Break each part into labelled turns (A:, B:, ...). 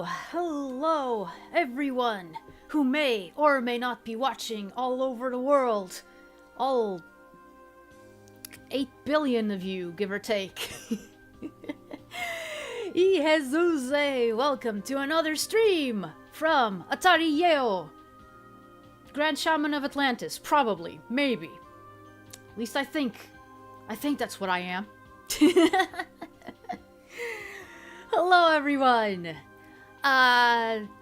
A: Hello, everyone who may or may not be watching all over the world. All 8 billion of you, give or take. Jesus, welcome to another stream from Atariyeo, Grand Shaman of Atlantis. Probably, maybe. At least I think that's what I am. Hello, everyone.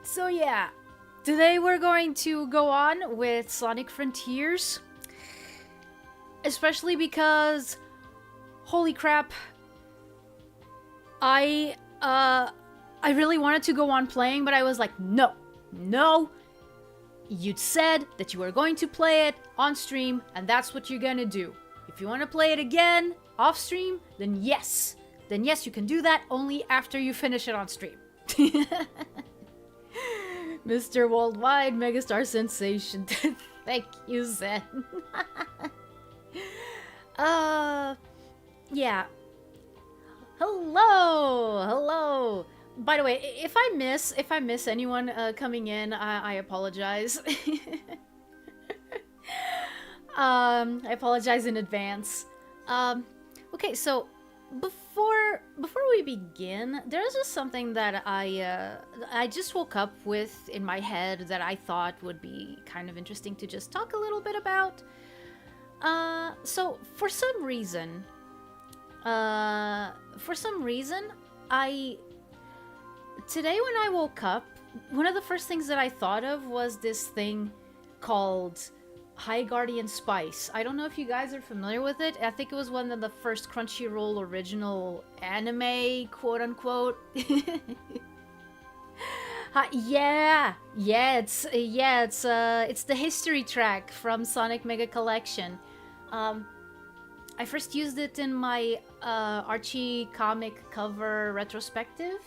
A: So yeah, today we're going to go on with Sonic Frontiers, especially because, holy crap, I really wanted to go on playing, but I was like, no, you'd said that you were going to play it on stream, and that's what you're gonna do. If you want to play it again off stream, then yes, you can do that only after you finish it on stream. Mr. Worldwide Megastar Sensation. Thank you, Zen. Yeah. Hello. By the way, if I miss anyone coming in, I apologize. I apologize in advance. Okay, so before we begin, there's just something that I just woke up with in my head that I thought would be kind of interesting to just talk a little bit about. So for some reason, today when I woke up, one of the first things that I thought of was this thing called High Guardian Spice. I don't know if you guys are familiar with it. I think it was one of the first Crunchyroll original anime, quote unquote. It's the history track from Sonic Mega Collection. I first used it in my Archie comic cover retrospective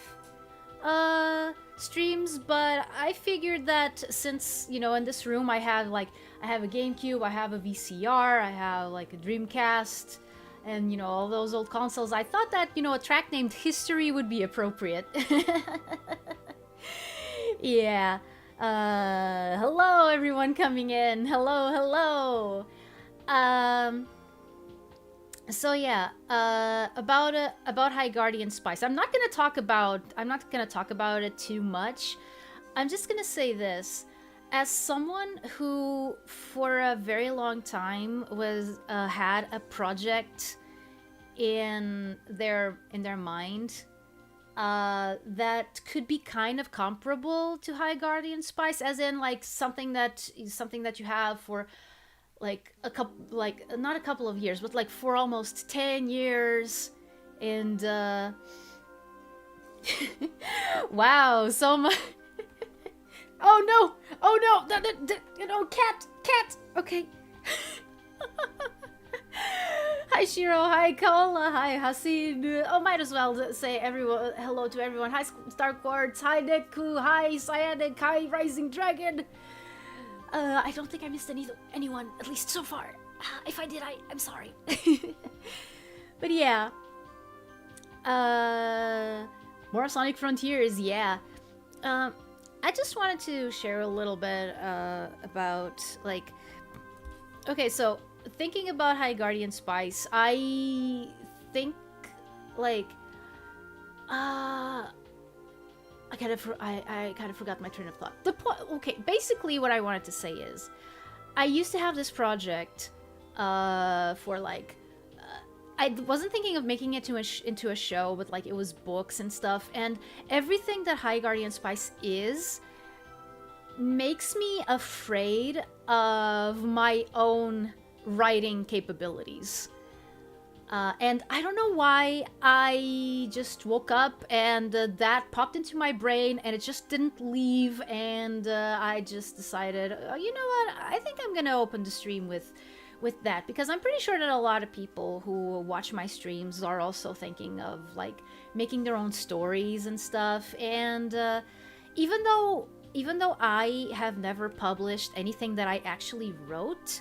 A: streams, but I figured that since, you know, in this room I have a GameCube, I have a VCR, I have like a Dreamcast, and, you know, all those old consoles, I thought that, you know, a track named History would be appropriate. Yeah. Hello everyone coming in. Hello. So yeah, about High Guardian Spice. I'm not gonna talk about it too much. I'm just gonna say this. As someone who, for a very long time, had a project in their mind that could be kind of comparable to High Guardian Spice, as in like something that you have for like not a couple of years, but like for almost 10 years, and wow, so much. Oh no, you know, cat, okay. Hi Shiro, hi Kola, hi Hasid. Oh, might as well say hello to everyone. Hi Star Quartz, hi Deku, hi Cyanic, hi Rising Dragon. I don't think I missed anyone, at least so far. If I did, I'm sorry. But yeah. More Sonic Frontiers, yeah. I just wanted to share a little bit about, like... Okay, so, thinking about High Guardian Spice, I think, like... I kind of forgot my train of thought. Okay, basically what I wanted to say is, I used to have this project for like, I wasn't thinking of making it into a show, but like it was books and stuff, and everything that High Guardian Spice is makes me afraid of my own writing capabilities. And I don't know why, I just woke up and that popped into my brain and it just didn't leave, and I just decided, you know what, I think I'm gonna open the stream with that, because I'm pretty sure that a lot of people who watch my streams are also thinking of like making their own stories and stuff, and even though I have never published anything that I actually wrote,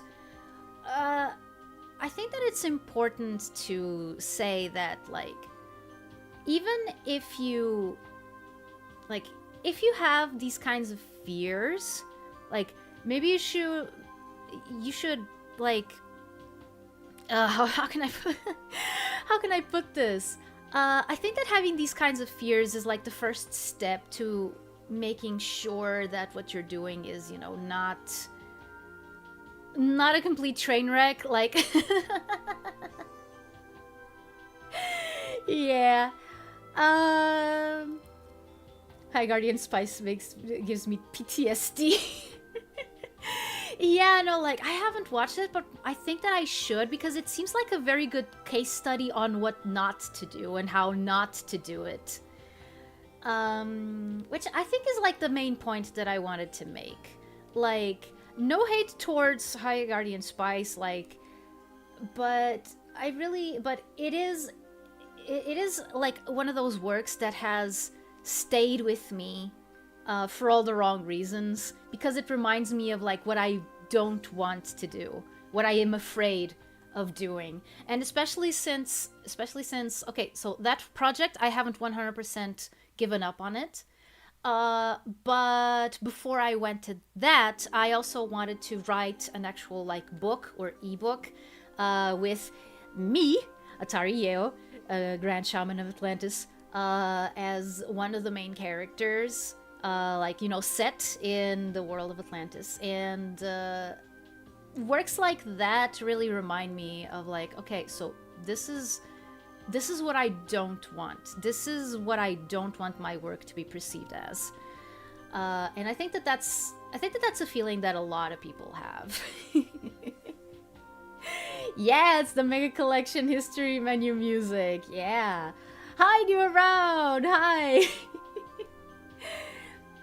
A: I think that it's important to say that, like, even if you if you have these kinds of fears, like maybe you should like how can I how can I put this? I think that having these kinds of fears is like the first step to making sure that what you're doing is, you know, not a complete train wreck. Like, yeah. High Guardian Spice gives me PTSD. Yeah, no, like, I haven't watched it, but I think that I should, because it seems like a very good case study on what not to do and how not to do it. Which I think is, like, the main point that I wanted to make. Like, no hate towards High Guardian Spice, like, but it is, like, one of those works that has stayed with me for all the wrong reasons, because it reminds me of like what I don't want to do, what I am afraid of doing. And especially since okay, so that project, I haven't 100% given up on it, but before I went to that, I also wanted to write an actual like book or ebook with me, atariyeo, Grand Shaman of Atlantis, as one of the main characters, like, you know, set in the world of Atlantis. And works like that really remind me of like, okay, so this is what I don't want. This is what I don't want my work to be perceived as. And I think that that's a feeling that a lot of people have. Yeah, it's the Mega Collection History Menu music. Yeah. Hi, new around. Hi.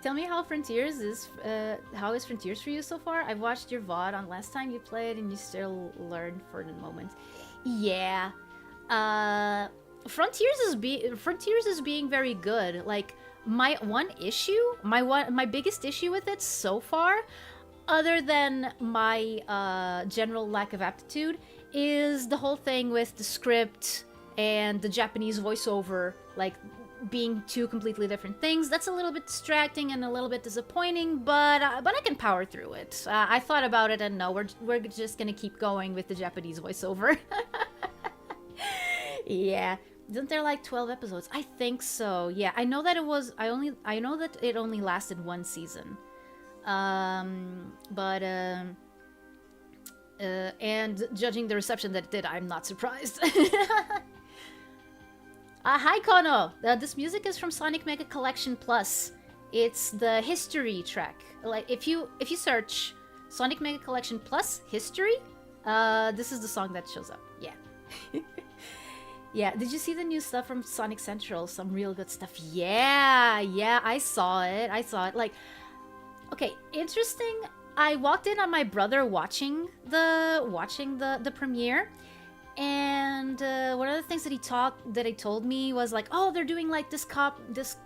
A: Tell me how Frontiers is. How is Frontiers for you so far? I've watched your VOD on last time you played, and you still learn for the moment. Yeah. Frontiers is being very good. Like, my biggest issue with it so far, other than my general lack of aptitude, is the whole thing with the script and the Japanese voiceover, like, being two completely different things. That's a little bit distracting and a little bit disappointing, but I can power through it. I thought about it, and no, we're just gonna keep going with the Japanese voiceover. Yeah. Isn't there like 12 episodes? I think so. Yeah, I know that it only lasted one season. And judging the reception that it did, I'm not surprised. Hi, Kono! This music is from Sonic Mega Collection Plus. It's the history track. Like, if you search Sonic Mega Collection Plus History, this is the song that shows up. Yeah. Yeah, did you see the new stuff from Sonic Central? Some real good stuff. Yeah, I saw it. Like, okay, interesting. I walked in on my brother watching the premiere, and one of the things that he told me was like, oh, they're doing like this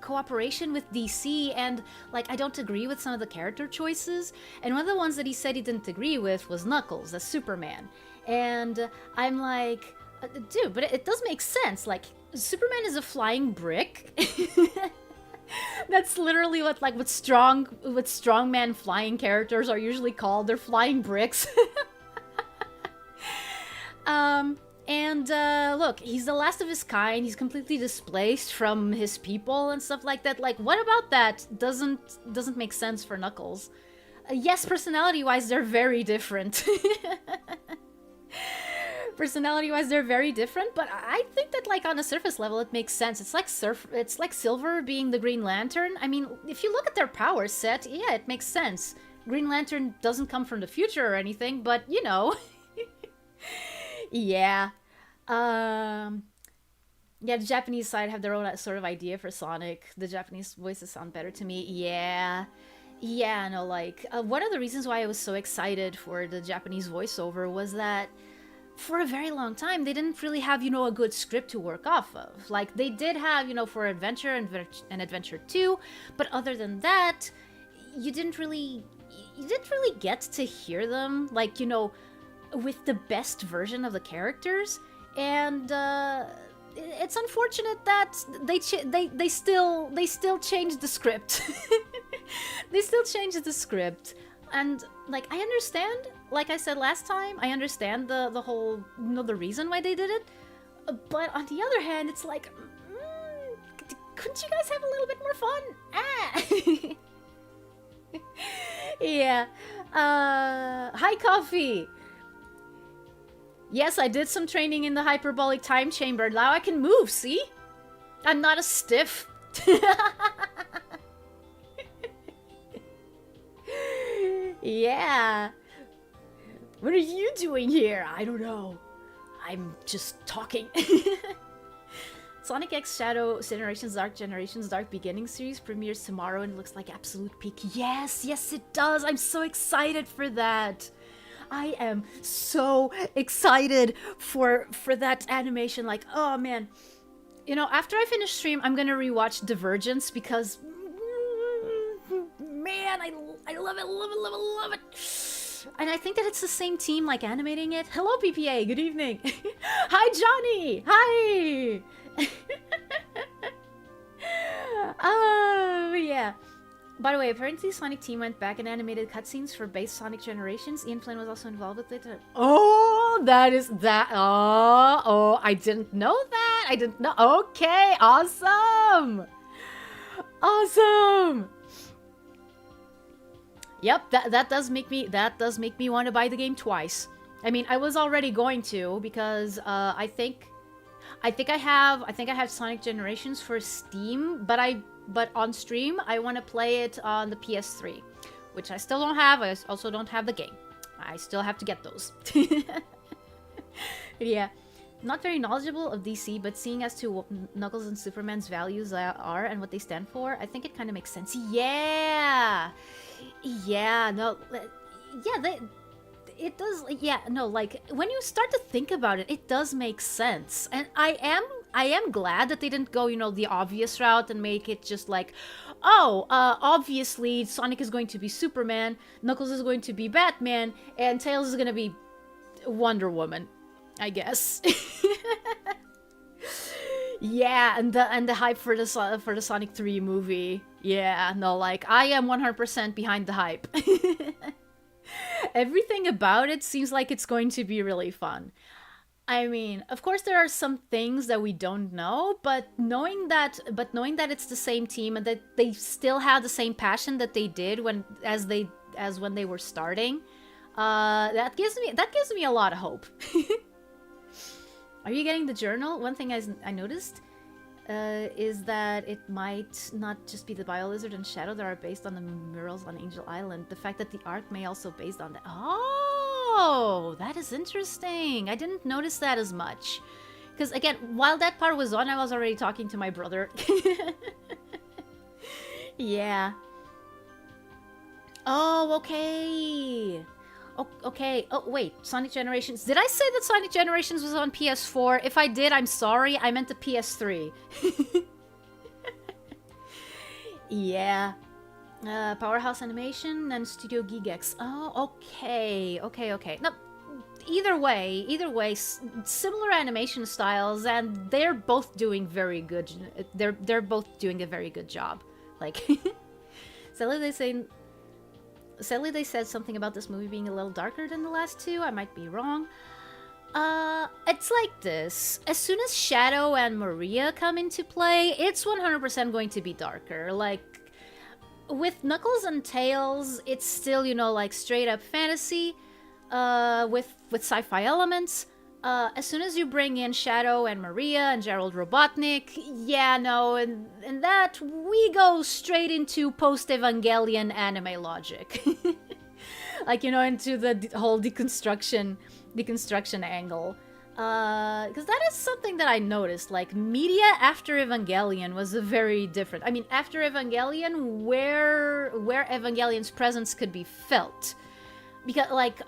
A: cooperation with DC, and like I don't agree with some of the character choices. And one of the ones that he said he didn't agree with was Knuckles, the Superman. And I'm like, dude, but it does make sense. Like, Superman is a flying brick. That's literally what strongman flying characters are usually called. They're flying bricks. Look, he's the last of his kind. He's completely displaced from his people and stuff like that. Like, what about that doesn't make sense for Knuckles? Yes, personality-wise, they're very different. Personality-wise, they're very different, but I think that, like, on a surface level, it makes sense. It's like Silver being the Green Lantern. I mean, if you look at their power set, yeah, it makes sense. Green Lantern doesn't come from the future or anything, but, you know. Yeah. Yeah, the Japanese side have their own sort of idea for Sonic. The Japanese voices sound better to me. Yeah. Yeah, no, like, one of the reasons why I was so excited for the Japanese voiceover was that for a very long time, they didn't really have, you know, a good script to work off of. Like, they did have, you know, for Adventure and Adventure 2, but other than that, you didn't really get to hear them, like, you know, with the best version of the characters. And it's unfortunate that they still changed the script. They still changed the script, and like I understand, like I said last time, I understand the whole the reason why they did it, but on the other hand, it's like, couldn't you guys have a little bit more fun? Yeah. Hi, Coffee. Yes, I did some training in the hyperbolic time chamber. Now I can move, see? I'm not a stiff. Yeah. What are you doing here? I don't know. I'm just talking. Sonic X Shadow Generations Dark Beginning series premieres tomorrow and looks like absolute peak. Yes, yes it does. I'm so excited for that. I am so excited for that animation. Like, oh man. You know, after I finish stream, I'm gonna rewatch Divergence because man, I love it, love it, love it, love it. And I think that it's the same team like animating it. Hello PPA, good evening. Hi Johnny, hi. Oh yeah. By the way, apparently Sonic Team went back and animated cutscenes for base Sonic Generations. Ian Flynn was also involved with it. Oh, that is that. Oh, I didn't know that. I didn't know. Okay, awesome. Awesome. Yep, that does make me want to buy the game twice. I mean, I was already going to because I think I have Sonic Generations for Steam, but on stream I want to play it on the PS3, which I still don't have. I also don't have the game. I still have to get those. Yeah, not very knowledgeable of DC, but seeing as to what Knuckles and Superman's values are and what they stand for, I think it kind of makes sense. Yeah, yeah, no, yeah, it does. Yeah, no, like when you start to think about it, it does make sense, and I am glad that they didn't go, you know, the obvious route and make it just like, oh, obviously Sonic is going to be Superman, Knuckles is going to be Batman, and Tails is gonna be Wonder Woman, I guess. Yeah, and the hype for the Sonic 3 movie. Yeah, no, like I am 100% behind the hype. Everything about it seems like it's going to be really fun. I mean, of course there are some things that we don't know, but knowing that it's the same team and that they still have the same passion that they did when they were starting, that gives me a lot of hope. Are you getting the journal? One thing I noticed is that it might not just be the Bio-Lizard and Shadow that are based on the murals on Angel Island. The fact that the art may also be based on that. Oh, that is interesting. I didn't notice that as much. Because again, while that part was on, I was already talking to my brother. Yeah. Oh, okay. Oh, okay. Oh, wait. Sonic Generations. Did I say that Sonic Generations was on PS4? If I did, I'm sorry. I meant the PS3. Yeah. Powerhouse Animation and Studio Gigex. Oh, okay. Okay. No, either way, similar animation styles, and they're both doing very good. They're both doing a very good job. Like, Sadly, they said something about this movie being a little darker than the last two. I might be wrong. It's like this. As soon as Shadow and Maria come into play, it's 100% going to be darker. Like, with Knuckles and Tails, it's still, you know, like straight up fantasy, with sci-fi elements. As soon as you bring in Shadow and Maria and Gerald Robotnik, yeah, no, and that, we go straight into post-Evangelion anime logic. Like, you know, into the whole deconstruction angle. Because that is something that I noticed. Like, media after Evangelion was a very different. I mean, after Evangelion, where Evangelion's presence could be felt. Because, like,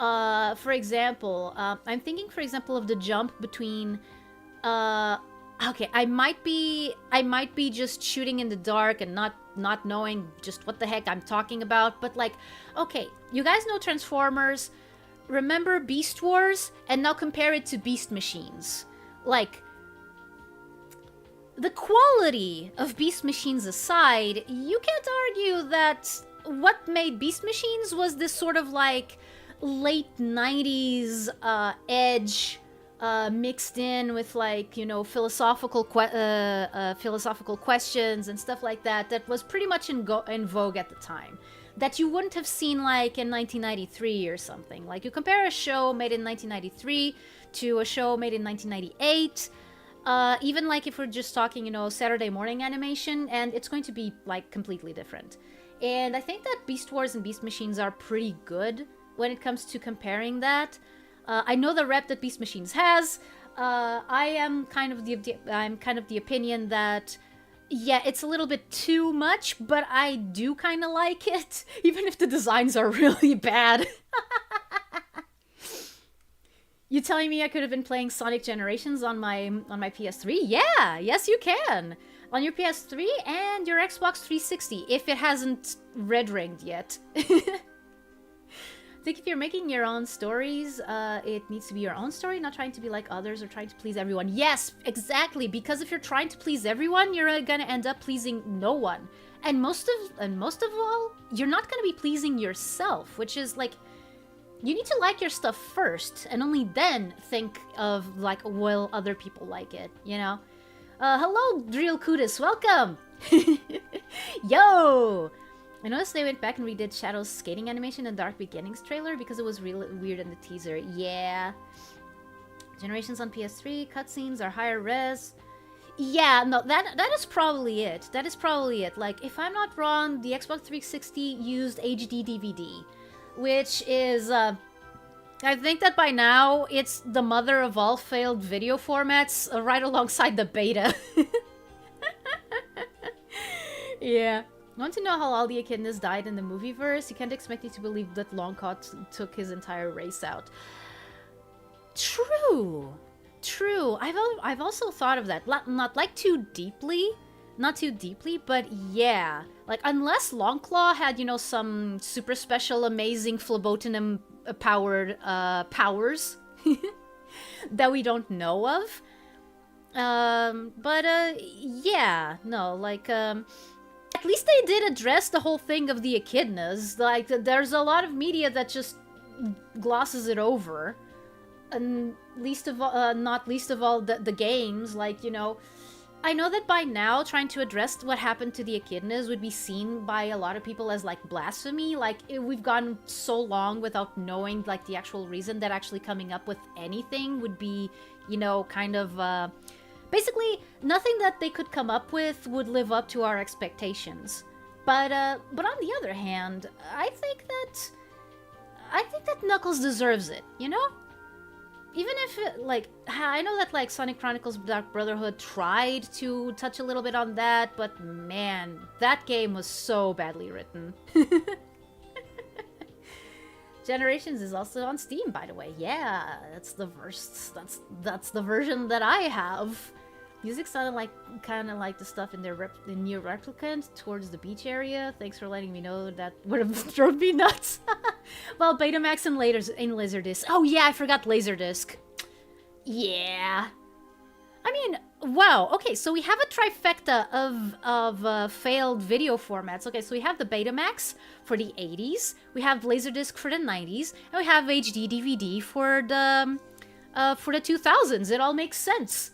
A: for example, I'm thinking, for example, of the jump between, okay, I might be just shooting in the dark and not knowing just what the heck I'm talking about, but, like, okay, you guys know Transformers, remember Beast Wars, and now compare it to Beast Machines. Like, the quality of Beast Machines aside, you can't argue that what made Beast Machines was this sort of like late 90s edge mixed in with like, you know, philosophical questions and stuff like that that was pretty much in vogue at the time. That you wouldn't have seen like in 1993 or something. Like you compare a show made in 1993 to a show made in 1998, even like if we're just talking, you know, Saturday morning animation, and it's going to be like completely different. And I think that Beast Wars and Beast Machines are pretty good when it comes to comparing that. I know the rep that Beast Machines has. I'm kind of the opinion that, yeah, it's a little bit too much, but I do kind of like it, even if the designs are really bad. You telling me I could have been playing Sonic Generations on my PS3? Yeah, yes you can. On your PS3 and your Xbox 360, if it hasn't red ringed yet. I think if you're making your own stories, it needs to be your own story, not trying to be like others or trying to please everyone. Yes, exactly, because if you're trying to please everyone, you're gonna end up pleasing no one. And most of all, you're not gonna be pleasing yourself, which is like, you need to like your stuff first, and only then think of like, will other people like it, you know? Hello, Drill Kudis, welcome! Yo! I noticed they went back and redid Shadow's skating animation and Dark Beginnings trailer because it was really weird in the teaser. Yeah. Generations on PS3, cutscenes are higher res. Yeah, no, that is probably it. That is probably it. Like, if I'm not wrong, the Xbox 360 used HD DVD, which is, I think that by now, it's the mother of all failed video formats, right alongside the beta. Yeah. Want to know how all the echidnas died in the movieverse? You can't expect me to believe that Longcott took his entire race out. True. True. I've also thought of that. Not like too deeply. Not too deeply, but yeah. Like, unless Longclaw had, you know, some super special, amazing phlebotinum-powered powers that we don't know of. Yeah. No, like, at least they did address the whole thing of the echidnas. Like, there's a lot of media that just glosses it over. And not least of all, the games. Like, you know, I know that by now, trying to address what happened to the echidnas would be seen by a lot of people as, like, blasphemy. Like, we've gone so long without knowing, like, the actual reason that actually coming up with anything would be, you know, kind of, basically, nothing that they could come up with would live up to our expectations. But on the other hand, I think that Knuckles deserves it, you know? Even if, like, I know that, like, Sonic Chronicles Dark Brotherhood tried to touch a little bit on that, but man, that game was so badly written. Generations is also on Steam, by the way. Yeah, that's the version that I have. Music sounded like kind of like the stuff in the new Replicant towards the beach area. Thanks for letting me know. That would have drove me nuts. Well, Betamax and Laserdisc. Oh yeah, I forgot Laserdisc. Yeah. I mean, wow. Okay, so we have a trifecta of failed video formats. Okay, so we have the Betamax for the 80s, we have Laserdisc for the 90s, and we have HD DVD for the 2000s. It all makes sense.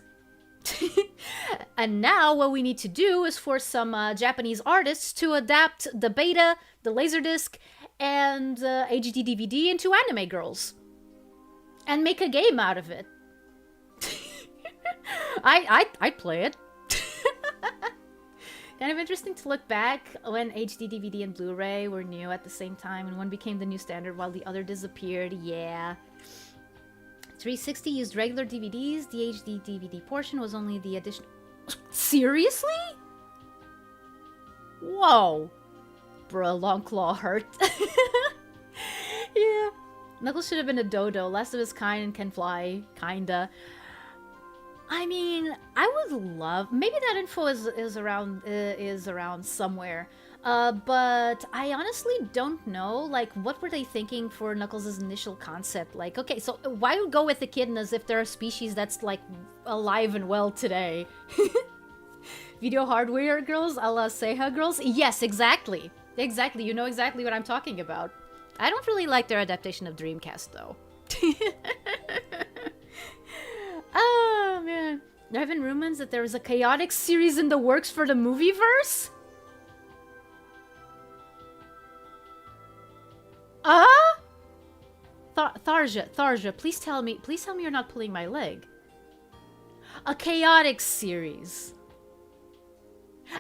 A: And now what we need to do is for some Japanese artists to adapt the beta, the Laserdisc, and HD DVD into anime girls. And make a game out of it. I'd play it. Kind of interesting to look back when HD DVD and Blu-ray were new at the same time and one became the new standard while the other disappeared. Yeah. 360 used regular DVDs. The HD DVD portion was only the addition. Seriously? Whoa. Bruh, Longclaw hurt. Yeah. Knuckles should have been a dodo. Last of his kind and can fly. Kinda. I mean, I would love... Maybe that info is around somewhere. But I honestly don't know. Like, what were they thinking for Knuckles' initial concept? Like, okay, so why go with echidnas if they're a species that's, like, alive and well today? Video hardware girls a la Seiha girls? Yes, exactly. Exactly, you know exactly what I'm talking about. I don't really like their adaptation of Dreamcast, though. Oh, man. There have been rumors that there is a chaotic series in the works for the movieverse? Tharja, please tell me you're not pulling my leg. A chaotic series.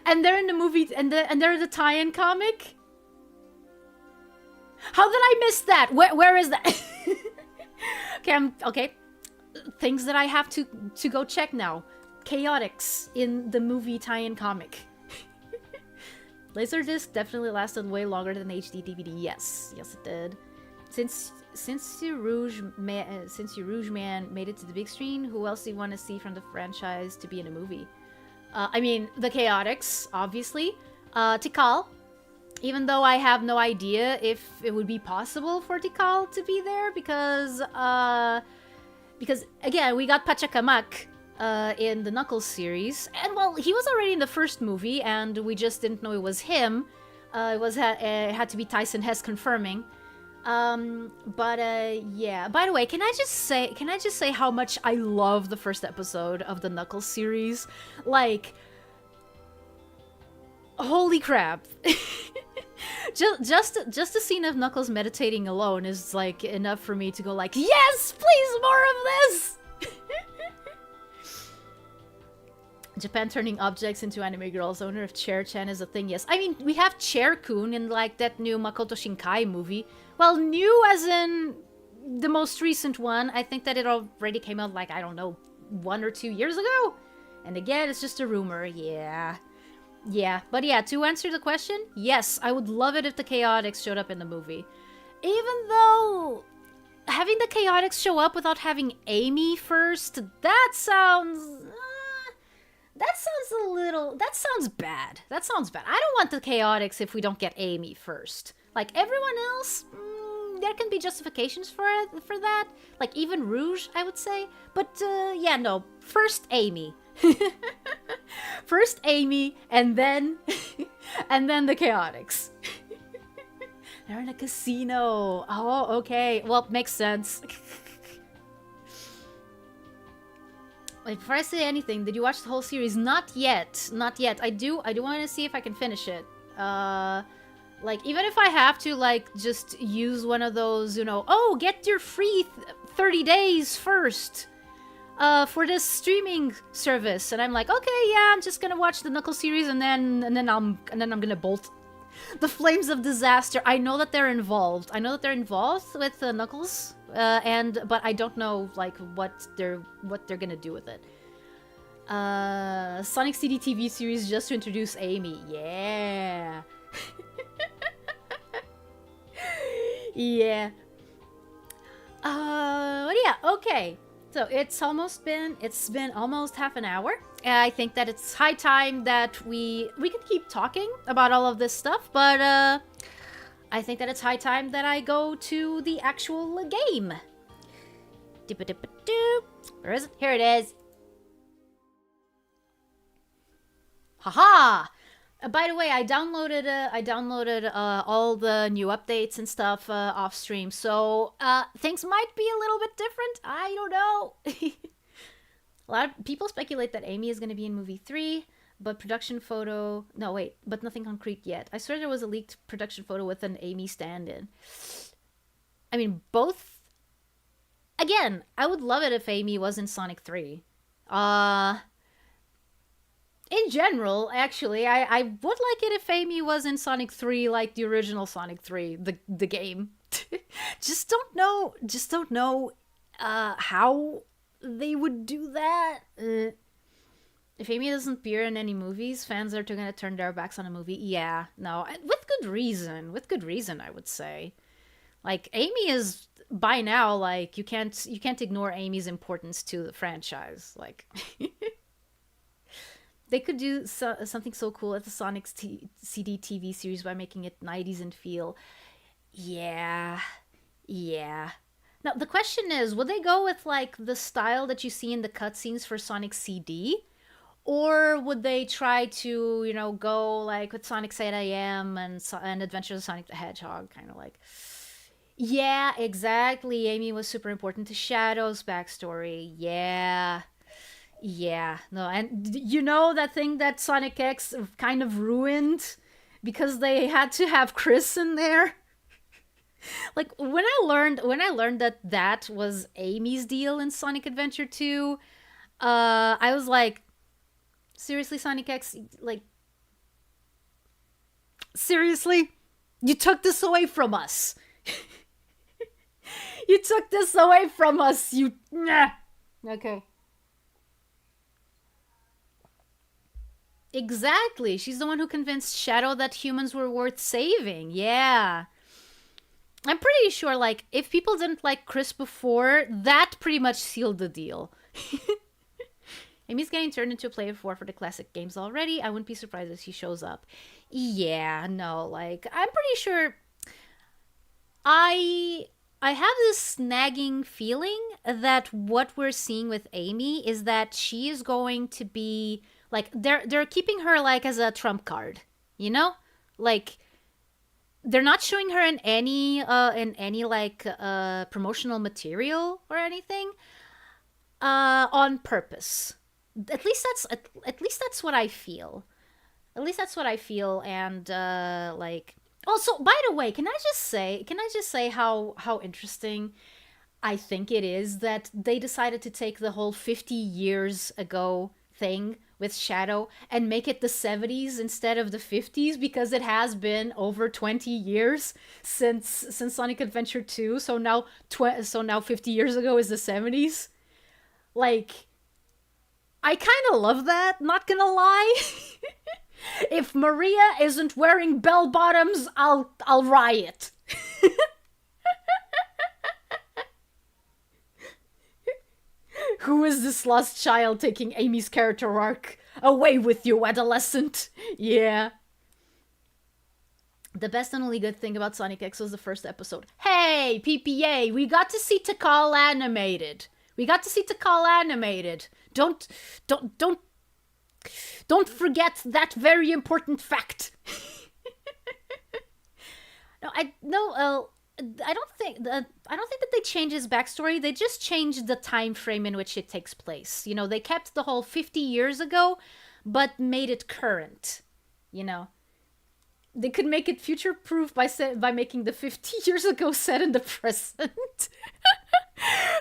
A: And they're in the movie, and they're in the tie-in comic? How did I miss that? Where is that? Okay. Things that I have to go check now. Chaotix in the movie tie-in comic. Laserdisc definitely lasted way longer than HD DVD. Yes, it did. Since the Rouge Man made it to the big screen, who else do you want to see from the franchise to be in a movie? I mean, the Chaotix, obviously. Tikal. Even though I have no idea if it would be possible for Tikal to be there, because again, we got Pachacamac in the Knuckles series, and well, he was already in the first movie, and we just didn't know it was him. It had to be Tyson Hess confirming. Yeah. By the way, can I just say how much I love the first episode of the Knuckles series? Like, holy crap. just the scene of Knuckles meditating alone is like enough for me to go like, yes, please, more of this. Japan turning objects into anime girls. I wonder if Chair-chan is a thing. Yes, I mean, we have Chair-kun in like that new Makoto Shinkai movie. Well, new as in the most recent one. I think that it already came out like, I don't know, 1 or 2 years ago. And again, it's just a rumor. Yeah, but yeah, to answer the question, yes, I would love it if the Chaotix showed up in the movie. Even though having the Chaotix show up without having Amy first, that sounds bad. That sounds bad. I don't want the Chaotix if we don't get Amy first. Like, everyone else, there can be justifications for that. Like, even Rouge, I would say. But, yeah, no. First Amy. First Amy, and then... and then the Chaotix. They're in a casino. Oh, okay. Well, makes sense. Wait, before I say anything, did you watch the whole series? Not yet. I do want to see if I can finish it. Like, even if I have to, like, just use one of those, oh, get your free 30 days first for this streaming service. And I'm like, okay, yeah, I'm just gonna watch the Knuckles series and then I'm gonna bolt. The Flames of Disaster. I know that they're involved. With Knuckles, but I don't know like what they're gonna do with it. Sonic CD TV series just to introduce Amy. Yeah. Yeah. But yeah. Okay. So it's been almost half an hour. I think that it's high time that we can keep talking about all of this stuff, but I think that it's high time that I go to the actual game. Where is it? Here it is. Haha! By the way, I downloaded all the new updates and stuff off stream, so things might be a little bit different. I don't know. A lot of people speculate that Amy is going to be in movie 3, but production photo... No, wait, but nothing concrete yet. I swear there was a leaked production photo with an Amy stand-in. I mean, both... Again, I would love it if Amy was in Sonic 3. In general, actually, I would like it if Amy was in Sonic 3, like the original Sonic 3, the game. Just don't know how they would do that. If Amy doesn't appear in any movies, fans are gonna turn their backs on a movie. Yeah, no, with good reason. I would say, like, Amy is by now, like, you can't ignore Amy's importance to the franchise. Like, they could do something so cool at the Sonic CD TV series by making it 90s in feel. Yeah. Now, the question is, would they go with, like, the style that you see in the cutscenes for Sonic CD? Or would they try to, go like with Sonic Said I Am and Adventures of Sonic the Hedgehog, kind of like, yeah, exactly. Amy was super important to Shadow's backstory. Yeah. Yeah. No, and that thing that Sonic X kind of ruined because they had to have Chris in there? Like when I learned that that was Amy's deal in Sonic Adventure 2, I was like, seriously, Sonic X, like, seriously? You took this away from us. You took this away from us. You nah. Okay. Exactly. She's the one who convinced Shadow that humans were worth saving. Yeah. I'm pretty sure, like, if people didn't like Chris before, that pretty much sealed the deal. Amy's getting turned into a player for the classic games already. I wouldn't be surprised if she shows up. Yeah, no, like, I'm pretty sure I I have this nagging feeling that what we're seeing with Amy is that she is going to be like they're keeping her like as a trump card, you know? Like they're not showing her in any like promotional material or anything on purpose. At least that's what I feel. At least that's what I feel. And like, also, by the way, can I just say how interesting I think it is that they decided to take the whole 50 years ago thing with Shadow and make it the 70s instead of the 50s, because it has been over 20 years since Sonic Adventure 2. So now 50 years ago is the 70s. Like, I kind of love that, not gonna lie. If Maria isn't wearing bell bottoms, I'll riot. Who is this lost child taking Amy's character arc? Away with you, adolescent. Yeah. The best and only good thing about Sonic X was the first episode. Hey, PPA, we got to see Takal animated. We got to see Takal animated. Don't don't don't don't forget that very important fact. No, I don't think that they changed his backstory. They just changed the time frame in which it takes place. They kept the whole 50 years ago, but made it current. You know, they could make it future proof by making the 50 years ago set in the present.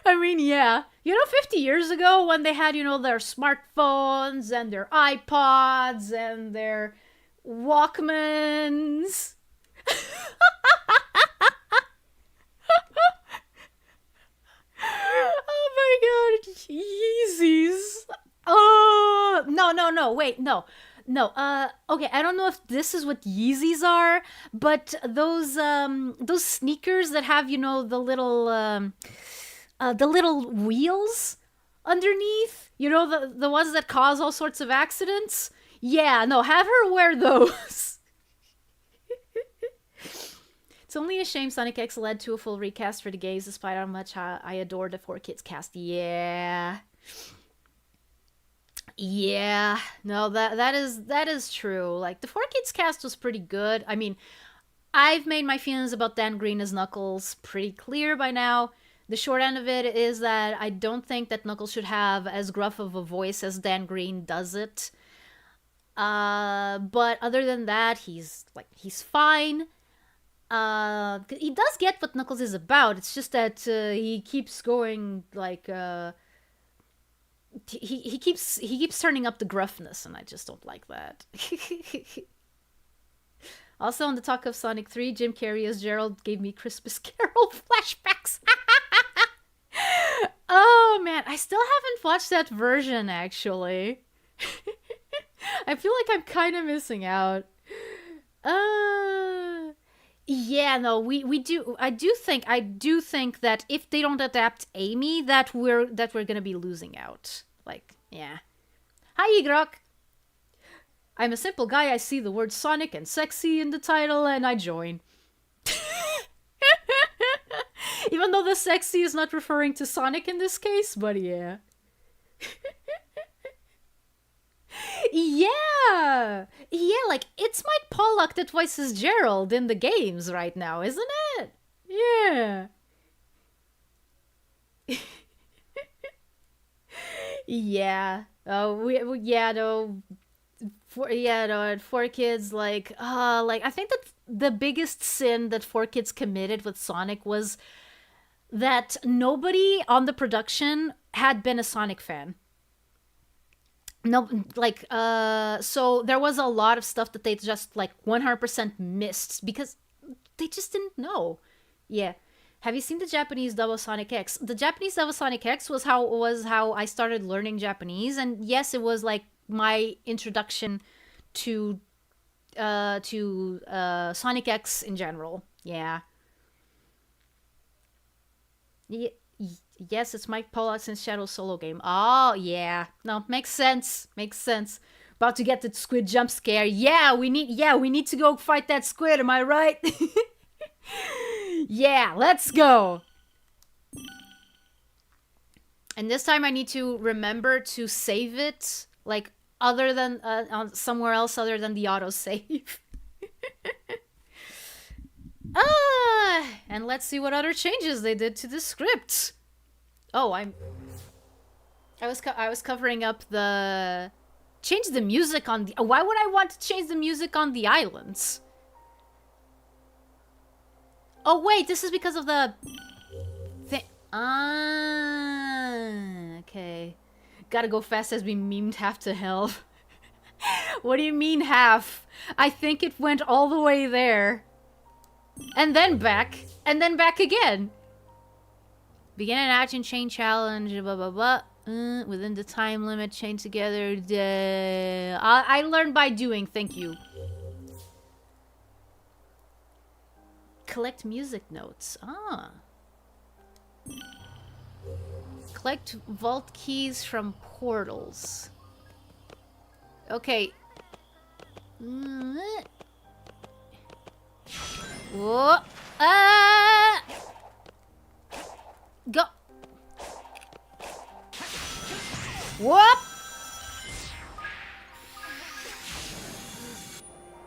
A: I mean, yeah. 50 years ago when they had, their smartphones and their iPods and their Walkmans. Oh my god, Yeezys. Oh, no, no, no, wait, no. No, okay, I don't know if this is what Yeezys are, but those sneakers that have, the little wheels underneath, the ones that cause all sorts of accidents. Yeah, no, have her wear those. It's only a shame Sonic X led to a full recast for the gays, despite how much I adore the 4Kids cast. Yeah. Yeah. No, that is true. Like, the 4Kids cast was pretty good. I mean, I've made my feelings about Dan Green as Knuckles pretty clear by now. The short end of it is that I don't think that Knuckles should have as gruff of a voice as Dan Green does it. But other than that, he's fine. He does get what Knuckles is about. It's just that he keeps going like he keeps turning up the gruffness, and I just don't like that. Also, on the talk of Sonic 3, Jim Carrey as Gerald gave me Christmas Carol flashbacks. Oh man, I still haven't watched that version actually. I feel like I'm kind of missing out. Yeah, no, we do. I do think that if they don't adapt Amy, that we're gonna be losing out. Like, yeah. Hi, Igrok. I'm a simple guy. I see the word Sonic and sexy in the title, and I join. Even though the sexy is not referring to Sonic in this case, but yeah. Yeah! Yeah, like, it's Mike Pollock that voices Gerald in the games right now, isn't it? Yeah. Yeah. Oh, yeah, no. Four kids, like, I think that the biggest sin that Four Kids committed with Sonic was that nobody on the production had been a Sonic fan. No, like, so there was a lot of stuff that they just, like, 100% missed because they just didn't know. Yeah. Have you seen the Japanese dub of Sonic X? The Japanese dub of Sonic X was how I started learning Japanese, and yes, it was like my introduction to Sonic X in general. Yeah. Y- yes, it's Mike Pollock's Shadow solo game. Oh yeah, no, makes sense. Makes sense. About to get the squid jump scare. Yeah, we need to go fight that squid. Am I right? Yeah, let's go. And this time I need to remember to save it, like, other than on somewhere else other than the autosave. And let's see what other changes they did to the script. Oh, I was covering up the change the music on the. Why would I want to change the music on the islands? Oh wait, this is because of the thing. Okay. Gotta go fast as we memed half to hell. What do you mean half? I think it went all the way there. And then back. And then back again. Begin an action chain challenge, blah blah blah. Within the time limit, chain together. I learned by doing, thank you. Collect music notes. Collect vault keys from portals. Okay. Whoa. Go. Whoop.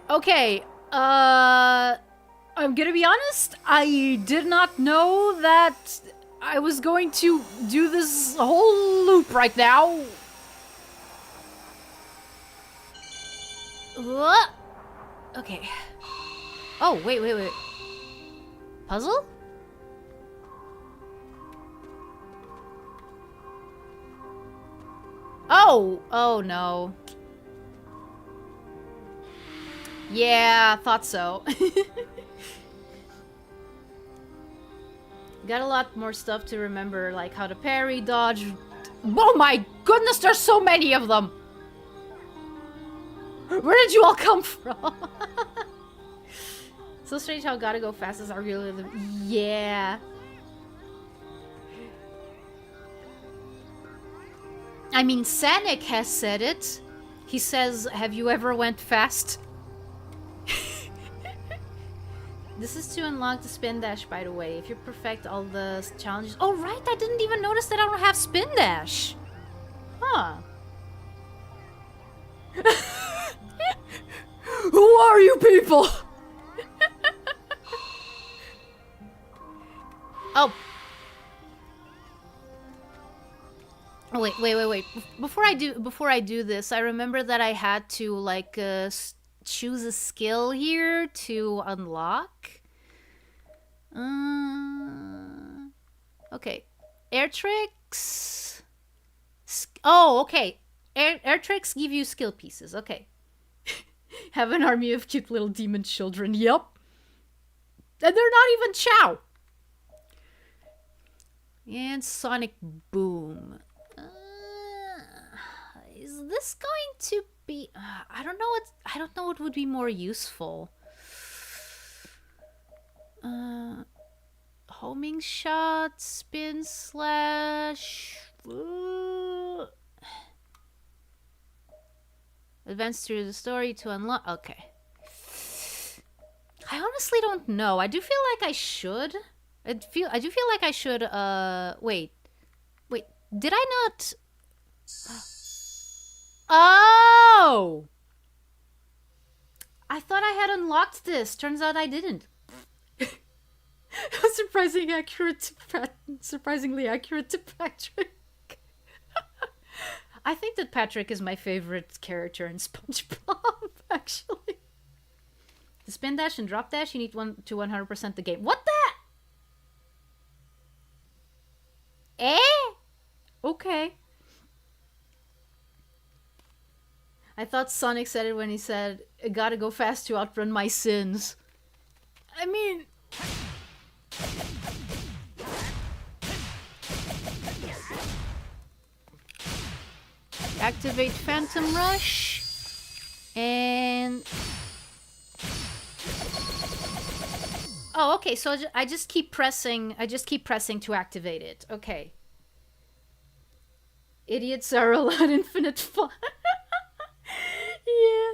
A: Okay. I'm gonna be honest. I did not know that I was going to do this whole loop right now. What? Okay. Oh, wait. Puzzle? Oh no. Yeah, thought so. Got a lot more stuff to remember, like how to parry, dodge. Oh my goodness, there's so many of them! Where did you all come from? So strange how gotta go fast is arguably the... Yeah. I mean, Sanic has said it. He says, have you ever went fast? This is to unlock the spin dash, by the way. If you perfect all the challenges... Oh, right! I didn't even notice that I don't have spin dash. Huh. Who are you people? Oh. Oh, wait. Before I do this, I remember that I had to, like, choose a skill here to unlock. Okay. Air tricks. Oh, okay. Air tricks give you skill pieces. Okay. Have an army of cute little demon children. Yup. And they're not even Chow. And Sonic Boom. Is this going to be... I don't know what would be more useful. Homing shot, spin slash... Advance through the story to unlock... Okay. I honestly don't know. I do feel like I should. I do feel like I should, wait. Did I not... Oh! I thought I had unlocked this. Turns out I didn't. Surprisingly accurate to Patrick. I think that Patrick is my favorite character in SpongeBob, actually. The spin dash and drop dash, you need 100% the game. What the? Eh? Okay. I thought Sonic said it when he said, I gotta go fast to outrun my sins. I mean... Activate Phantom Rush. And... Oh, okay, so I just keep pressing to activate it. Okay. Idiots are allowed infinite fun. Yeah.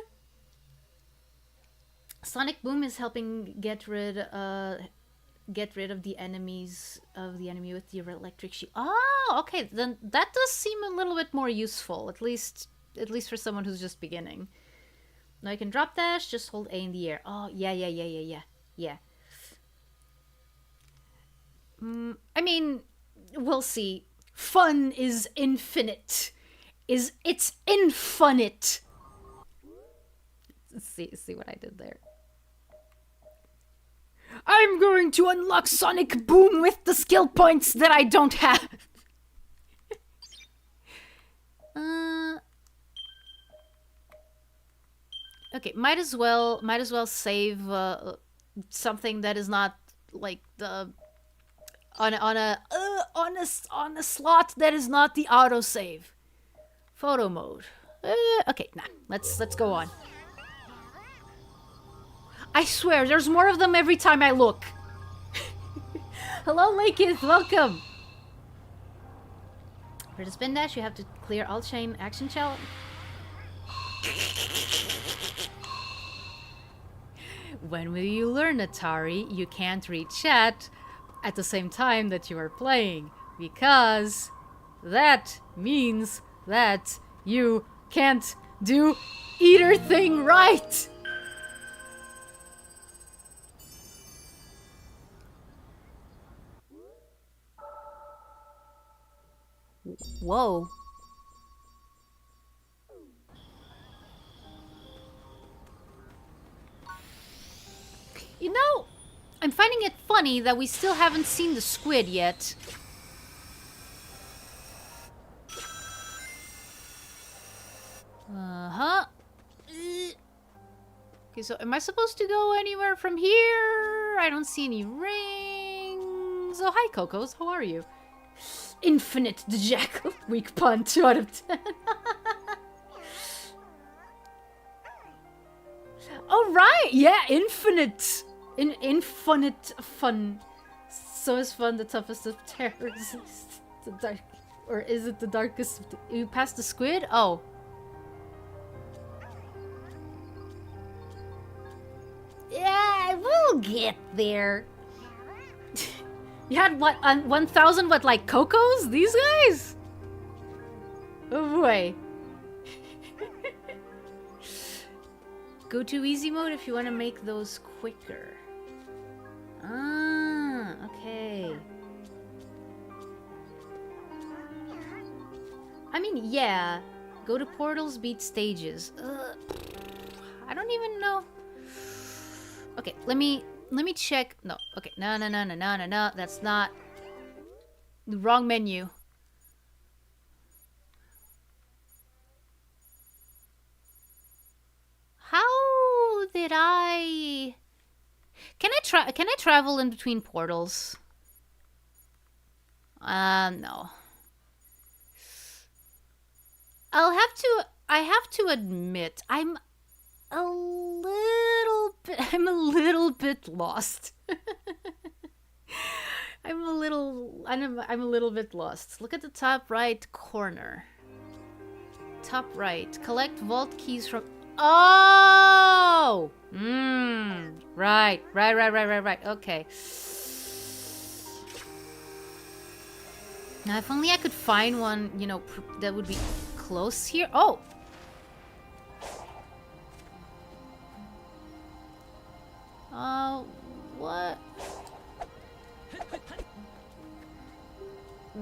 A: Sonic Boom is helping get rid of the enemy with the electric shield. Oh, okay. Then that does seem a little bit more useful, at least for someone who's just beginning. Now I can drop dash, just hold A in the air. Oh, yeah. I mean, we'll see. Fun is infinite. It's infinite. See what I did there. I'm going to unlock Sonic Boom with the skill points that I don't have. Okay, might as well save something that is not like the on a slot that is not the autosave. Photo mode. Okay, nah. Let's go on. I swear, there's more of them every time I look. Hello, Lakith, welcome. For the spin dash, you have to clear all chain action challenge. When will you learn, Atari? You can't read chat at the same time that you are playing, because that means that you can't do either thing right. Whoa. You know, I'm finding it funny that we still haven't seen the squid yet. Uh-huh. Okay, so am I supposed to go anywhere from here? I don't see any rings. Oh, hi, Cocos. How are you? Infinite the Jackal. Weak pun, 2 out of 10. Oh, right. Yeah, infinite. Infinite fun. So is fun the toughest of terrors. The dark... Or is it the darkest... You passed the squid? Oh. Yeah, we'll get there. You had what, 1,000 what, like Cocos? These guys? Oh boy. Go to easy mode if you want to make those quicker. Ah, okay. I mean, yeah. Go to portals, beat stages. I don't even know. Okay, let me check. No, okay. No. That's not the wrong menu. How did I... Can I travel in between portals? No. I have to admit, I'm a little bit lost. I'm a little bit lost. Look at the top right corner. Top right. Collect vault keys from... Oh! Right. Okay. Now, if only I could find one, you know, that would be close here. Oh!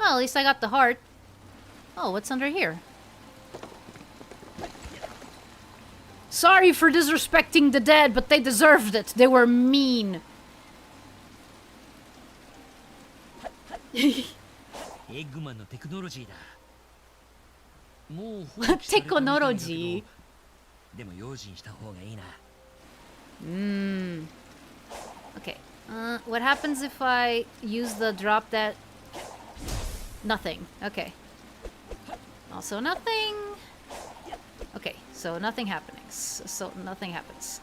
A: Well, at least I got the heart. Oh, what's under here? Sorry for disrespecting the dead, but they deserved it. They were mean. Technology. Okay. What happens if I use the drop that... Nothing. Okay. Also nothing. Okay, so nothing happening. So nothing happens.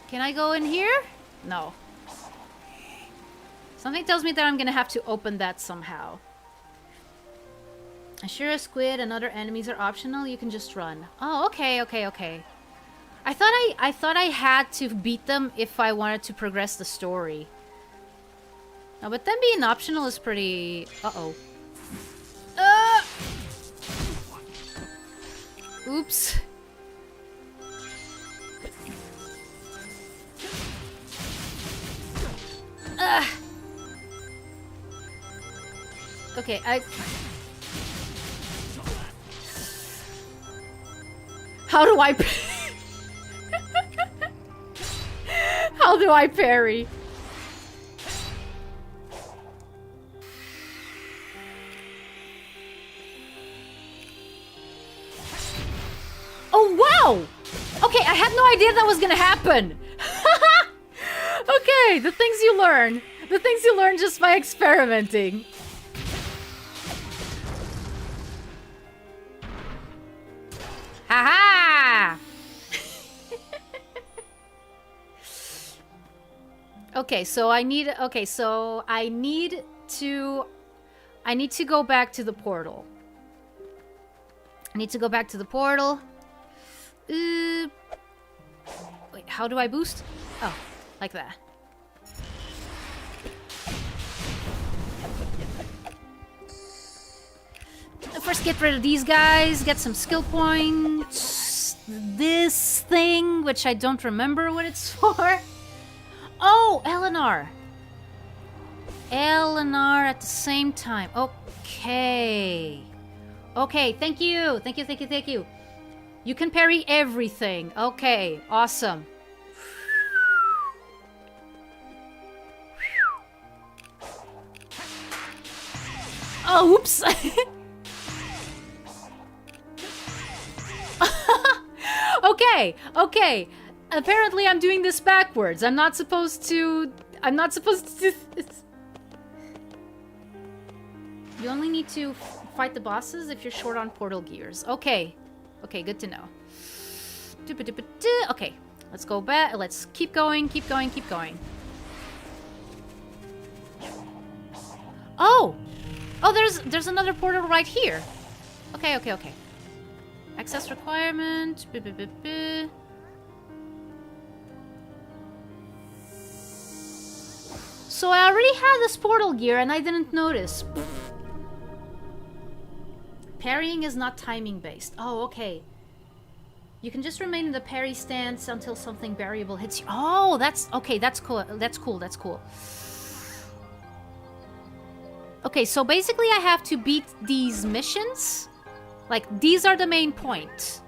A: Can I go in here? No. Something tells me that I'm gonna have to open that somehow. Sure, a squid and other enemies are optional. You can just run. Oh, okay, okay, okay. I thought I had to beat them if I wanted to progress the story. No, but them being optional is pretty... Uh-oh. Oops. Okay, How do I... How do I parry? Oh, wow! Okay, I had no idea that was gonna happen. Okay, the things you learn. The things you learn just by experimenting. Haha! Okay, so I need... Okay, so I need to go back to the portal. I need to go back to the portal. Wait, how do I boost? Oh, like that. First, get rid of these guys. Get some skill points. This thing, which I don't remember what it's for. Oh, Eleanor. Eleanor at the same time. Okay. Okay, thank you. Thank you, thank you, thank you. You can parry everything. Okay, awesome. Oh, oops. Okay, okay. Apparently I'm doing this backwards. I'm not supposed to do this. You only need to fight the bosses if you're short on portal gears. Okay. Okay, good to know. Okay, let's go back. Let's keep going, keep going, keep going. Oh! Oh, there's another portal right here. Okay, okay, okay. Access requirement. So I already had this portal gear and I didn't notice. Parrying is not timing based. Oh, okay. You can just remain in the parry stance until something variable hits you. Oh, that's... Okay, that's cool. That's cool, that's cool. Okay, so basically I have to beat these missions. Like, these are the main point.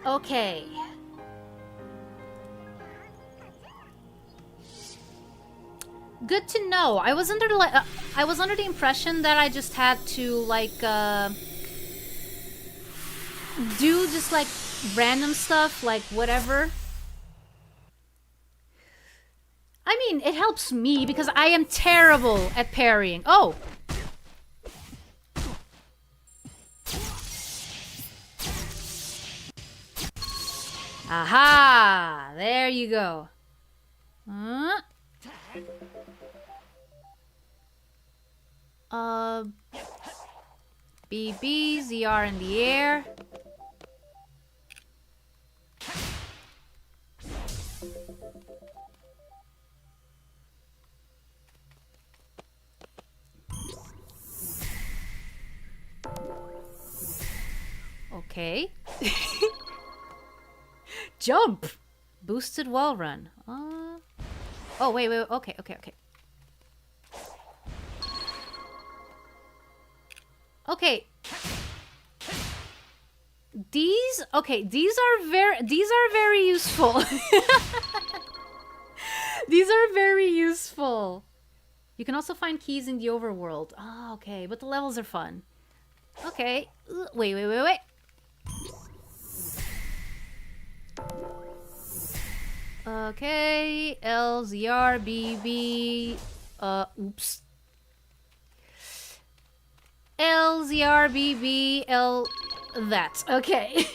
A: Okay. Good to know. I was under the impression that I just had to like do just like random stuff, like whatever. I mean, it helps me because I am terrible at parrying. Oh. Aha! There you go. BB, ZR in the air. Okay. Jump! Boosted wall run. Oh, wait, wait, okay, okay, okay. Okay. These are very useful. These are very useful. You can also find keys in the overworld. Oh, okay, but the levels are fun. Okay. Wait. Okay, LZRBB. Oops. LZRBB. That. Okay.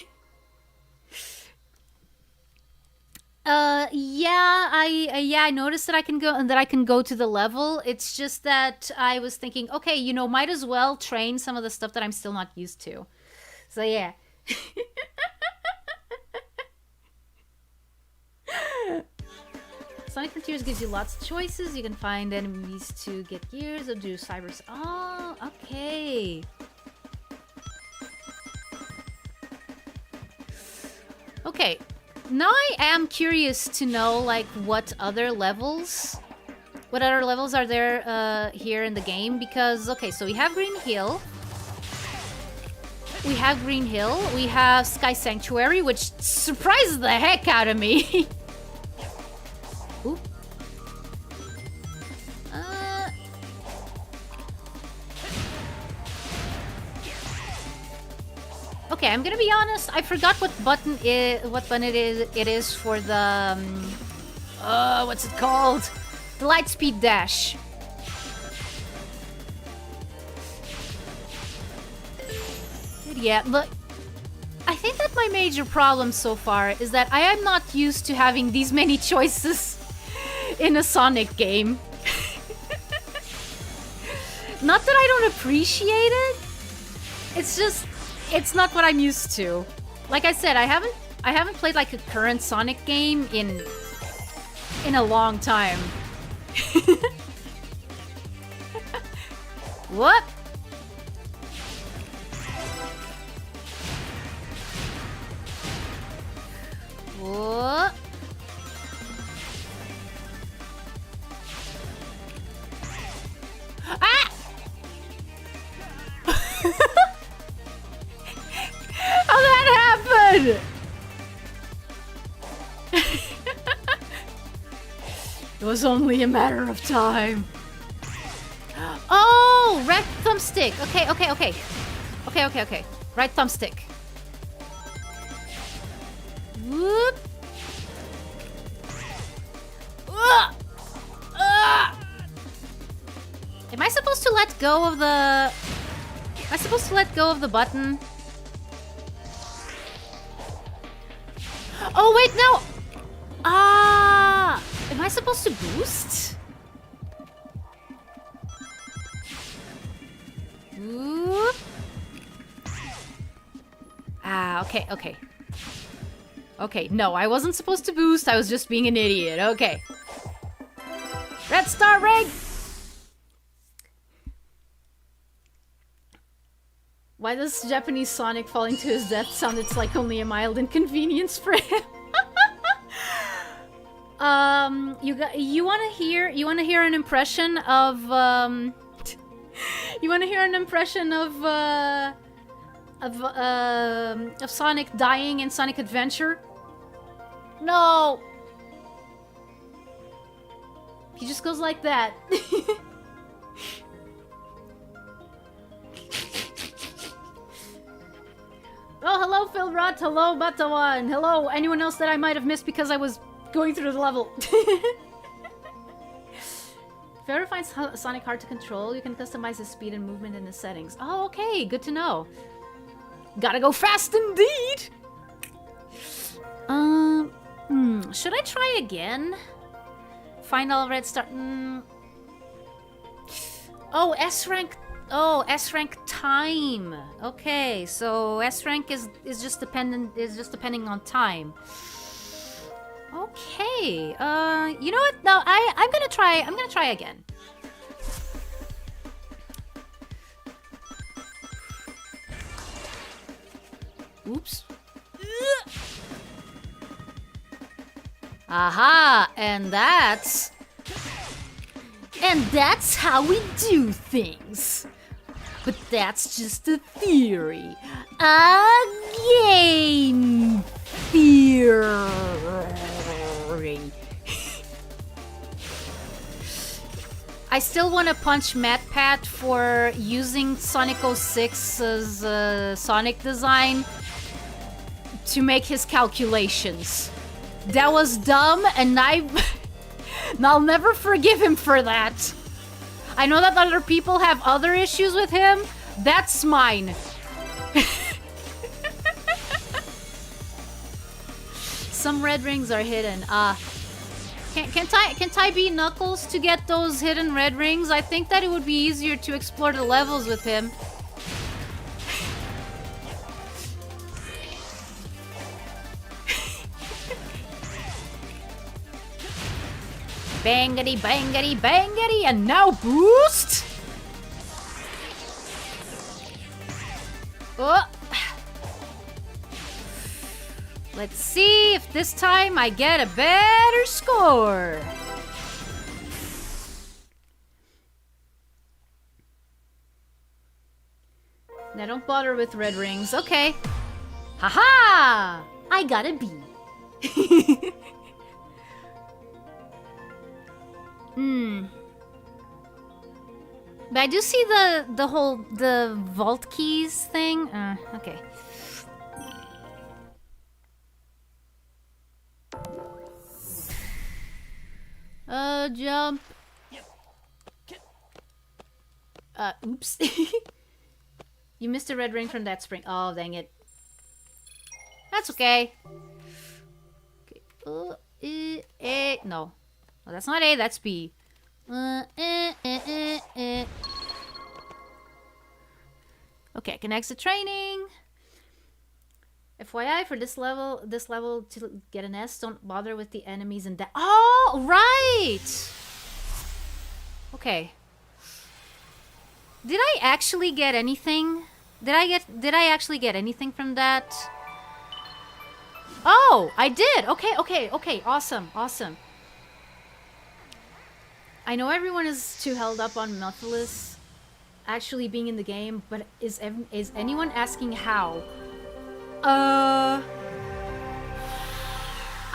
A: I noticed that I can go to the level. It's just that I was thinking, okay, you know, might as well train some of the stuff that I'm still not used to. So yeah. Sonic Frontiers gives you lots of choices. You can find enemies to get gears or do cybers. Oh, okay. Okay. Now I am curious to know, like, what other levels are there here in the game? Because, okay, so we have Green Hill. We have Sky Sanctuary, which surprises the heck out of me. Ooh. Okay, I'm gonna be honest. I forgot what button it is for the what's it called? The Lightspeed Dash. Yeah, look. I think that my major problem so far is that I am not used to having these many choices in a Sonic game. Not that I don't appreciate it. It's just, it's not what I'm used to. Like I said, I haven't played like a current Sonic game in a long time. What? What? Ah! How did that happen? It was only a matter of time. Oh, right thumbstick. Okay. Right thumbstick. Whoop. Am I supposed to let go of the... Am I supposed to let go of the button? Oh, wait, no! Ah! Am I supposed to boost? Whoop. Ah, okay. Okay, no, I wasn't supposed to boost. I was just being an idiot. Okay. Red Star Rig! Why does Japanese Sonic falling to his death sound it's like only a mild inconvenience for him? You wanna hear an impression of you wanna hear an impression of Sonic dying in Sonic Adventure? No! He just goes like that. Oh, hello, Phil Rott. Hello, Batawan. Hello, anyone else that I might have missed because I was going through the level. If you ever find Sonic hard to control, you can customize his speed and movement in the settings. Oh, okay. Good to know. Gotta go fast indeed! Should I try again? Final red star... Oh, S-rank... Oh, S-rank time. Okay, so S-rank is just depending on time. Okay. You know what? No, I'm gonna try again. Oops. Aha! And that's how we do things. But that's just a theory. A game theory. I still want to punch MatPat for using Sonic 06's Sonic design to make his calculations. That was dumb, and I'll never forgive him for that. I know that other people have other issues with him. That's mine. Some red rings are hidden. Can't I be Knuckles to get those hidden red rings? I think that it would be easier to explore the levels with him. Bangity, bangity, bangity, and now boost! Oh. Let's see if this time I get a better score. Now don't bother with red rings. Okay. Haha! I got a B. But I do see the vault keys thing. Okay. Jump. Oops. You missed a red ring from that spring. Oh, dang it. That's okay. Okay. No. Oh, that's not A, that's B. Okay, connects to training. FYI, for this level to get an S, don't bother with the enemies and that. Oh, right! Okay. Did I actually get anything? Did I actually get anything from that? Oh, I did! Okay, awesome. I know everyone is too held up on Melphilus actually being in the game, but is anyone asking how? I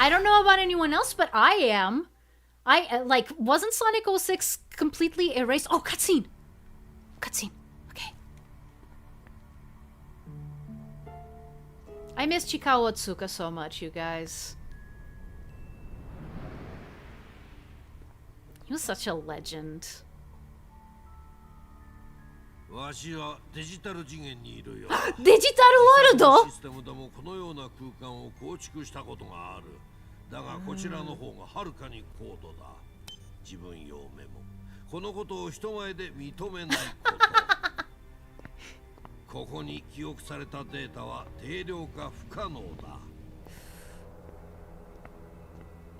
A: don't know about anyone else, but I am. Wasn't Sonic 06 completely erased? Oh, cutscene! Cutscene. Okay. I miss Chikawa Otsuka so much, you guys. He was such a legend.
B: わしはデジタル次元にいるよ。
A: デジタルワールド？
B: システムでもこのような空間を構築したことがある。だがこちらの方がはるかに高度だ。自分用メモ。このことを人前で認めないこと。ここに記憶されたデータは定量化不可能だ。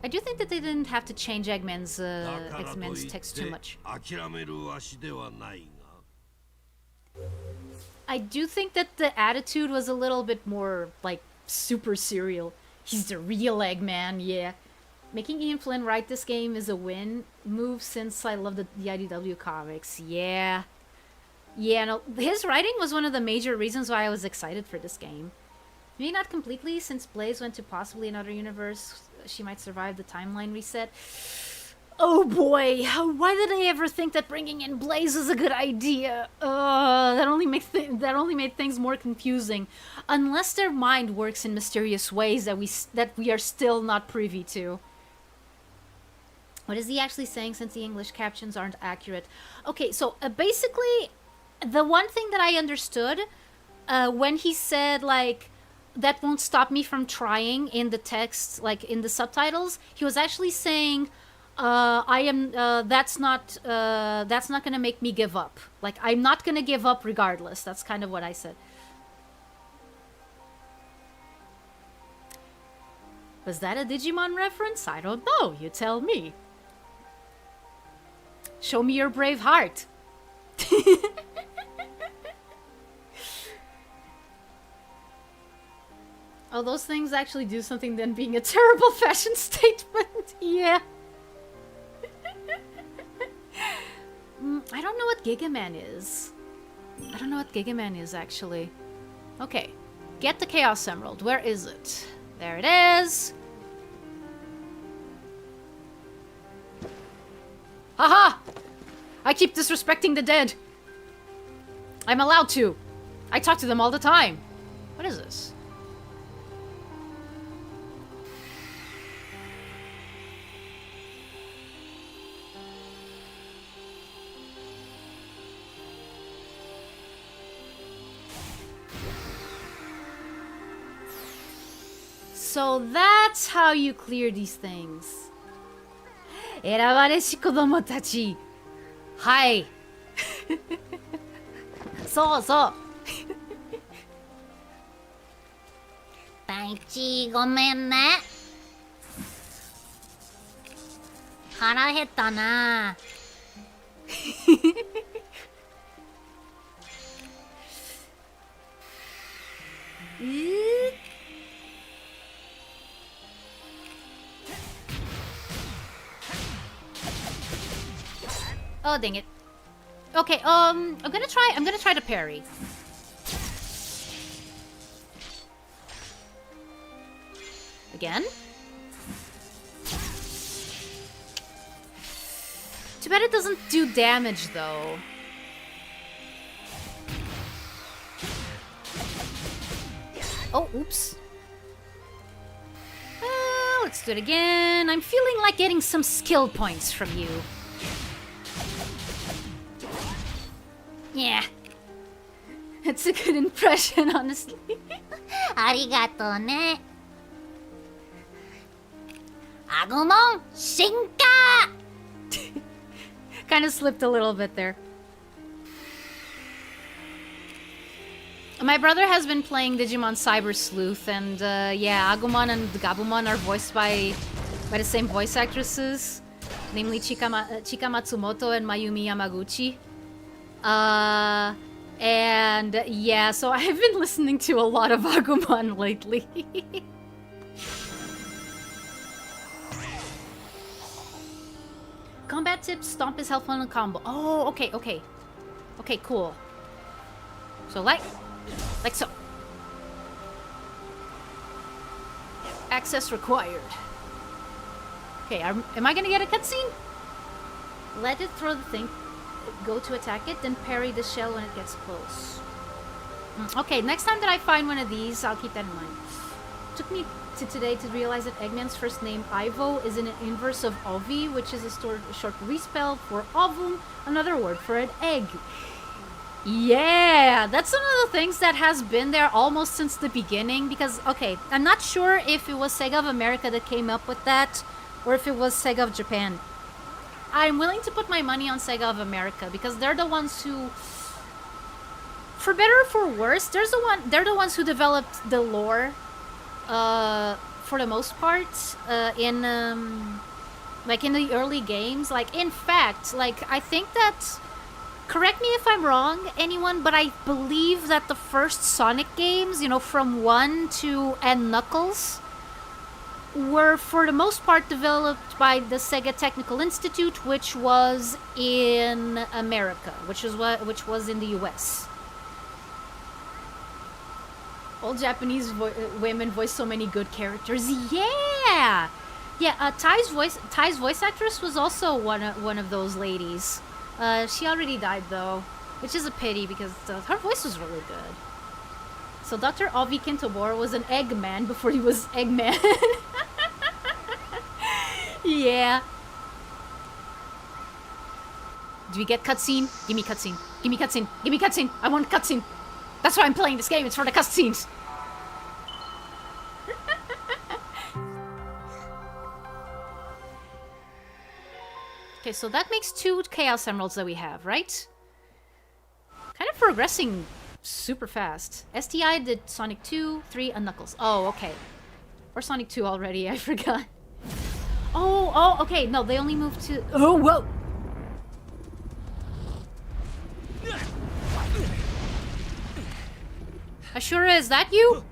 A: I do think that they didn't have to change Eggman's text too much. I do think that the attitude was a little bit more, like, super serial. He's the real Eggman, yeah. Making Ian Flynn write this game is a win move since I love the IDW comics, yeah. Yeah, no, his writing was one of the major reasons why I was excited for this game. Maybe not completely, since Blaze went to possibly another universe. She might survive the timeline reset. Oh boy, why did I ever think that bringing in Blaze was a good idea? That only made things more confusing. Unless their mind works in mysterious ways that we are still not privy to. What is he actually saying since the English captions aren't accurate? Okay, so basically, the one thing that I understood when he said, like, that won't stop me from trying in the text, like in the subtitles, he was actually saying, that's not gonna make me give up. Like, I'm not gonna give up regardless. That's kind of what I said. Was that a Digimon reference? I don't know. You tell me. Show me your brave heart. Oh, those things actually do something than being a terrible fashion statement. Yeah. I don't know what Gigaman is. I don't know what Gigaman is, actually. Okay. Get the Chaos Emerald. Where is it? There it is. Haha! I keep disrespecting the dead. I'm allowed to. I talk to them all the time. What is this? So that's how you clear these things. 選ばれし子供たち。はい。そうそう。大地ごめんね。腹減ったな。Oh, dang it. Okay, I'm gonna try to parry. Again? Too bad it doesn't do damage, though. Oh, oops. Let's do it again. I'm feeling like getting some skill points from you. Yeah. It's a good impression, honestly. Arigato ne. Agumon Shinka! Kind of slipped a little bit there. My brother has been playing Digimon Cyber Sleuth, and yeah, Agumon and Gabumon are voiced by the same voice actresses, namely Chika Matsumoto and Mayumi Yamaguchi. And yeah, so I've been listening to a lot of Agumon lately. Combat tips, stomp is helpful in a combo. Oh, okay, okay. Okay, cool. So like so. Access required. Okay, am I gonna get a cutscene? Let it throw the thing. Go to attack it, then parry the shell when it gets close. Okay, next time that I find one of these, I'll keep that in mind. Took me to today to realize that Eggman's first name, Ivo, is an inverse of Ovi, which is a short respell for ovum, another word for an egg. Yeah, that's one of the things that has been there almost since the beginning, because, okay, I'm not sure if it was Sega of America that came up with that, or if it was Sega of Japan. I'm willing to put my money on Sega of America because they're the ones who, for better or for worse, they're the ones who developed the lore, for the most part, in the early games. Like, in fact, like, I think that, correct me if I'm wrong, anyone, but I believe that the first Sonic games, you know, from 1 to and Knuckles, were for the most part developed by the Sega Technical Institute, which was in America, which was in the US. All Japanese women voice so many good characters. Yeah, yeah. Tai's voice actress was also one of those ladies. She already died though, which is a pity because her voice was really good. So Dr. Ovi Kintobor was an Eggman before he was Eggman. Yeah. Do we get cutscene? Give me cutscene. Give me cutscene. Give me cutscene. I want cutscene. That's why I'm playing this game. It's for the cutscenes. Okay, so that makes 2 Chaos Emeralds that we have, right? Kind of progressing super fast. STI did Sonic 2, 3, and Knuckles. Oh, okay. Or Sonic 2 already, I forgot. Oh, okay. No, they only moved to... Oh, whoa! Ashura, is that you?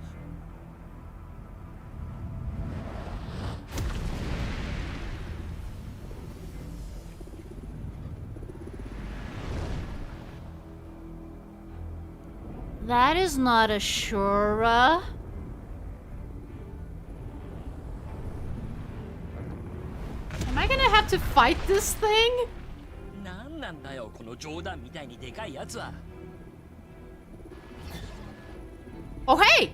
A: That is not a Shura. Am I gonna have to fight this thing? Oh, hey!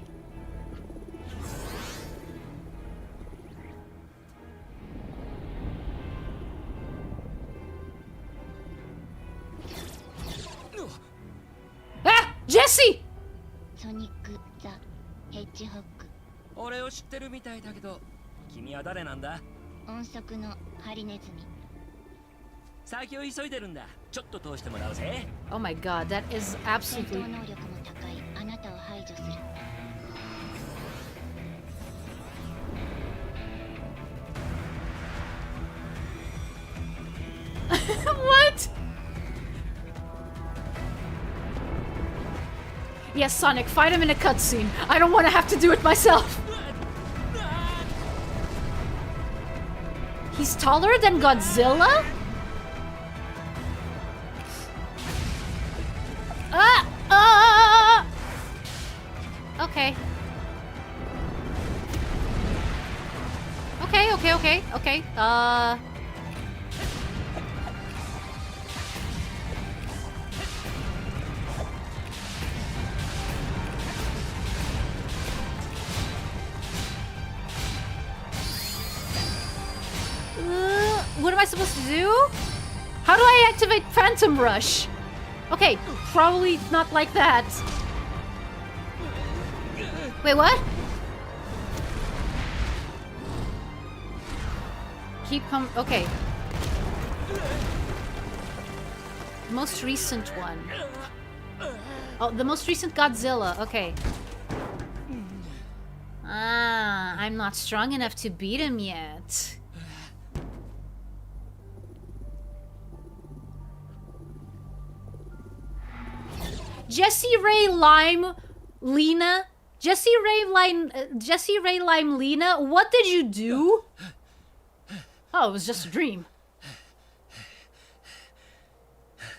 A: Ah! Jesse!
C: Sonic the Hedgehog.
D: 俺を知ってるみたいだけど、君は誰なんだ？
C: 音速のハリネズミ。
D: 先を急いでるんだ。ちょっと通してもらうぜ。
A: Oh my god, that is
C: 戦
A: absolutely...
C: 闘能力も高いあなたを排除する。
A: What? Yes, Sonic, fight him in a cutscene. I don't want to have to do it myself. He's taller than Godzilla? Okay. Okay. What am I supposed to do? How do I activate Phantom Rush? Okay, probably not like that. Wait, what? Okay. Most recent one. Oh, the most recent Godzilla. Okay. Ah, I'm not strong enough to beat him yet. Jessie Ray Lime Lena? Jessie Ray Lime Lena? What did you do? Oh, it was just a dream.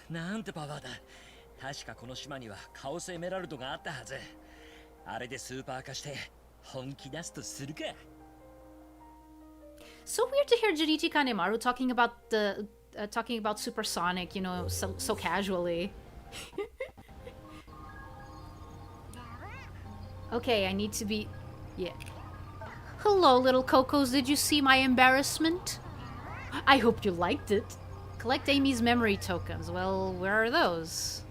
D: なんてパワーだ。確かこの島にはカオスエメラルドがあったはず。あれでスーパー化して本気出すとするか。
A: So weird to hear Junichi Kanemaru talking about supersonic, you know, so casually. Okay, I need to be... Yeah. Hello, little Cocos. Did you see my embarrassment? I hope you liked it. Collect Amy's memory tokens. Well, where are those?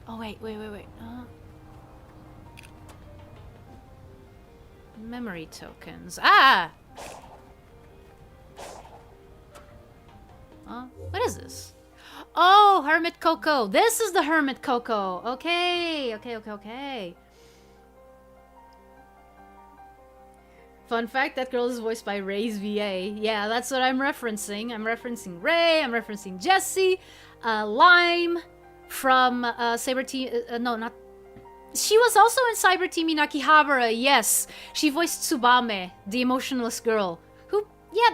A: Oh, wait. Memory tokens. Ah! What is this? Oh, Hermit Coco. This is the Hermit Coco. Okay. Fun fact, that girl is voiced by Ray's VA. Yeah, that's what I'm referencing. I'm referencing Ray, I'm referencing Jessie, Lime from Saber Team... no, not... She was also in Cyber Team Inakihabara, yes. She voiced Tsubame, the emotionless girl. Who, yeah...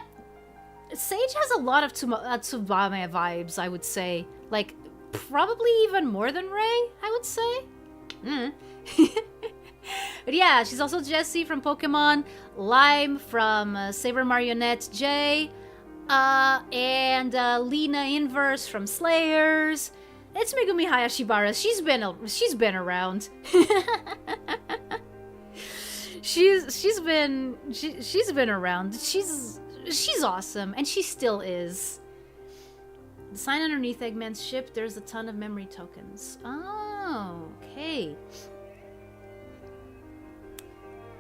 A: Sage has a lot of Tsubame vibes, I would say. Like, probably even more than Ray, I would say. But yeah, she's also Jessie from Pokemon, Lime from Saber Marionette J, and Lena Inverse from Slayers. It's Megumi Hayashibara. She's been around. she's been around. She's awesome, and she still is. The sign underneath Eggman's ship, there's a ton of memory tokens. Oh, okay.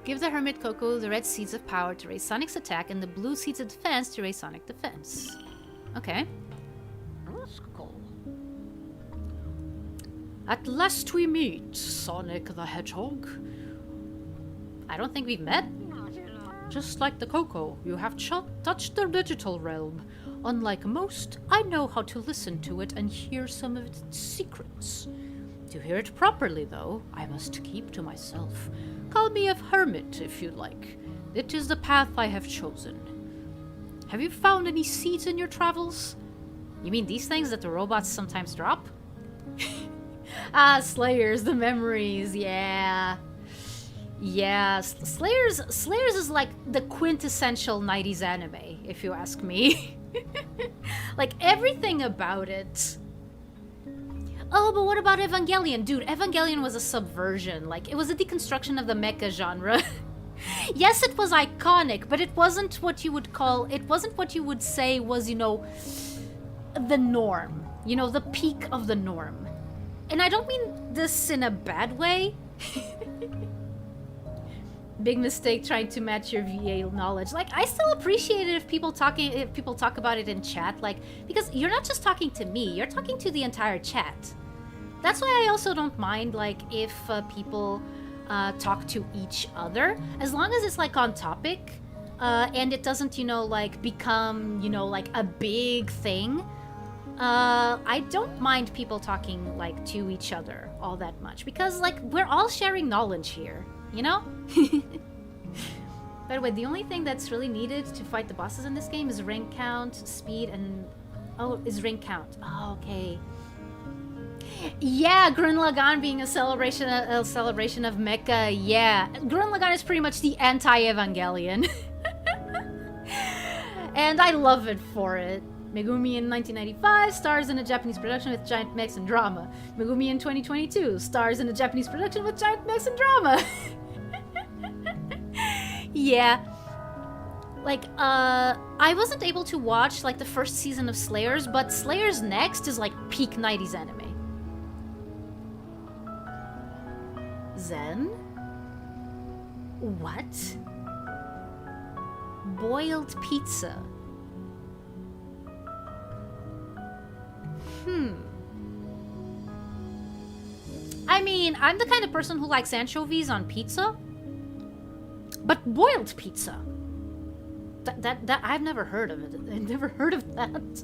A: Give the Hermit Coco the red seeds of power to raise Sonic's attack and the blue seeds of defense to raise Sonic defense. Okay. At last we meet, Sonic the Hedgehog. I don't think we've met. Just like the Coco, you have touched the digital realm. Unlike most, I know how to listen to it and hear some of its secrets. To hear it properly, though, I must keep to myself. Call me a hermit, if you like. It is the path I have chosen. Have you found any seeds in your travels? You mean these things that the robots sometimes drop? Ah, Slayers, the memories, yeah. Yeah, Slayers is like the quintessential 90s anime, if you ask me. Like, everything about it. Oh, but what about Evangelion? Dude, Evangelion was a subversion. Like, it was a deconstruction of the mecha genre. Yes, it was iconic, but it wasn't what you would call... It wasn't what you would say was, you know, the norm. You know, the peak of the norm. And I don't mean this in a bad way. Big mistake trying to match your VA knowledge. Like, I still appreciate it if people talk about it in chat, like, because you're not just talking to me, you're talking to the entire chat. That's why I also don't mind, like, if people talk to each other, as long as it's, like, on topic, and it doesn't, you know, like, become, you know, like, a big thing. I don't mind people talking, like, to each other all that much, because, like, we're all sharing knowledge here. You know? By the way, the only thing that's really needed to fight the bosses in this game is rank count, speed, and... Oh, is rank count. Oh, okay. Yeah, Gurren Lagann being a celebration of mecha. Yeah, Gurren Lagann is pretty much the anti-Evangelion. And I love it for it. Megumi in 1995 stars in a Japanese production with giant mechs and drama. Megumi in 2022 stars in a Japanese production with giant mechs and drama. Yeah. Like, I wasn't able to watch, like, the first season of Slayers, but Slayers Next is, like, peak 90s anime. Zen? What? Boiled pizza. I mean, I'm the kind of person who likes anchovies on pizza. But boiled pizza. That I've never heard of it. I've never heard of that.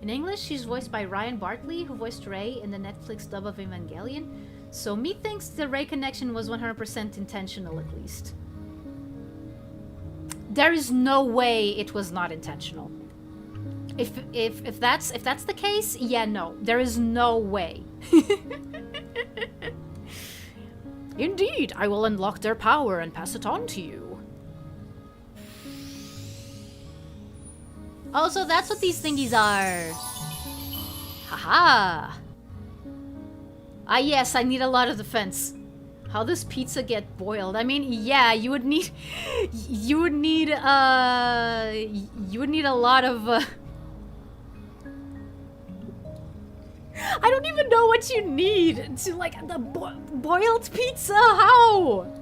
A: In English, she's voiced by Ryan Bartley, who voiced Rey in the Netflix dub of Evangelion. So methinks the Rey connection was 100% intentional, at least. There is no way it was not intentional. If that's the case, yeah, no, there is no way. Indeed, I will unlock their power and pass it on to you. Oh, so that's what these thingies are. Haha. Ah, yes, I need a lot of defense. How does pizza get boiled? I mean, yeah, you would need a lot of I don't even know what you need to, like, the boiled pizza. How?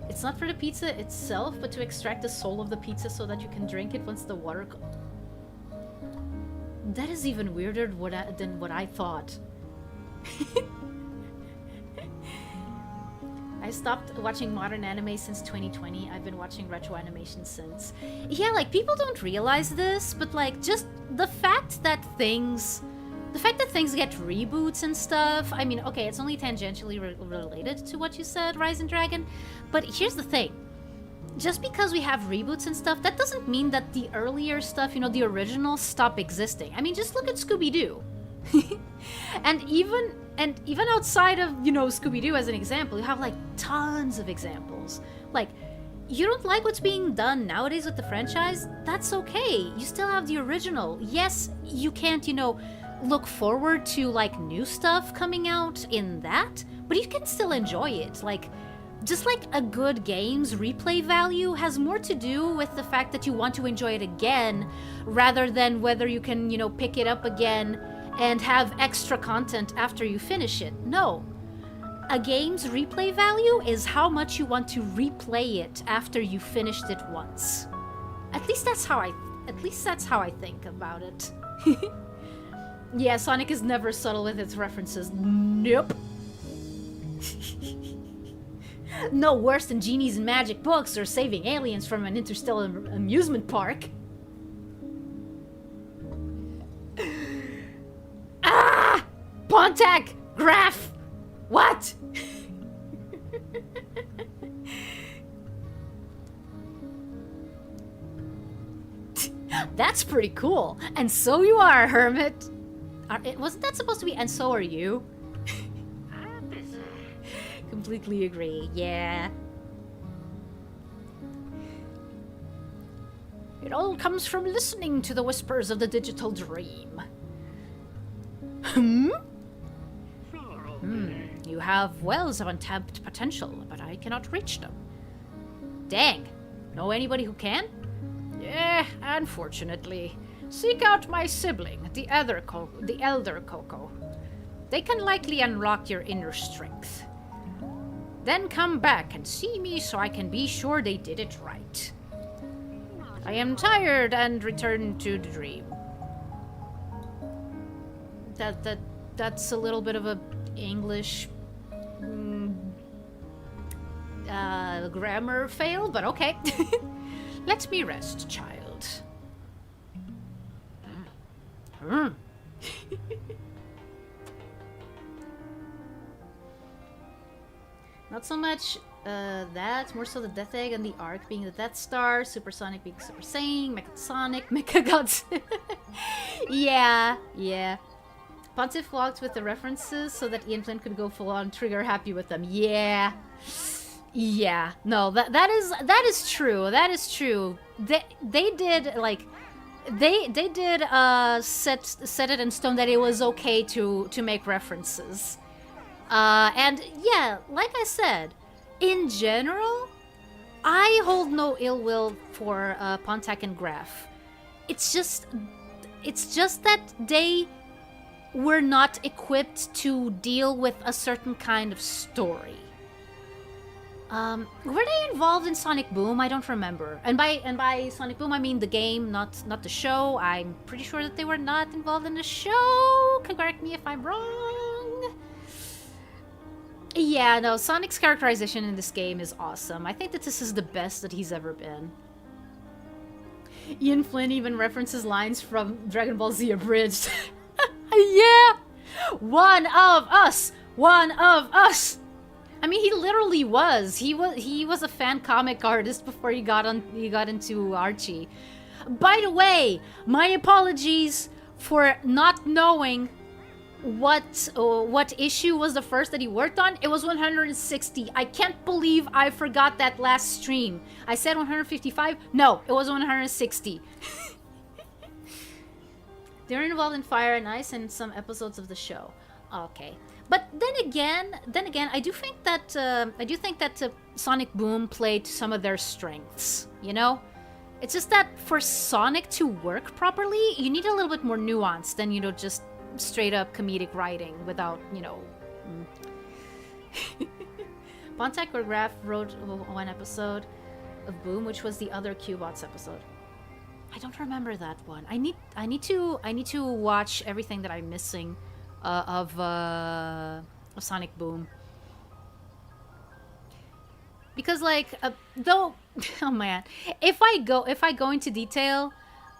A: It's not for the pizza itself, but to extract the soul of the pizza so that you can drink it once the water... That is even weirder than what I thought. I stopped watching modern anime since 2020. I've been watching retro animation since. Yeah, like, people don't realize this, but, like, just the fact that things get reboots and stuff. I mean, okay, it's only tangentially related to what you said, Rising Dragon, but here's the thing. Just because we have reboots and stuff, that doesn't mean that the earlier stuff, you know, the originals, stop existing. I mean, just look at Scooby-Doo. And even outside of, you know, Scooby-Doo as an example, you have, like, tons of examples. Like, you don't like what's being done nowadays with the franchise? That's okay. You still have the original. Yes, you can't, you know, look forward to, like, new stuff coming out in that, but you can still enjoy it. Like, just like a good game's replay value has more to do with the fact that you want to enjoy it again, rather than whether you can, you know, pick it up again and have extra content after you finish it. No. A game's replay value is how much you want to replay it after you finished it once. At least that's how I think about it. Yeah, Sonic is never subtle with its references. Nope. No worse than genies in magic books or saving aliens from an interstellar amusement park. Ah! Pontac! Graph! What? That's pretty cool. And so you are, hermit. Wasn't that supposed to be, and so are you? Completely agree, yeah. It all comes from listening to the whispers of the digital dream. You have wells of untapped potential, but I cannot reach them. Dang. Know anybody who can? Yeah, unfortunately. Seek out my sibling, the elder Coco. They can likely unlock your inner strength. Then come back and see me so I can be sure they did it right. I am tired and return to the dream. That's a little bit of a English grammar fail, but okay. Let me rest, child. Not so much that, more so the Death Egg and the Arc being the Death Star, Supersonic being Super Saiyan, Mechasonic, Mechagods. Yeah. Pontiff walked with the references so that Ian Flynn could go full on trigger happy with them. Yeah. No, that is true. That is true. They did like they did set it in stone that it was okay to make references. And yeah, like I said, in general, I hold no ill will for Pontac and Graf. It's just that they were not equipped to deal with a certain kind of story. Were they involved in Sonic Boom? I don't remember. And by Sonic Boom, I mean the game, not the show. I'm pretty sure that they were not involved in the show. Correct me if I'm wrong. Yeah, no, Sonic's characterization in this game is awesome. I think that this is the best that he's ever been. Ian Flynn even references lines from Dragon Ball Z Abridged. Yeah! One of us! I mean, he literally was. He was a fan comic artist before he got into Archie. By the way, my apologies for not knowing what issue was the first that he worked on. It was 160. I can't believe I forgot that last stream. I said 155. No, it was 160. They were involved in Fire and Ice in some episodes of the show. Okay, but then again, I do think that Sonic Boom played to some of their strengths. You know, it's just that for Sonic to work properly, you need a little bit more nuance than just straight up comedic writing without Pontac or Graf wrote one episode of Boom, which was the other Q-Bots episode. I don't remember that one. I need to watch everything that I'm missing of Sonic Boom. Because though oh man, if I go into detail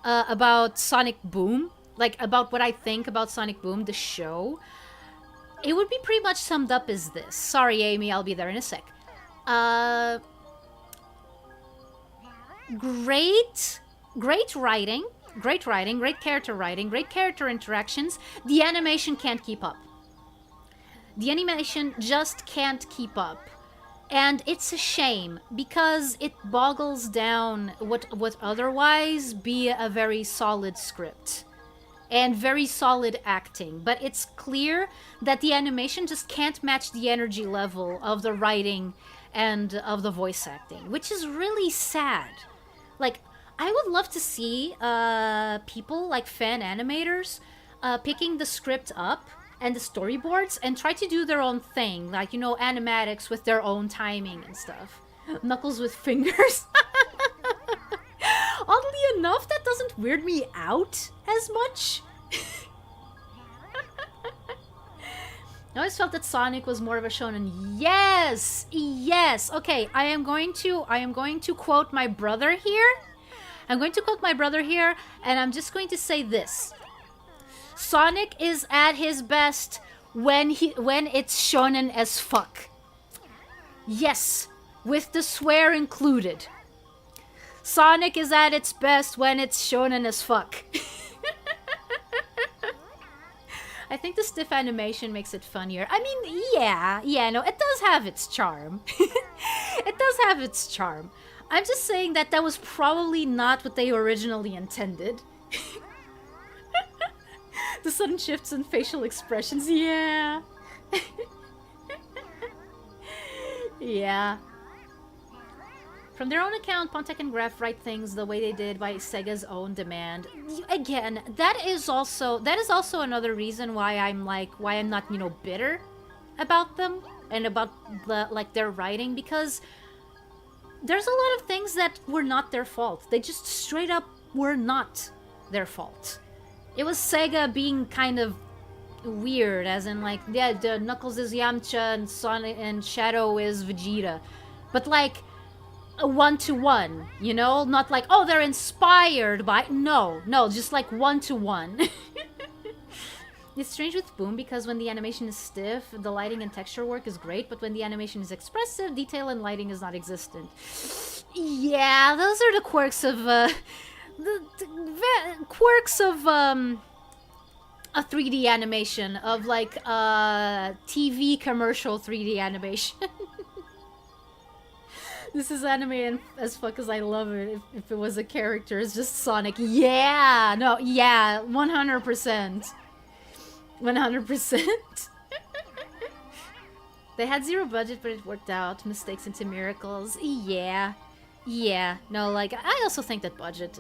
A: about Sonic Boom, about what I think about Sonic Boom the show, it would be pretty much summed up as this. Sorry, Amy, I'll be there in a sec. Great writing, great character writing, great character interactions. The animation can't keep up. The animation just can't keep up. And it's a shame because it boggles down what would otherwise be a very solid script and very solid acting. But it's clear that the animation just can't match the energy level of the writing and of the voice acting, which is really sad. I would love to see people like fan animators picking the script up and the storyboards and try to do their own thing, animatics with their own timing and stuff. Knuckles with fingers. Oddly enough, that doesn't weird me out as much. I always felt that Sonic was more of a shonen. Yes. Okay, I am going to quote my brother here. I'm going to quote my brother here, and I'm just going to say this. Sonic is at his best when it's shonen as fuck. Yes, with the swear included. Sonic is at its best when it's shonen as fuck. I think the stiff animation makes it funnier. I mean, yeah, no, it does have its charm. It does have its charm. I'm just saying that that was probably not what they originally intended. The sudden shifts in facial expressions, yeah. Yeah. From their own account, Pontek and Graf write things the way they did by Sega's own demand. Again, that is also another reason why I'm not, you know, bitter about them and about their writing, because there's a lot of things that were not their fault. They just straight up were not their fault. It was Sega being kind of weird, as in like, yeah, the Knuckles is Yamcha and Sonic and Shadow is Vegeta. But like a one-to-one, you know? Not like, oh, they're inspired by... No, just like one-to-one. It's strange with Boom because when the animation is stiff, the lighting and texture work is great, but when the animation is expressive, detail and lighting is not existent. Yeah, those are the quirks of, a 3D animation, of like, TV commercial 3D animation. This is anime and as fuck as I love it. If it was a character, it's just Sonic. Yeah! No, yeah, 100%. 100%. They had zero budget, but it worked out. Mistakes into miracles. Yeah. Yeah. No, like, I also think that budget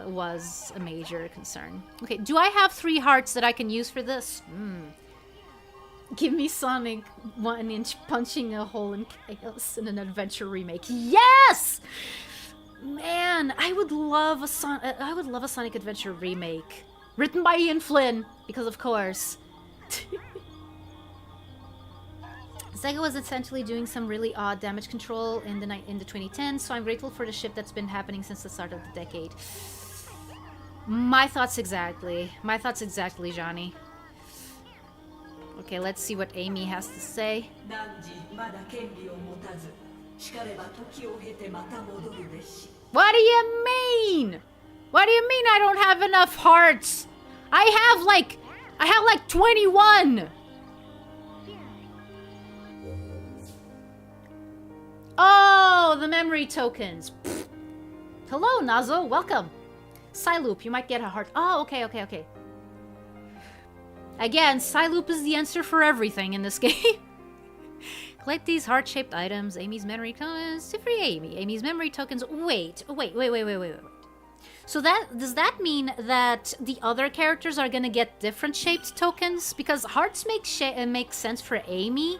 A: was a major concern. Okay, do I have 3 hearts that I can use for this? Give me Sonic 1-inch punching a hole in chaos in an adventure remake. Yes! Man, I would love a Sonic Adventure remake. Written by Ian Flynn, because of course. Sega was essentially doing some really odd damage control in the 2010s, so I'm grateful for the shift that's been happening since the start of the decade. My thoughts exactly. My thoughts exactly, Johnny. Okay, let's see what Amy has to say. What do you mean? What do you mean I don't have enough hearts? I have like 21. Oh, the memory tokens. Pfft. Hello, Nazo, welcome. Psyloop, you might get a heart. Oh, okay. Again, Psyloop is the answer for everything in this game. Collect these heart-shaped items. Amy's memory tokens to free Amy. Amy's memory tokens. Wait. So does that mean that the other characters are gonna get different shaped tokens? Because hearts make sense for Amy.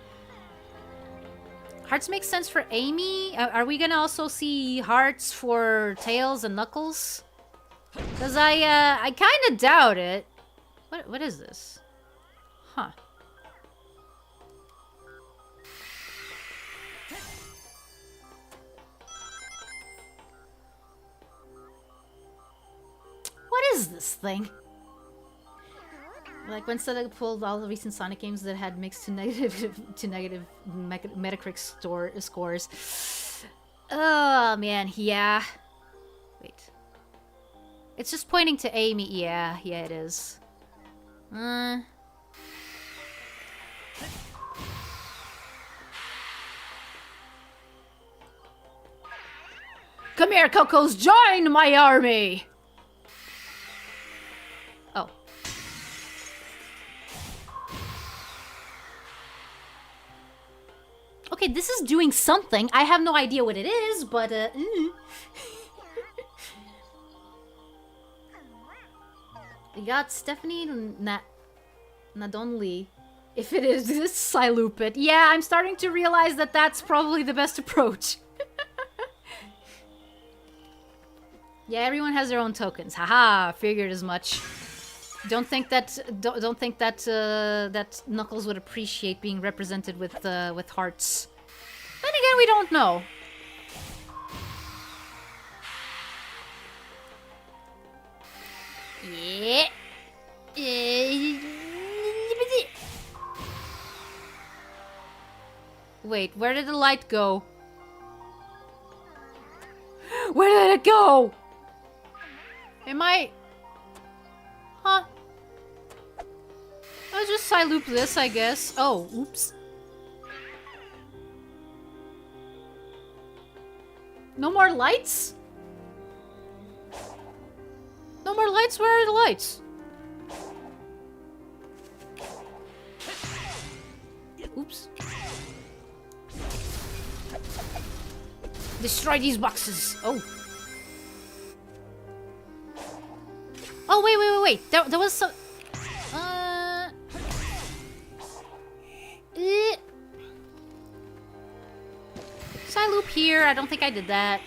A: Hearts make sense for Amy. Are we gonna also see hearts for Tails and Knuckles? Because I kind of doubt it. What is this? Huh. What is this thing? Like when Sega pulled all the recent Sonic games that had mixed to negative Metacritic scores. Oh man, yeah. Wait. It's just pointing to Amy. Yeah, it is. Come here, Cocos, join my army! Oh. Okay, this is doing something. I have no idea what it is, but, We got Stephanie Nadonli. If it is this Psyloop it. Yeah, I'm starting to realize that that's probably the best approach. Yeah, everyone has their own tokens. Haha, figured as much. Don't think that that Knuckles would appreciate being represented with hearts. Then again, we don't know. Yeah. Wait, where did the light go? Where did it go? Am I... Huh? I'll just side loop this, I guess. Oh, oops. No more lights? No more lights? Where are the lights? Oops. Destroy these boxes. Oh. Oh, wait. There was some... Side loop here. I don't think I did that.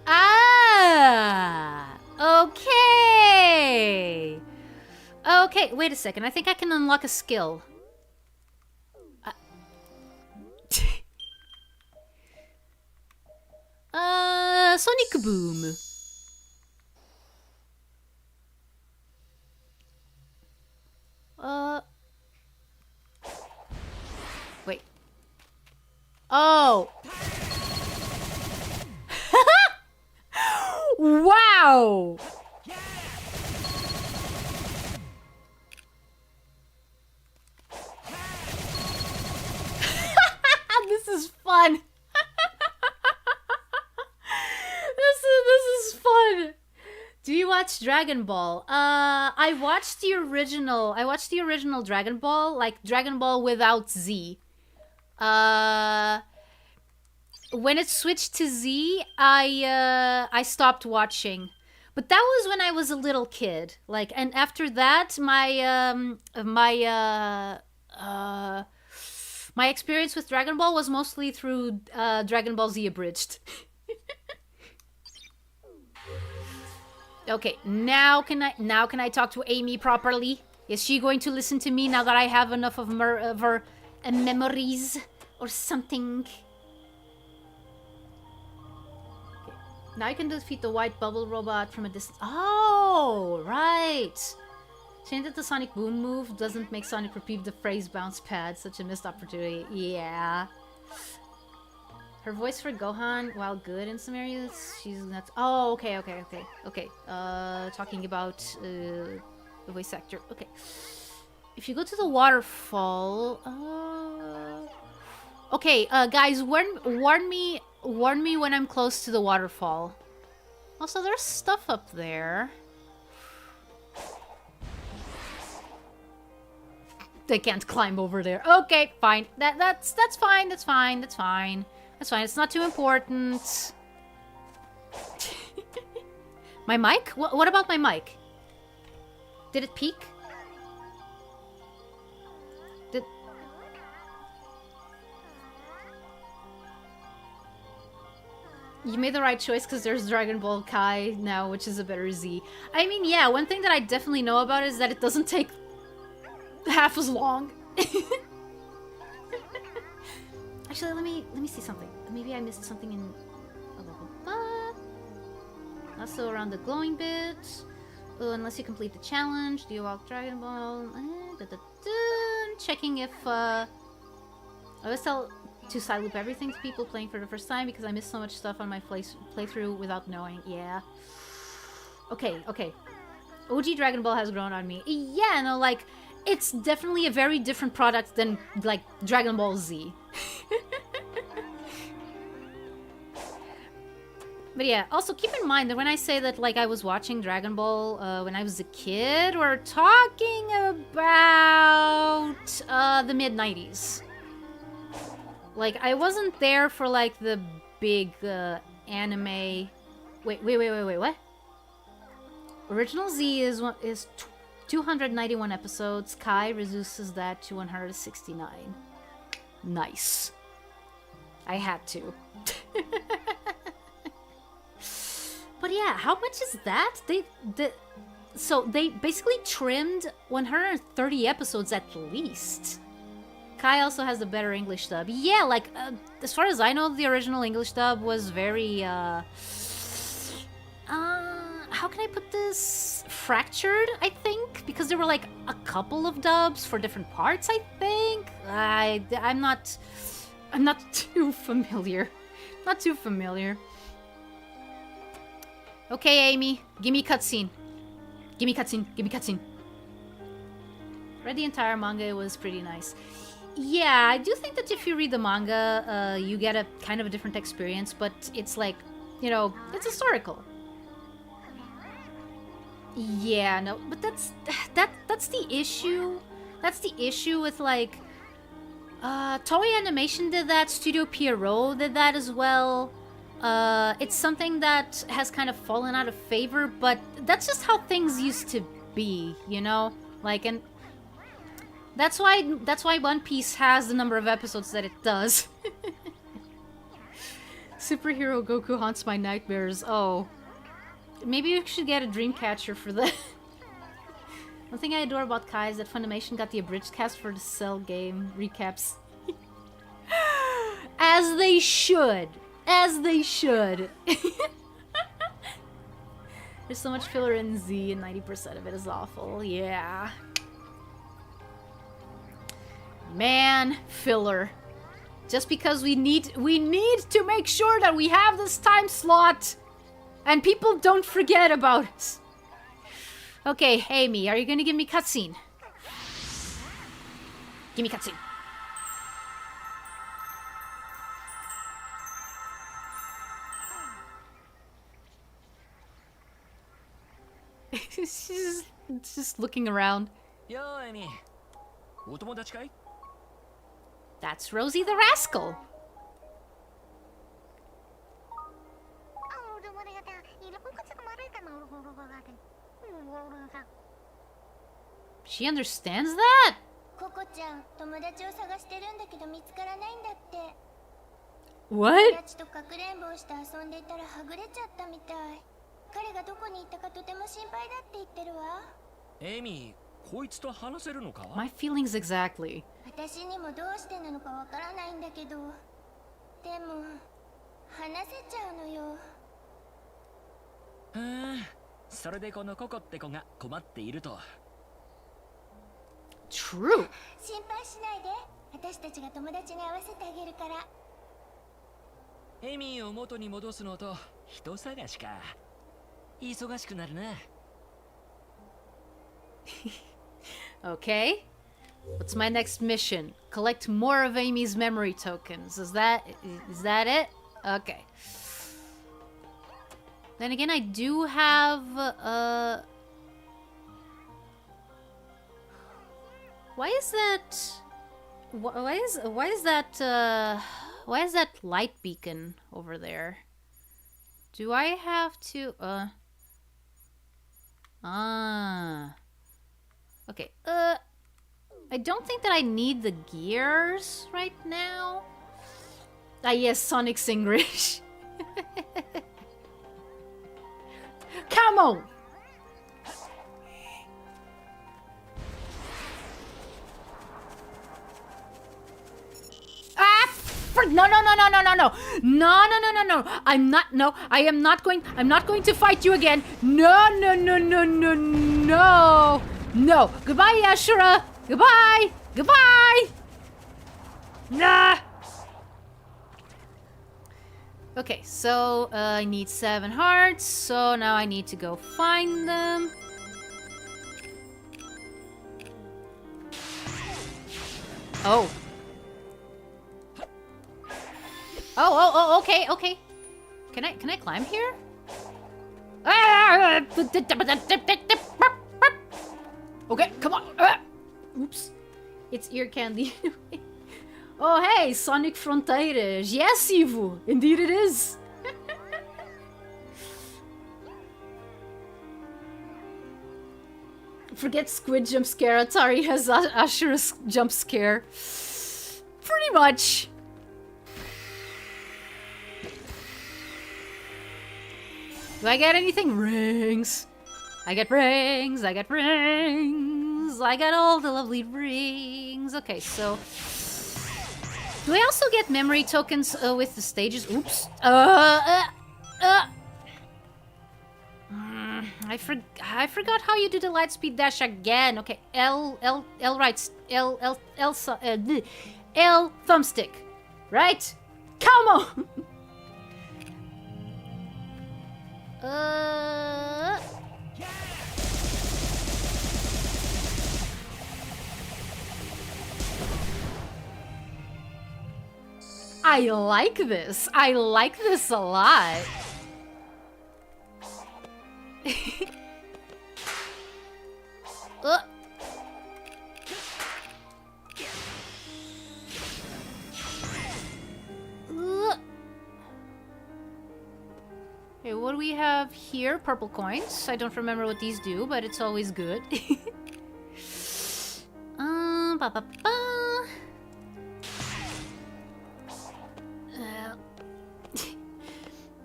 A: Ah! Okay! Okay, wait a second. I think I can unlock a skill. Sonic Boom. Wait. Oh! Wow! This is fun. This is fun. Do you watch Dragon Ball? I watched the original. I watched the original Dragon Ball, like Dragon Ball without Z. When it switched to Z, I stopped watching. But that was when I was a little kid. Like, and after that, my experience with Dragon Ball was mostly through Dragon Ball Z Abridged. Okay, now can I talk to Amy properly? Is she going to listen to me now that I have enough of her memories or something? Okay. Now I can defeat the white bubble robot from a distance. Oh, right. Saying that the Sonic Boom move doesn't make Sonic repeat the phrase bounce pad. Such a missed opportunity. Yeah. Her voice for Gohan, while good in some areas, she's not... Oh, okay. Talking about the voice actor. Okay. If you go to the waterfall... Okay, guys, warn me when I'm close to the waterfall. Also, there's stuff up there. They can't climb over there. Okay, fine. That's fine. That's fine. It's not too important. My mic? What about my mic? Did it peak? You made the right choice because there's Dragon Ball Kai now, which is a better Z. I mean, yeah, one thing that I definitely know about is that it doesn't take half as long. Actually, let me see something. Maybe I missed something in... Also around the glowing bit. Unless you complete the challenge. Do you walk Dragon Ball? Checking if... I always tell to side loop everything to people playing for the first time because I missed so much stuff on my playthrough without knowing. Yeah. Okay. OG Dragon Ball has grown on me. Yeah, no, like... It's definitely a very different product than, like, Dragon Ball Z. But yeah, also keep in mind that when I say that, like, I was watching Dragon Ball when I was a kid, we're talking about the mid-90s. Like, I wasn't there for, like, the big anime... Wait, what? Original Z is 291 episodes. Kai reduces that to 169. Nice. I had to. But yeah, how much is that? So they basically trimmed 130 episodes at least. Kai also has the better English dub. Yeah, like, as far as I know, the original English dub was very, how can I put this? Fractured, I think? because there were like a couple of dubs for different parts, I think. I'm not too familiar. Not too familiar. Okay, Amy, give me cutscene. Give me cutscene. Give me cutscene. Read the entire manga. It was pretty nice. Yeah, I do think that if you read the manga, you get a kind of a different experience, but it's like, you know, it's historical. Yeah, no, but that's the issue. That's the issue with like Toei Animation did that, Studio Pierrot did that as well. It's something that has kind of fallen out of favor, but that's just how things used to be, you know? Like, and that's why One Piece has the number of episodes that it does. Superhero Goku haunts my nightmares. Oh. Maybe you should get a Dreamcatcher for that. One thing I adore about Kai is that Funimation got the abridged cast for the Cell game recaps. As they should. As they should. There's so much filler in Z and 90% of it is awful. Yeah. Man, filler. Just because we need to make sure that we have this time slot and people don't forget about us. Okay, Amy, are you gonna give me cutscene? Give me cutscene. She's just looking around.
D: Yo, Amy. お友達かい?
A: That's Rosie the Rascal. She understands that?
C: ココちゃん、友達を探してるんだけど見つからないんだって。
A: What?
C: 友達とかくれんぼをして遊んでいたらはぐれちゃったみたい。彼がどこに行ったかとても心配だって言ってるわ。
D: エミ、こいつと話せるのか?
A: My feelings exactly.
C: 私にもどうしてなのかわからないんだけど、でも話せちゃうのよ。
D: それでこのココって子が困っていると。
A: True.
C: 心配しないで。私たちが友達に会わせてあげるから。
D: エミを元に戻すのと人探しか。忙しくなるな。
A: Okay. What's my next mission? Collect more of Amy's memory tokens. Is that it? Okay. Then again, I do have why is that light beacon over there? Do I have to okay. I don't think that I need the gears right now. Ah yes, Sonic Singrish. Come on! Ah! No. I am not going to fight you again. No. No. Goodbye, Ashura. Goodbye. Nah. Okay, so I need 7 hearts, so now I need to go find them. Oh. Oh, okay. Can I climb here? Okay, come on. Oops. It's ear candy. Oh, hey, Sonic Fronteiras. Yes, Evo. Indeed it is. Forget Squid jump scare. Atari has Ashura's jump scare. Pretty much. Do I get anything? Rings. I get rings. I got all the lovely rings. Okay, so... do I also get memory tokens with the stages? Oops. I forgot how you do the light speed dash again. Okay, L right, L thumbstick, right? Come on. I like this. I like this a lot. Okay, what do we have here? Purple coins. I don't remember what these do, but it's always good. Ba, ba, ba.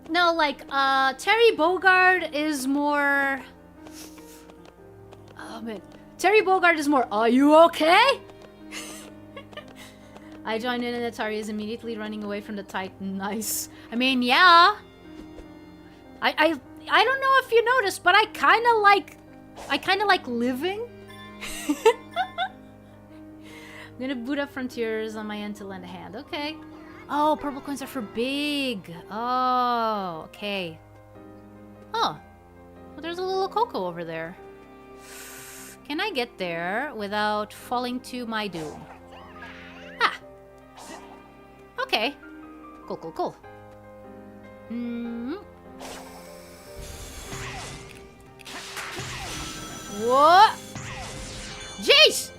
A: No, like, Terry Bogard is more... Oh, man. Terry Bogard is more, are you okay? I joined in and Atari is immediately running away from the Titan. Nice. I mean, yeah. I don't know if you noticed, but I kind of like living. I'm gonna boot up Frontiers on my end to lend a hand. Okay. Oh, purple coins are for big. Oh, okay. Oh. Well, there's a little Coco over there. Can I get there without falling to my doom? Ah. Okay. Cool, cool, cool. What? Jeez!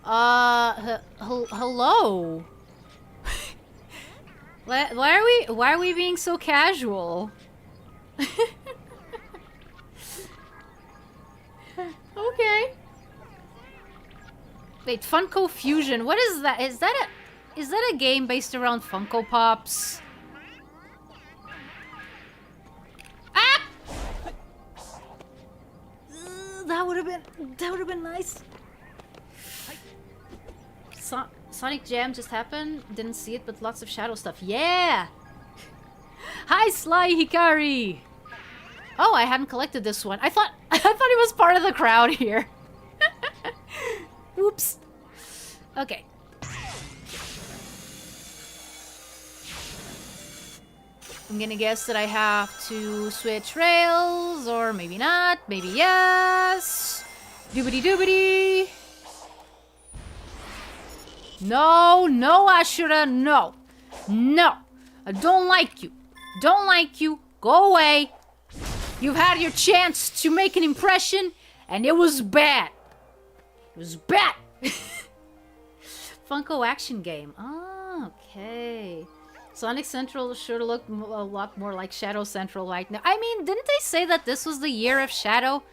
A: Hello? Why are we being so casual? Okay. Wait, Funko Fusion. What is that? Is that a game based around Funko Pops? Ah! That would have been nice. Sonic Jam just happened. Didn't see it, but lots of shadow stuff. Yeah! Hi, Sly Hikari! Oh, I hadn't collected this one. I thought he was part of the crowd here. Oops. Okay. I'm gonna guess that I have to switch rails, or maybe not. Maybe yes. Doobity doobity. No, no, Ashura, no. No. I don't like you. Don't like you. Go away. You've had your chance to make an impression, and it was bad. It was bad. Funko action game. Oh, okay. Sonic Central sure looked a lot more like Shadow Central right now. I mean, didn't they say that this was the year of Shadow?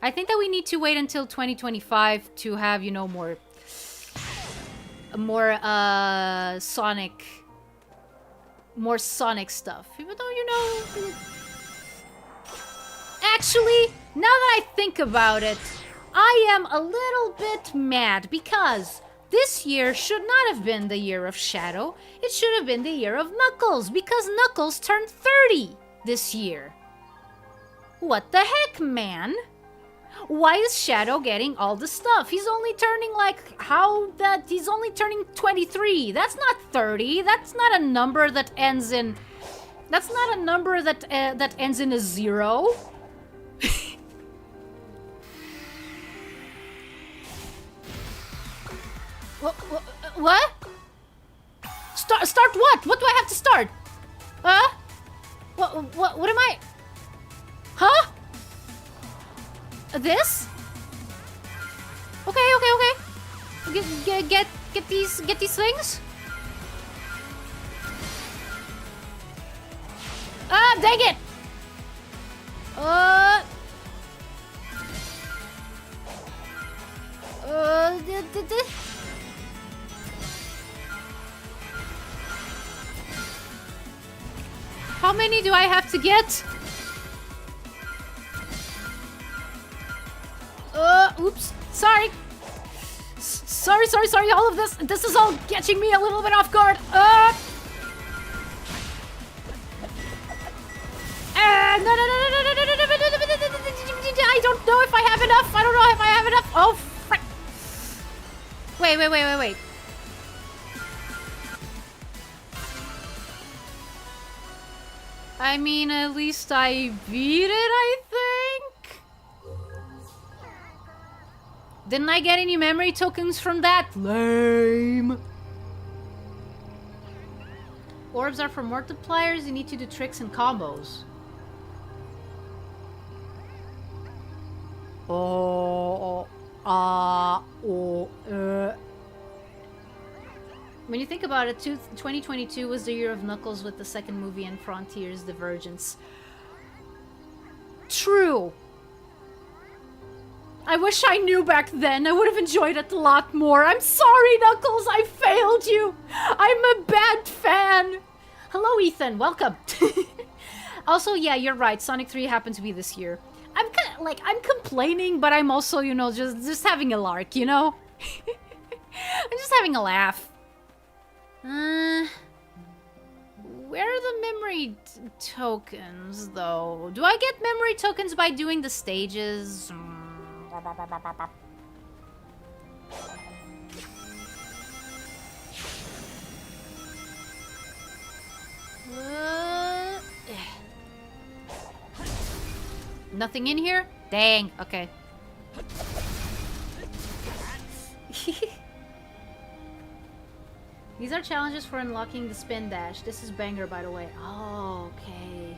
A: I think that we need to wait until 2025 to have, you know, more Sonic stuff. Even though, you know... Actually, now that I think about it, I am a little bit mad because this year should not have been the year of Shadow. It should have been the year of Knuckles, because Knuckles turned 30 this year. What the heck, man? Why is Shadow getting all the stuff? He's only turning he's only turning 23. That's not 30. That's not a number that ends in... That's not a number that ends in a 0. What? Start what? What do I have to start? What am I? Huh? This? Okay. Get these things? Ah, dang it! How many do I have to get? Oops. Sorry. Sorry. All of this is all catching me a little bit off guard. don't know if I have enough. I don't know if I have enough. Oh, frick. Wait. I mean, at least I beat it, I think? Didn't I get any memory tokens from that? Lame. Orbs are for multipliers. You need to do tricks and combos. When you think about it, 2022 was the year of Knuckles with the second movie and Frontier's Divergence. True. I wish I knew back then. I would have enjoyed it a lot more. I'm sorry, Knuckles. I failed you. I'm a bad fan. Hello, Ethan. Welcome. Also, yeah, you're right. Sonic 3 happened to be this year. I'm kind of, like, I'm complaining, but I'm also, you know, just having a lark, you know? I'm just having a laugh. Where are the memory tokens, though? Do I get memory tokens by doing the stages? Nothing in here? Dang, okay. These are challenges for unlocking the spin dash. This is banger, by the way. Oh, okay.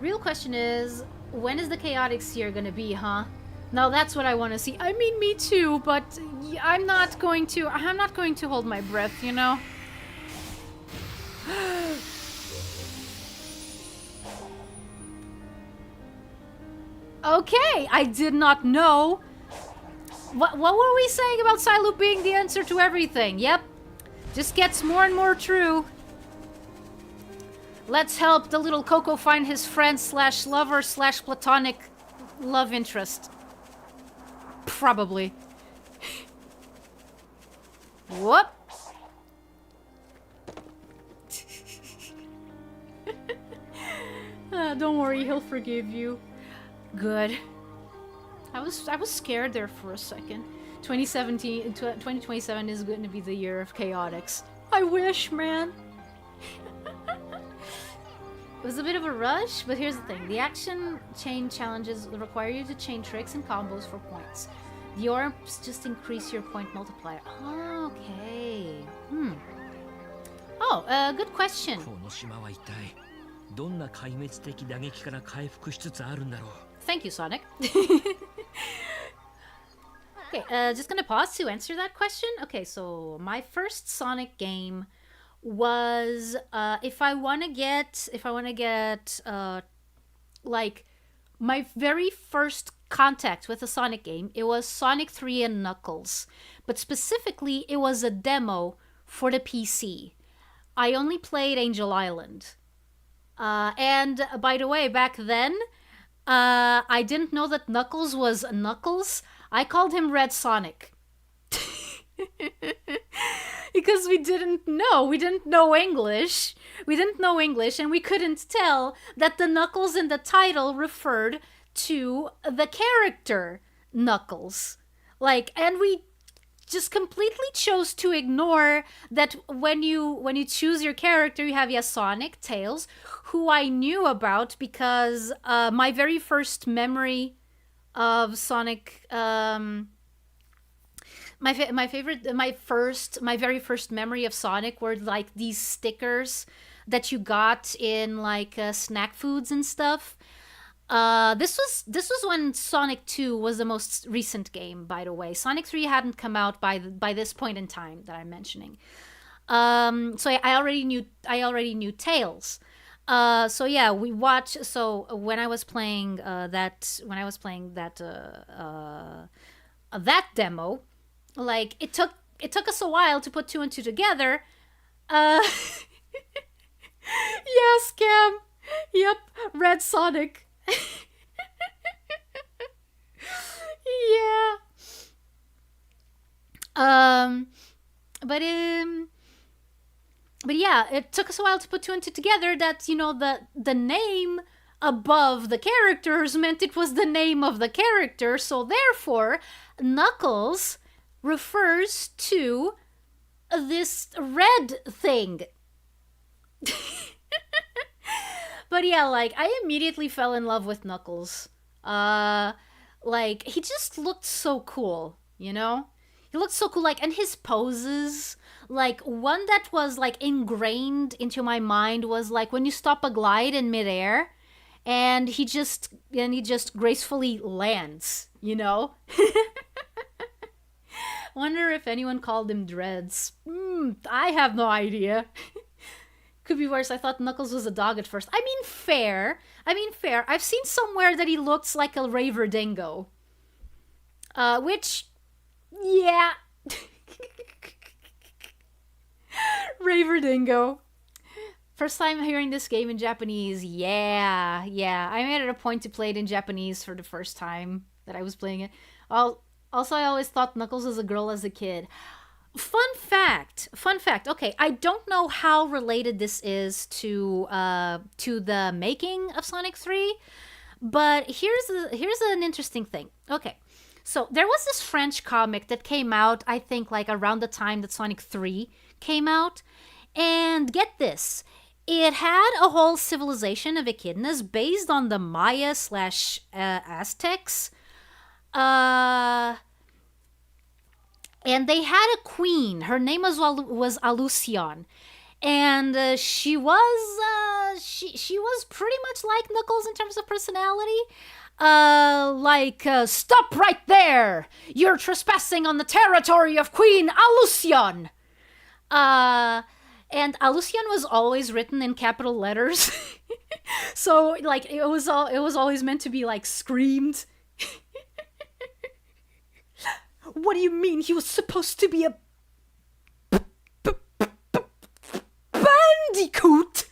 A: Real question is, when is the chaotic sphere gonna be, huh? Now that's what I want to see. I mean, me too, but I'm not going to hold my breath, you know? Okay, I did not know. What were we saying about Psyloop being the answer to everything? Yep. Just gets more and more true. Let's help the little Coco find his friend slash lover slash platonic love interest. Probably. Whoop. Don't worry, he'll forgive you. Good. I was scared there for a second. 2027 is going to be the year of chaotics. I wish, man. It was a bit of a rush, but here's the thing. The action chain challenges require you to chain tricks and combos for points. The orbs just increase your point multiplier. Oh, okay. Oh, good question. Thank you, Sonic. Okay, just gonna pause to answer that question. Okay, so my first Sonic game was if I wanna get like my very first contact with a Sonic game, it was Sonic 3 and Knuckles. But specifically, it was a demo for the PC. I only played Angel Island. And by the way, back then, I didn't know that Knuckles was Knuckles. I called him Red Sonic. Because we didn't know English. We didn't know English, and we couldn't tell that the Knuckles in the title referred to the character Knuckles. Like, and we just completely chose to ignore that when you choose your character, you have Sonic, Tails, who I knew about because my very first memory of Sonic, my very first memory of Sonic were like these stickers that you got in like snack foods and stuff. This was when Sonic 2 was the most recent game, by the way. Sonic 3 hadn't come out by this point in time that I'm mentioning. So I already knew Tails. So yeah, we watched. So when I was playing that demo, like it took us a while to put two and two together. Yes, Cam. Yep, Red Sonic. Yeah. But yeah, it took us a while to put two and two together. That, you know, the name above the characters meant it was the name of the character, so therefore, Knuckles refers to this red thing. But yeah, like, I immediately fell in love with Knuckles. Like, he just looked so cool, you know? He looked so cool, like, and his poses, like, one that was, like, ingrained into my mind was, like, when you stop a glide in midair, and he just gracefully lands, you know? Wonder if anyone called him Dreads. I have no idea. Could be worse. I thought Knuckles was a dog at first. I mean, fair. I've seen somewhere that he looks like a raver dingo. Which, yeah. Raver dingo. First time hearing this game in Japanese. Yeah. I made it a point to play it in Japanese for the first time that I was playing it. Also, I always thought Knuckles was a girl as a kid. Fun fact. Okay, I don't know how related this is to the making of Sonic 3, but here's an interesting thing. Okay, so there was this French comic that came out, I think, like around the time that Sonic 3 came out, and get this, it had a whole civilization of echidnas based on the Maya/Aztecs. And they had a queen. Her name was Alucion, and she was pretty much like Knuckles in terms of personality. Stop right there! You're trespassing on the territory of Queen Alucion. And Alucion was always written in capital letters, so like it was always meant to be like screamed. What do you mean he was supposed to be a bandicoot?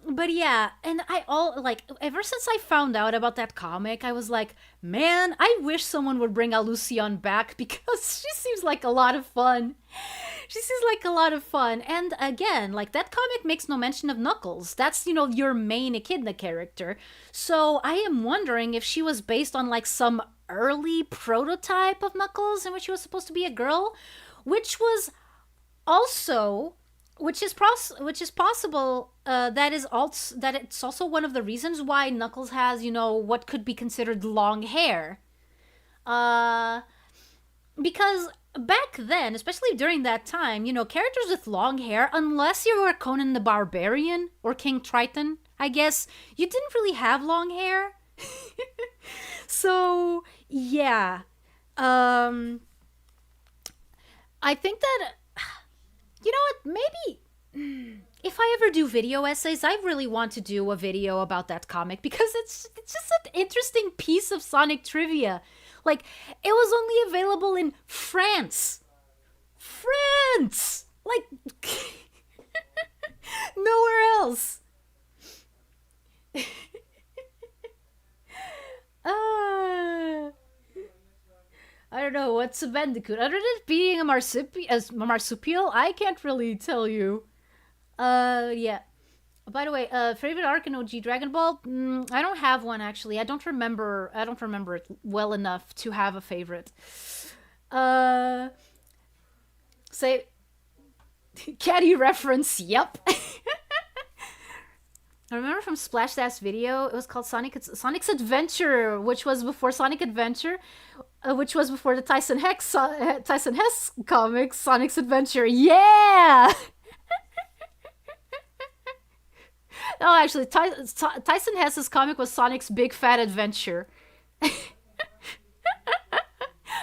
A: But yeah, and ever since I found out about that comic, I was like, man, I wish someone would bring Alucion back because she seems like a lot of fun. And again, like, that comic makes no mention of Knuckles. That's, your main echidna character. So I am wondering if she was based on, like, some early prototype of Knuckles in which she was supposed to be a girl, which is possible. That it's also one of the reasons why Knuckles has, what could be considered long hair. Because back then, especially during that time, characters with long hair, unless you were Conan the Barbarian or King Triton, I guess, you didn't really have long hair. So, yeah. I think that, you know what, maybe if I ever do video essays, I really want to do a video about that comic because it's just an interesting piece of Sonic trivia. Like, it was only available in France. Like, nowhere else. I don't know, what's a bandicoot? Other than being a marsupial, I can't really tell you. Yeah. By the way, favorite arc in OG Dragon Ball? I don't have one, actually. I don't remember it well enough to have a favorite. Say, catty reference, yep. I remember from Splash Dash video, it was called Sonic's Adventure, which was before Sonic Adventure, which was before the Tyson Hess comics, Sonic's Adventure. Yeah! No, actually, Tyson Hess's comic was Sonic's Big Fat Adventure.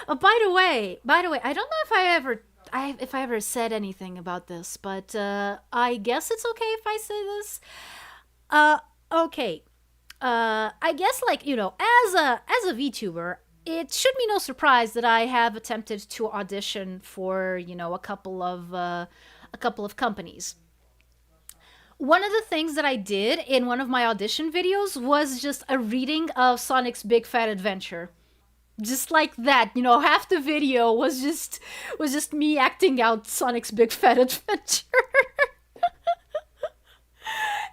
A: Oh, by the way, I don't know if I ever said anything about this, but I guess it's okay if I say this. Okay. I guess, like, as a VTuber, it should be no surprise that I have attempted to audition for, a couple of companies. One of the things that I did in one of my audition videos was just a reading of Sonic's Big Fat Adventure. Just like that, half the video was just me acting out Sonic's Big Fat Adventure.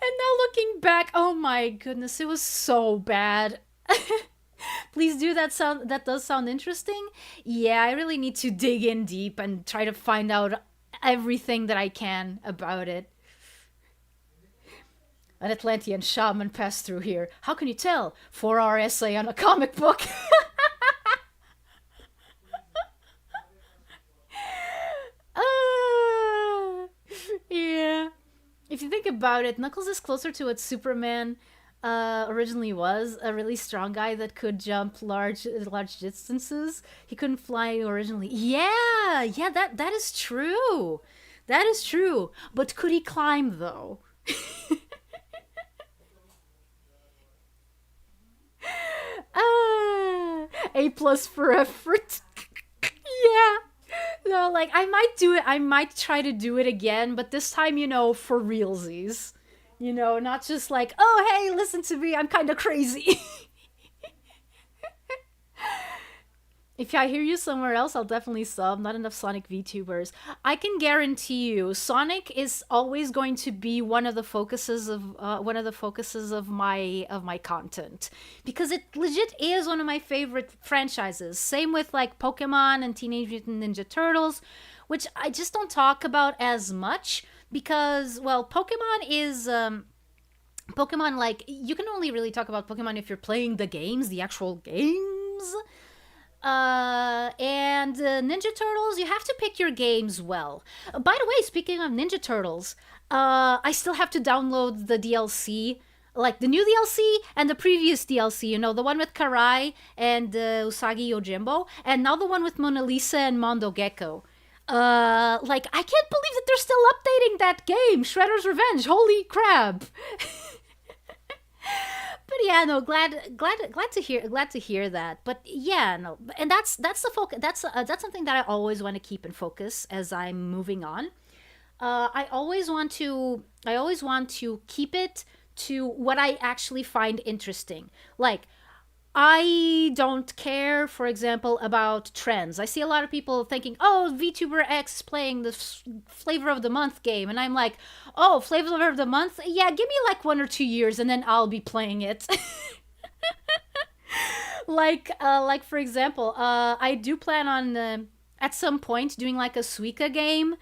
A: now looking back, oh my goodness, it was so bad. Please do that sound. That does sound interesting. Yeah, I really need to dig in deep and try to find out everything that I can about it. An Atlantean shaman passed through here. How can you tell? 4-hour essay on a comic book. Yeah. If you think about it, Knuckles is closer to what Superman originally was, a really strong guy that could jump large distances. He couldn't fly originally. Yeah, that is true. That is true. But could he climb though? A plus for effort. Yeah. No, like I might do it. I might try to do it again, but this time, for realsies. Not just like, oh, hey, listen to me. I'm kind of crazy. If I hear you somewhere else, I'll definitely sub. Not enough Sonic VTubers. I can guarantee you, Sonic is always going to be one of the focuses of my content, because it legit is one of my favorite franchises. Same with like Pokemon and Teenage Mutant Ninja Turtles, which I just don't talk about as much because, well, Pokemon is. Pokemon, like, you can only really talk about Pokemon if you're playing the games, the actual games. And Ninja Turtles, you have to pick your games well. By the way, speaking of Ninja Turtles, I still have to download the DLC, like the new DLC and the previous DLC, the one with Karai and Usagi Yojimbo, and now the one with Mona Lisa and Mondo Gecko. Like, I can't believe that they're still updating that game, Shredder's Revenge, holy crap. But yeah, no, glad to hear that. But yeah, no, and that's the focus. That's something that I always want to keep in focus as I'm moving on. I always want to keep it to what I actually find interesting. Like, I don't care, for example, about trends. I see a lot of people thinking, oh, VTuber X is playing the Flavor of the Month game. And I'm like, oh, Flavor of the Month? Yeah, give me like 1 or 2 years and then I'll be playing it. like for example, I do plan on, at some point, doing like a Suika game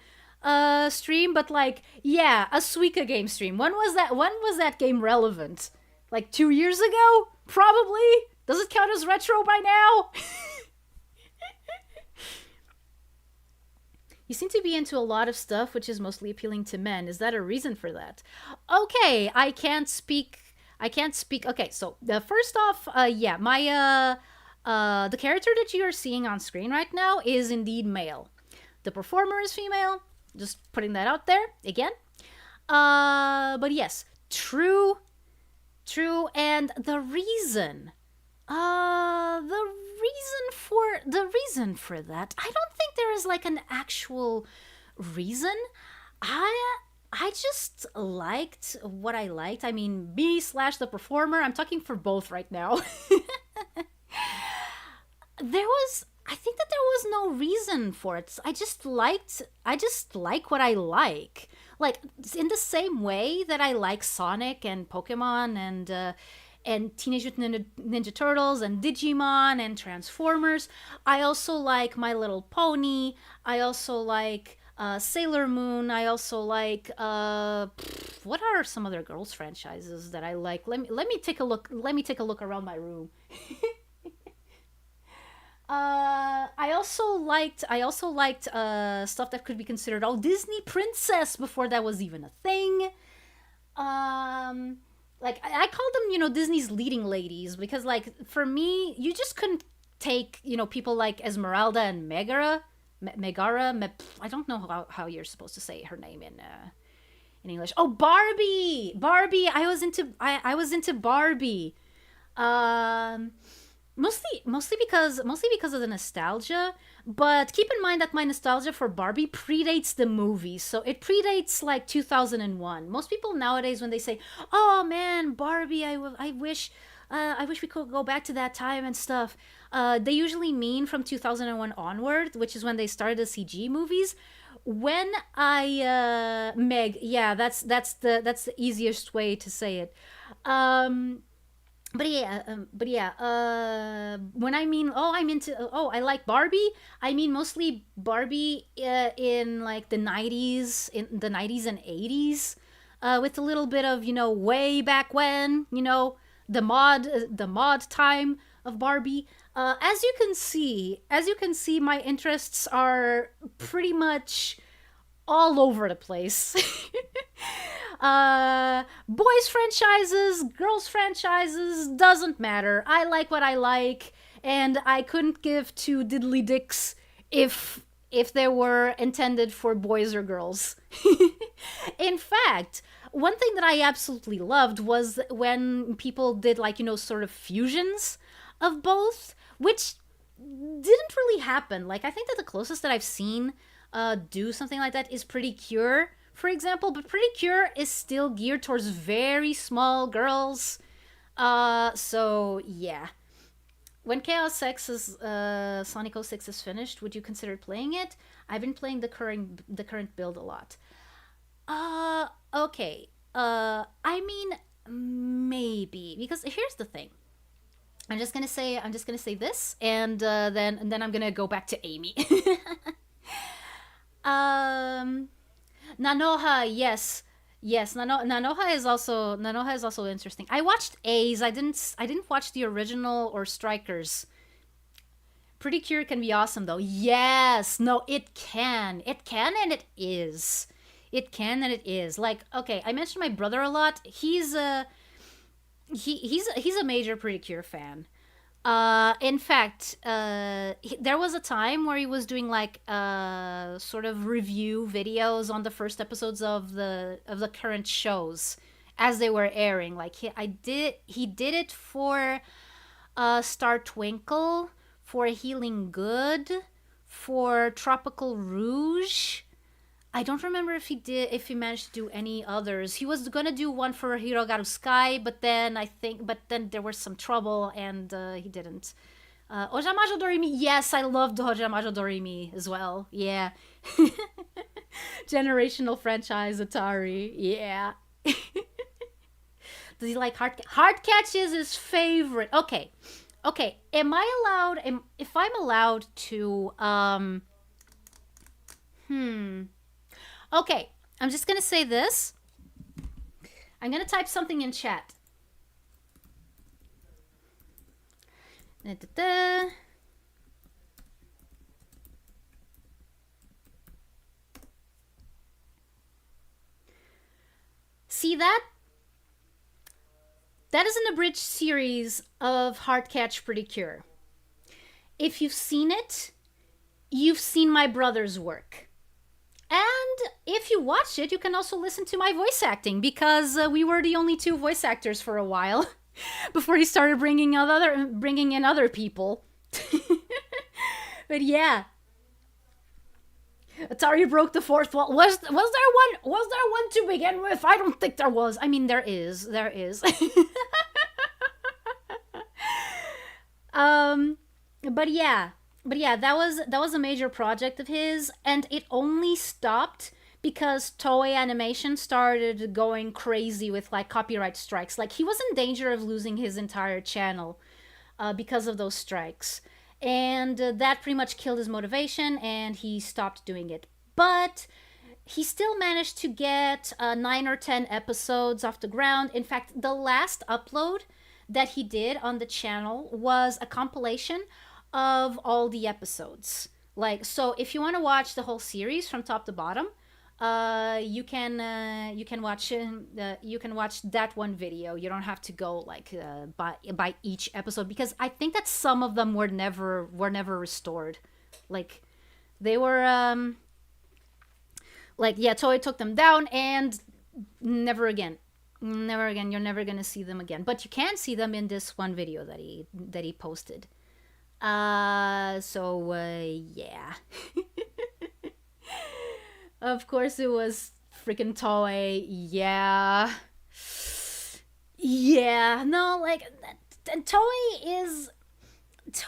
A: stream. But like, yeah, a Suika game stream. When was that game relevant? Like 2 years ago? Probably. Does it count as retro by now? You seem to be into a lot of stuff which is mostly appealing to men. Is that a reason for that? Okay, I can't speak. Okay, so first off, yeah, my the character that you are seeing on screen right now is indeed male. The performer is female. Just putting that out there again. But yes, true, and the reason for that, I don't think there is like an actual reason. I just liked what I liked. I mean, me/the performer. I'm talking for both right now. I think that there was no reason for it. I just like what I like. Like, in the same way that I like Sonic and Pokemon and Teenage Mutant Ninja Turtles and Digimon and Transformers, I also like My Little Pony. I also like Sailor Moon. I also like what are some other girls franchises that I like? Let me take a look. Let me take a look around my room. I also liked stuff that could be considered Disney princess before that was even a thing. Like, I called them, Disney's leading ladies, because, like, for me, you just couldn't take, people like Esmeralda and Megara. I don't know how you're supposed to say her name in English. Oh, Barbie. I was into Barbie. Mostly because of the nostalgia, but keep in mind that my nostalgia for Barbie predates the movie, so it predates like 2001. Most people nowadays, when they say, "Oh man, Barbie, I wish we could go back to that time and stuff," they usually mean from 2001 onward, which is when they started the CG movies. when I Meg, yeah, that's the easiest way to say it. Um, when I mean, oh, I'm into, oh, I like Barbie, I mean mostly Barbie in like the 90s, in the 90s and 80s, with a little bit of, way back when, the mod time of Barbie. As you can see, my interests are pretty much all over the place. Boys franchises, girls franchises, doesn't matter. I like what I like, and I couldn't give two diddly dicks if they were intended for boys or girls. In fact, one thing that I absolutely loved was when people did, like, sort of fusions of both, which didn't really happen. Like, I think that the closest that I've seen do something like that is Pretty Cure, for example, but Pretty Cure is still geared towards very small girls. So yeah. When Chaos X is Sonic 06 is finished, would you consider playing it? I've been playing the current build a lot. Okay. I mean, maybe, because here's the thing. I'm just gonna say this, and then I'm gonna go back to Amy. Nanoha, yes. Yes, Nanoha is also interesting. I watched A's. I didn't watch the original or Strikers. Pretty Cure can be awesome though. Yes, no, it can. It can and it is. It can and it is. Like, okay, I mentioned my brother a lot. He's a major Pretty Cure fan. In fact, there was a time where he was doing like sort of review videos on the first episodes of the current shows as they were airing. Like he did it for Star Twinkle, for Healing Good, for Tropical Rouge. I don't remember if he managed to do any others. He was gonna do one for Hirogaru Sky, but then there was some trouble and he didn't. Ojamajo Dorimi, yes, I loved Ojamajo Dorimi as well. Yeah. Generational franchise Atari. Yeah. Does he like Hard Catch is his favorite. Okay. Am I allowed? If I'm allowed to, Okay, I'm just gonna say this. I'm gonna type something in chat. Da-da-da. See that? That is an abridged series of Heart Catch Pretty Cure. If you've seen it, you've seen my brother's work. And if you watch it, you can also listen to my voice acting, because we were the only two voice actors for a while before he started bringing in other people. But yeah, Atari broke the fourth wall. Was there one to begin with? I don't think there was. I mean, there is. But yeah. That was a major project of his, and it only stopped because Toei Animation started going crazy with like copyright strikes. Like, he was in danger of losing his entire channel because of those strikes, and that pretty much killed his motivation, and he stopped doing it. But he still managed to get 9 or 10 episodes off the ground. In fact, the last upload that he did on the channel was a compilation of all the episodes. Like, so if you want to watch the whole series from top to bottom, you can watch that one video. You don't have to go like by each episode, because I think that some of them were never restored. Like, they were like, yeah, Toei took them down and never again. You're never gonna see them again. But you can see them in this one video that he posted. Yeah. Of course it was freaking Toei. Yeah. No, like, and Toei is,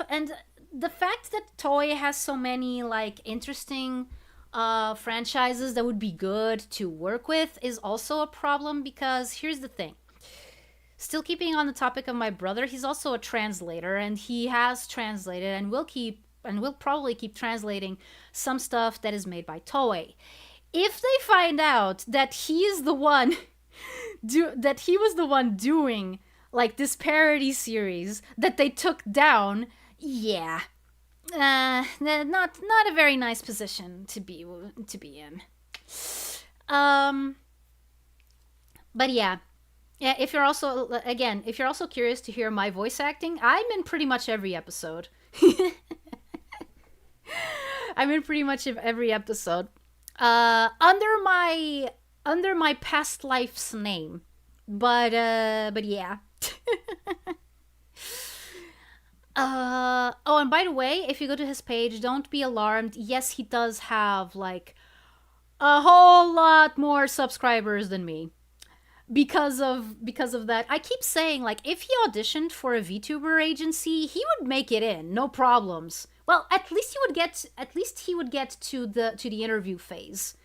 A: and the fact that Toei has so many like interesting franchises that would be good to work with is also a problem, because here's the thing. Still keeping on the topic of my brother, he's also a translator, and he has translated and will probably keep translating some stuff that is made by Toei. If they find out that he is the one that he was the one doing like this parody series that they took down, yeah, not a very nice position to be in. But yeah, if you're also curious to hear my voice acting, I'm in pretty much every episode. I'm in pretty much every episode. Under my past life's name. But yeah. Oh, and by the way, if you go to his page, don't be alarmed. Yes, he does have like a whole lot more subscribers than me. Because of that, I keep saying, like, if he auditioned for a VTuber agency, he would make it in, no problems. Well, at least he would get to the interview phase,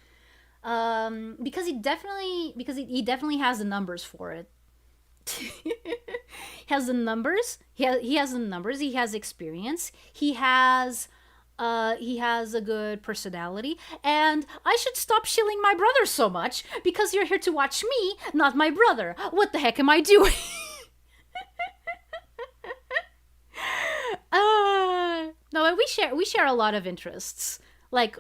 A: because he definitely has the numbers for it. He has the numbers. He has the numbers. He has experience. He has a good personality, and I should stop shilling my brother so much because you're here to watch me, not my brother. What the heck am I doing? No, and we share a lot of interests. Like,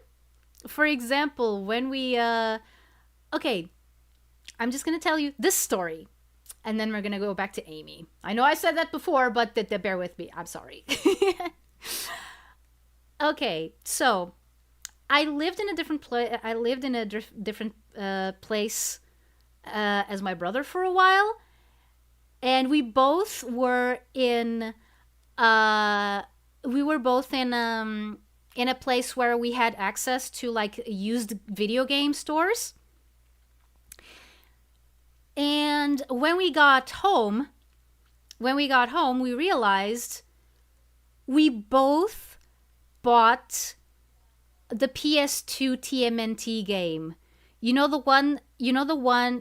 A: for example, when we okay, I'm just gonna tell you this story, and then we're gonna go back to Amy. I know I said that before, but bear with me. I'm sorry. Okay, so I lived in a different place. I lived in a different place as my brother for a while, and we both were in. We were both in a place where we had access to like used video game stores. And when we got home, we realized we both bought the PS2 TMNT game. You know the one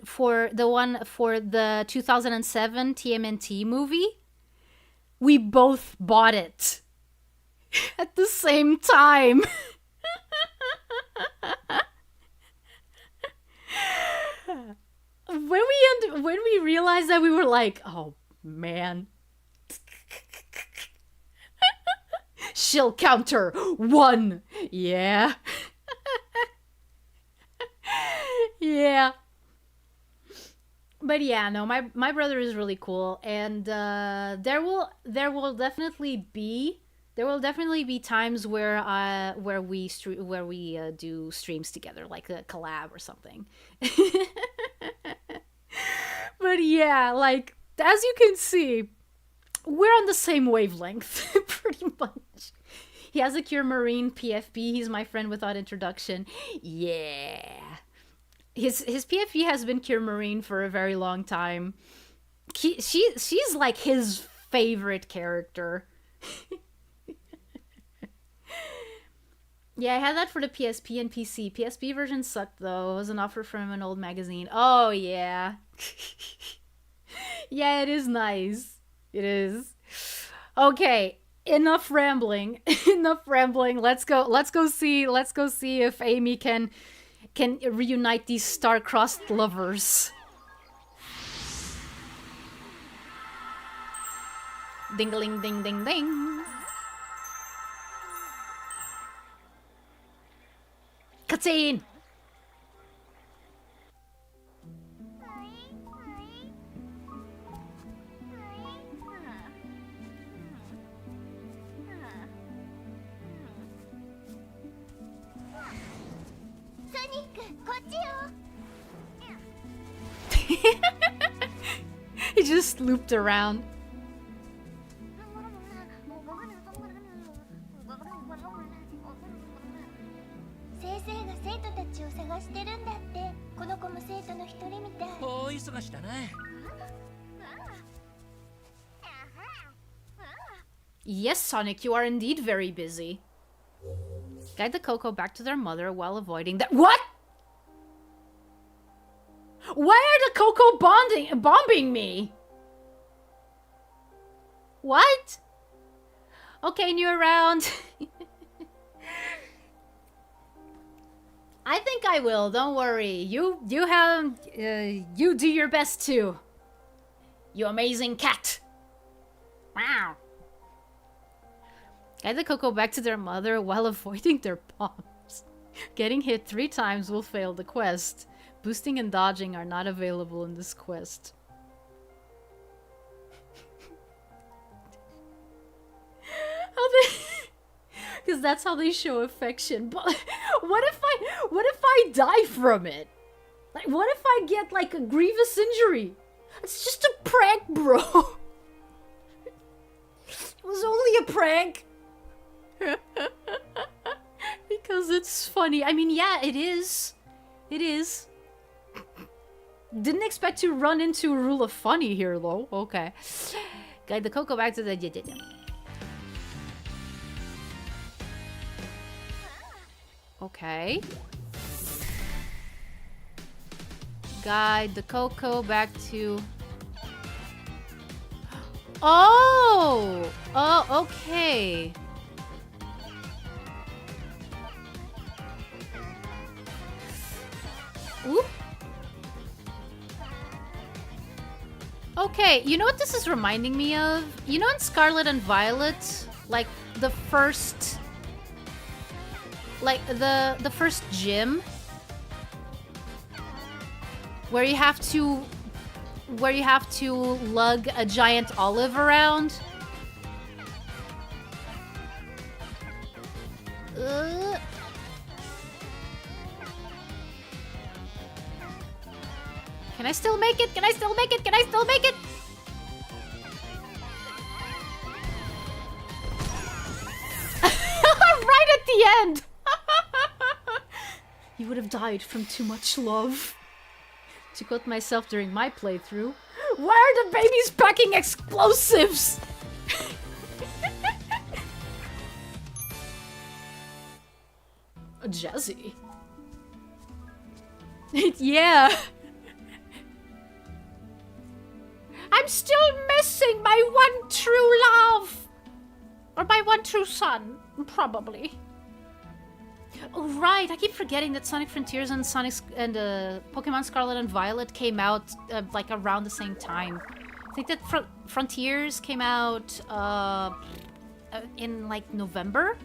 A: for the 2007 TMNT movie? We both bought it at the same time. When we realized that, we were like, "Oh man." She'll counter 1. Yeah. Yeah. But yeah, no, my brother is really cool, and there will definitely be times where we do streams together, like a collab or something. But yeah, like, as you can see, we're on the same wavelength, pretty much. He has a Cure Marine PFP. He's my friend without introduction. Yeah. His PFP has been Cure Marine for a very long time. She's like his favorite character. Yeah, I had that for the PSP and PC. PSP version sucked, though. It was an offer from an old magazine. Oh, yeah. Yeah, it is nice. It is. Okay, enough rambling. Enough rambling. Let's go see if Amy can reunite these star-crossed lovers. Ding-a-ling, ding, ding, ding. Cutscene! He just looped around. Yes, Sonic, you are indeed very busy. Guide the Coco back to their mother while avoiding that. What? Why are the Coco bombing me? What? Okay, new round. I think I will. Don't worry. You do your best too. You amazing cat. Wow. Guide the Coco back to their mother while avoiding their bombs. Getting hit 3 times will fail the quest. Boosting and dodging are not available in this quest. Because that's how they show affection. But what if I die from it? Like, what if I get like a grievous injury? It's just a prank, bro. It was only a prank. Because it's funny. I mean, yeah, it is. It is. Didn't expect to run into a rule of funny here, though. Okay. Guide the Coco back to the... Okay. Guide the Coco back to... Oh! Oh, okay. Oop. Okay, you know what this is reminding me of? You know in Scarlet and Violet, like the first... Like the first gym? Where you have to lug a giant olive around? Can I still make it? Can I still make it? Can I still make it? Right at the end! You would have died from too much love. To quote myself during my playthrough, why are the babies packing explosives? Jazzy. Yeah. I'm still missing my one true love. Or my one true son, probably. Oh, right. I keep forgetting that Sonic Frontiers and Pokemon Scarlet and Violet came out like around the same time. I think that Frontiers came out in like November,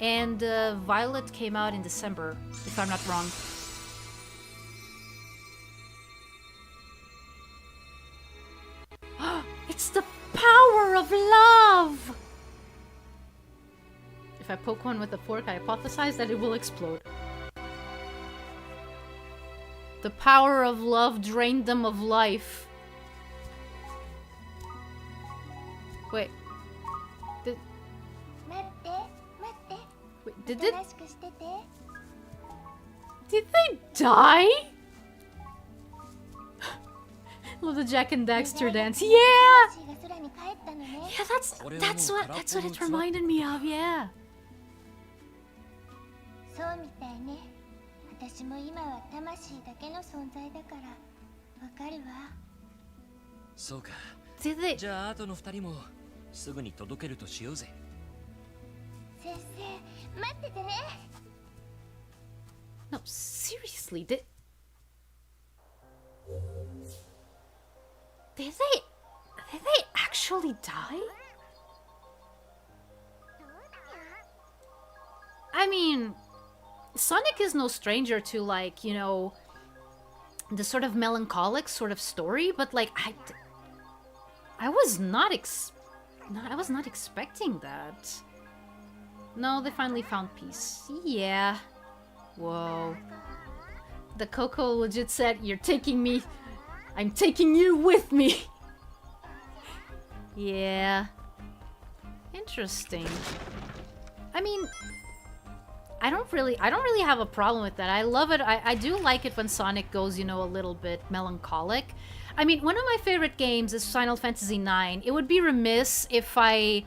A: and Violet came out in December, if I'm not wrong. It's the power of love! If I poke one with a fork, I hypothesize that it will explode. The power of love drained them of life. Wait. Did they die? Love the Jack and Daxter dance. Yeah! Yeah, that's what it reminded me of, yeah.
C: そうみたいね。私も今は魂だけの存在だからわかるわ。
D: そうか。
A: Did they...
D: じゃあ後の二人もすぐに届けるとしようぜ。
C: 先生、待っててね。
A: No, seriously, did they actually die? I mean, Sonic is no stranger to, like, you know, the sort of melancholic sort of story, but like I was not expecting that. No, they finally found peace. Yeah. Whoa. The Coco legit said, "You're taking me. I'm taking you with me." Yeah. Interesting. I mean, I don't really have a problem with that. I love it. I do like it when Sonic goes, you know, a little bit melancholic. I mean, one of my favorite games is Final Fantasy IX. It would be remiss if I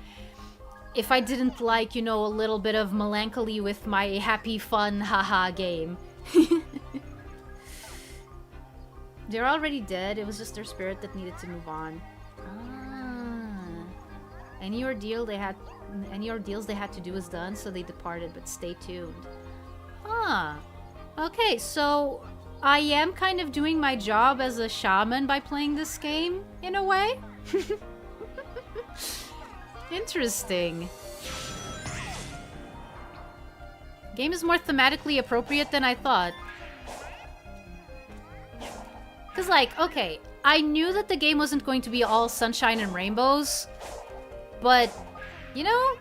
A: if I didn't like, you know, a little bit of melancholy with my happy, fun, haha game. They're already dead. It was just their spirit that needed to move on. Ah. Any ordeals they had to do was done, so they departed, but stay tuned. Ah. Okay, so I am kind of doing my job as a shaman by playing this game, in a way. Interesting. Game is more thematically appropriate than I thought. Because, like, okay, I knew that the game wasn't going to be all sunshine and rainbows, but, you know,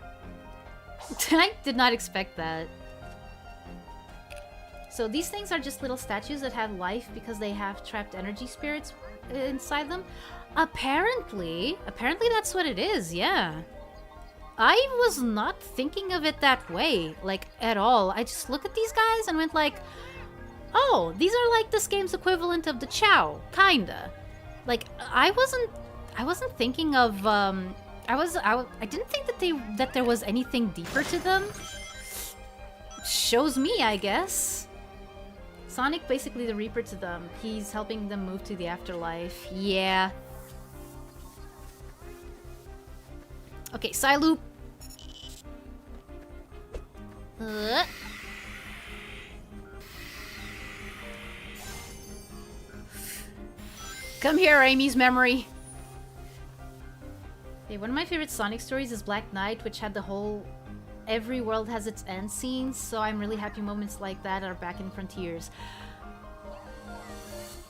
A: I did not expect that. So these things are just little statues that have life because they have trapped energy spirits inside them. Apparently that's what it is, yeah. I was not thinking of it that way, like, at all. I just looked at these guys and went like, oh, these are like this game's equivalent of the Chow, kinda. Like, I wasn't thinking of, I didn't think that there was anything deeper to them. Shows me, I guess. Sonic basically the Reaper to them. He's helping them move to the afterlife. Yeah. Okay, Psyloop. Come here, Amy's memory. Okay, one of my favorite Sonic stories is Black Knight, which had the whole every world has its end scenes, so I'm really happy moments like that are back in Frontiers.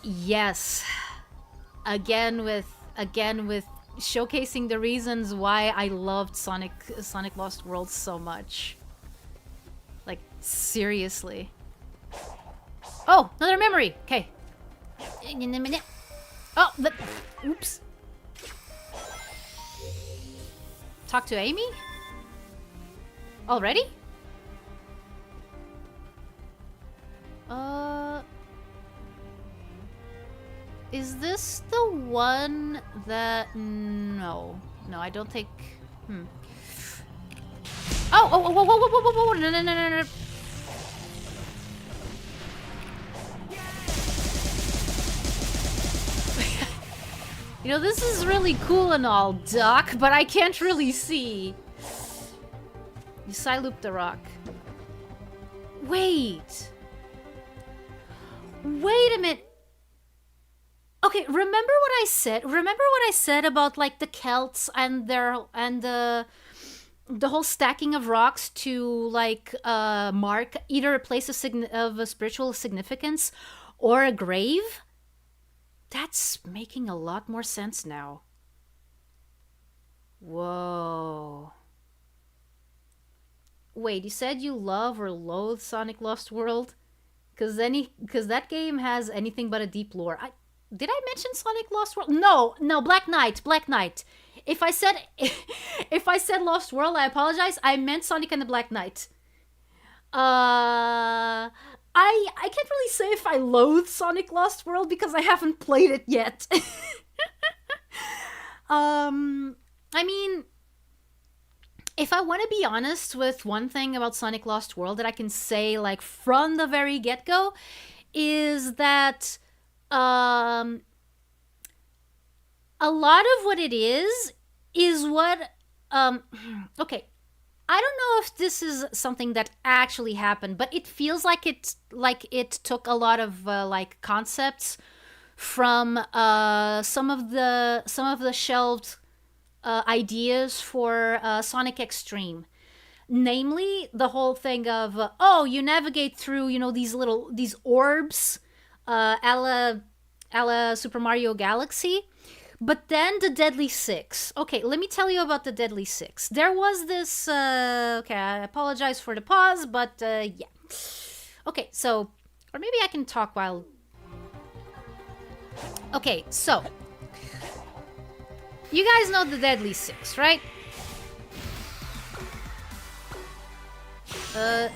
A: Yes. Again with showcasing the reasons why I loved Sonic Lost Worlds so much. Like, seriously. Oh, another memory. Okay. Oh, oops. Talk to Amy? Already? Is this the one that... No. No, I don't think... Oh, whoa, no. You know, this is really cool and all, Doc, but I can't really see. You Psyloop the rock. Wait a minute. Okay, remember what I said? Remember what I said about, like, the Celts and the whole stacking of rocks to, like, mark either a place of a spiritual significance or a grave? That's making a lot more sense now. Whoa. Wait, you said you love or loathe Sonic Lost World? Because that game has anything but a deep lore. Did I mention Sonic Lost World? No, Black Knight. If I said Lost World, I apologize. I meant Sonic and the Black Knight. I can't really say if I loathe Sonic Lost World because I haven't played it yet. I mean, if I want to be honest with one thing about Sonic Lost World that I can say, like, from the very get-go, is that a lot of what it is what okay, I don't know if this is something that actually happened, but it feels like it took a lot of like concepts from some of the shelved ideas for Sonic Extreme. Namely, the whole thing of you navigate through, you know, these orbs, a la Super Mario Galaxy. But then the Deadly Six. Okay, let me tell you about the Deadly Six. There was this... okay, I apologize for the pause, but yeah. Okay, so... Or maybe I can talk while... Okay, so... You guys know the Deadly Six, right? How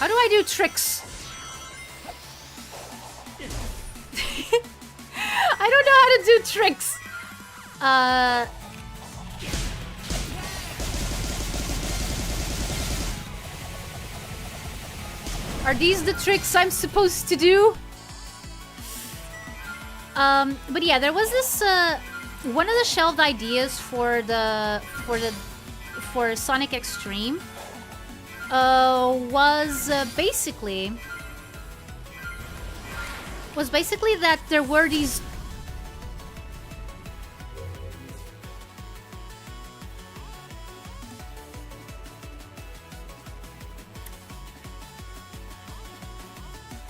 A: do I do tricks? I don't know how to do tricks. Are these the tricks I'm supposed to do? But yeah, there was this one of the shelved ideas for Sonic Extreme was basically that there were these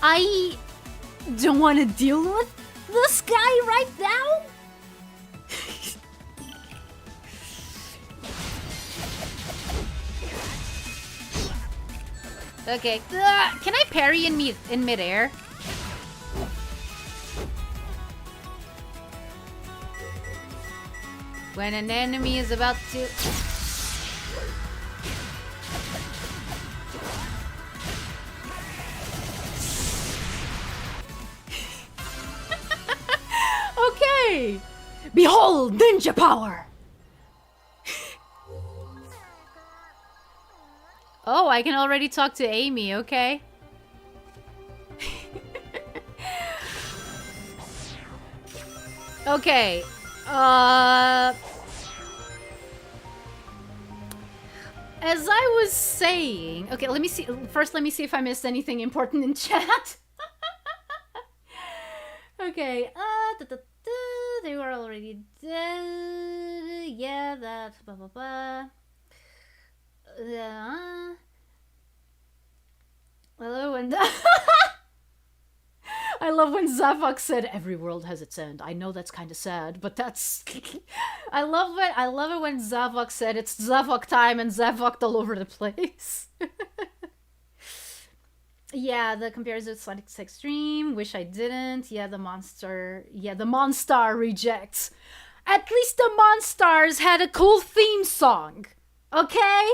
A: I don't want to deal with this guy right now. Okay, can I parry in midair? When an enemy is about to... Okay! Behold, ninja power! Oh, I can already talk to Amy, okay. Okay, as I was saying... Okay, let me see. First, let me see if I missed anything important in chat. Okay, they were already dead. Yeah, that, blah, blah, blah. Hello, and I love when Zavok said, "Every world has its end." I know that's kind of sad, but that's... I love it when Zavok said, "It's Zavok time," and Zavoked all over the place. Yeah, the comparison with Sonic Extreme. Wish I didn't. Yeah, the monster. Yeah, the Monstar rejects. At least the Monstars had a cool theme song. Okay?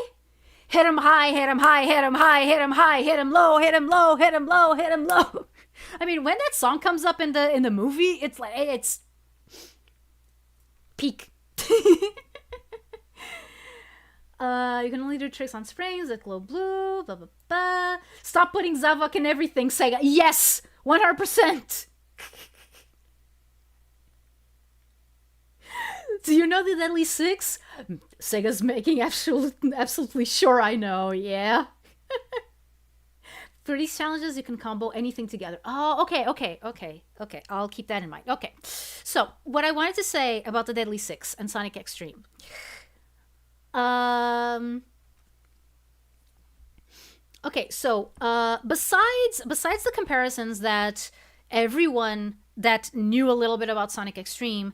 A: Hit him high, hit him high, hit him high, hit him high, hit him low, hit him low, hit him low, hit him low. I mean, when that song comes up in the movie, it's like it's peak. You can only do tricks on springs that glow blue, blah, blah, blah. Stop putting Zavok in everything, Sega. Yes! 100%! Do you know the Deadly Six? Sega's making absolutely sure I know, yeah. For these challenges, you can combo anything together. Oh, okay. I'll keep that in mind. Okay. So, what I wanted to say about the Deadly Six and Sonic Extreme. Okay, so besides the comparisons that everyone that knew a little bit about Sonic Extreme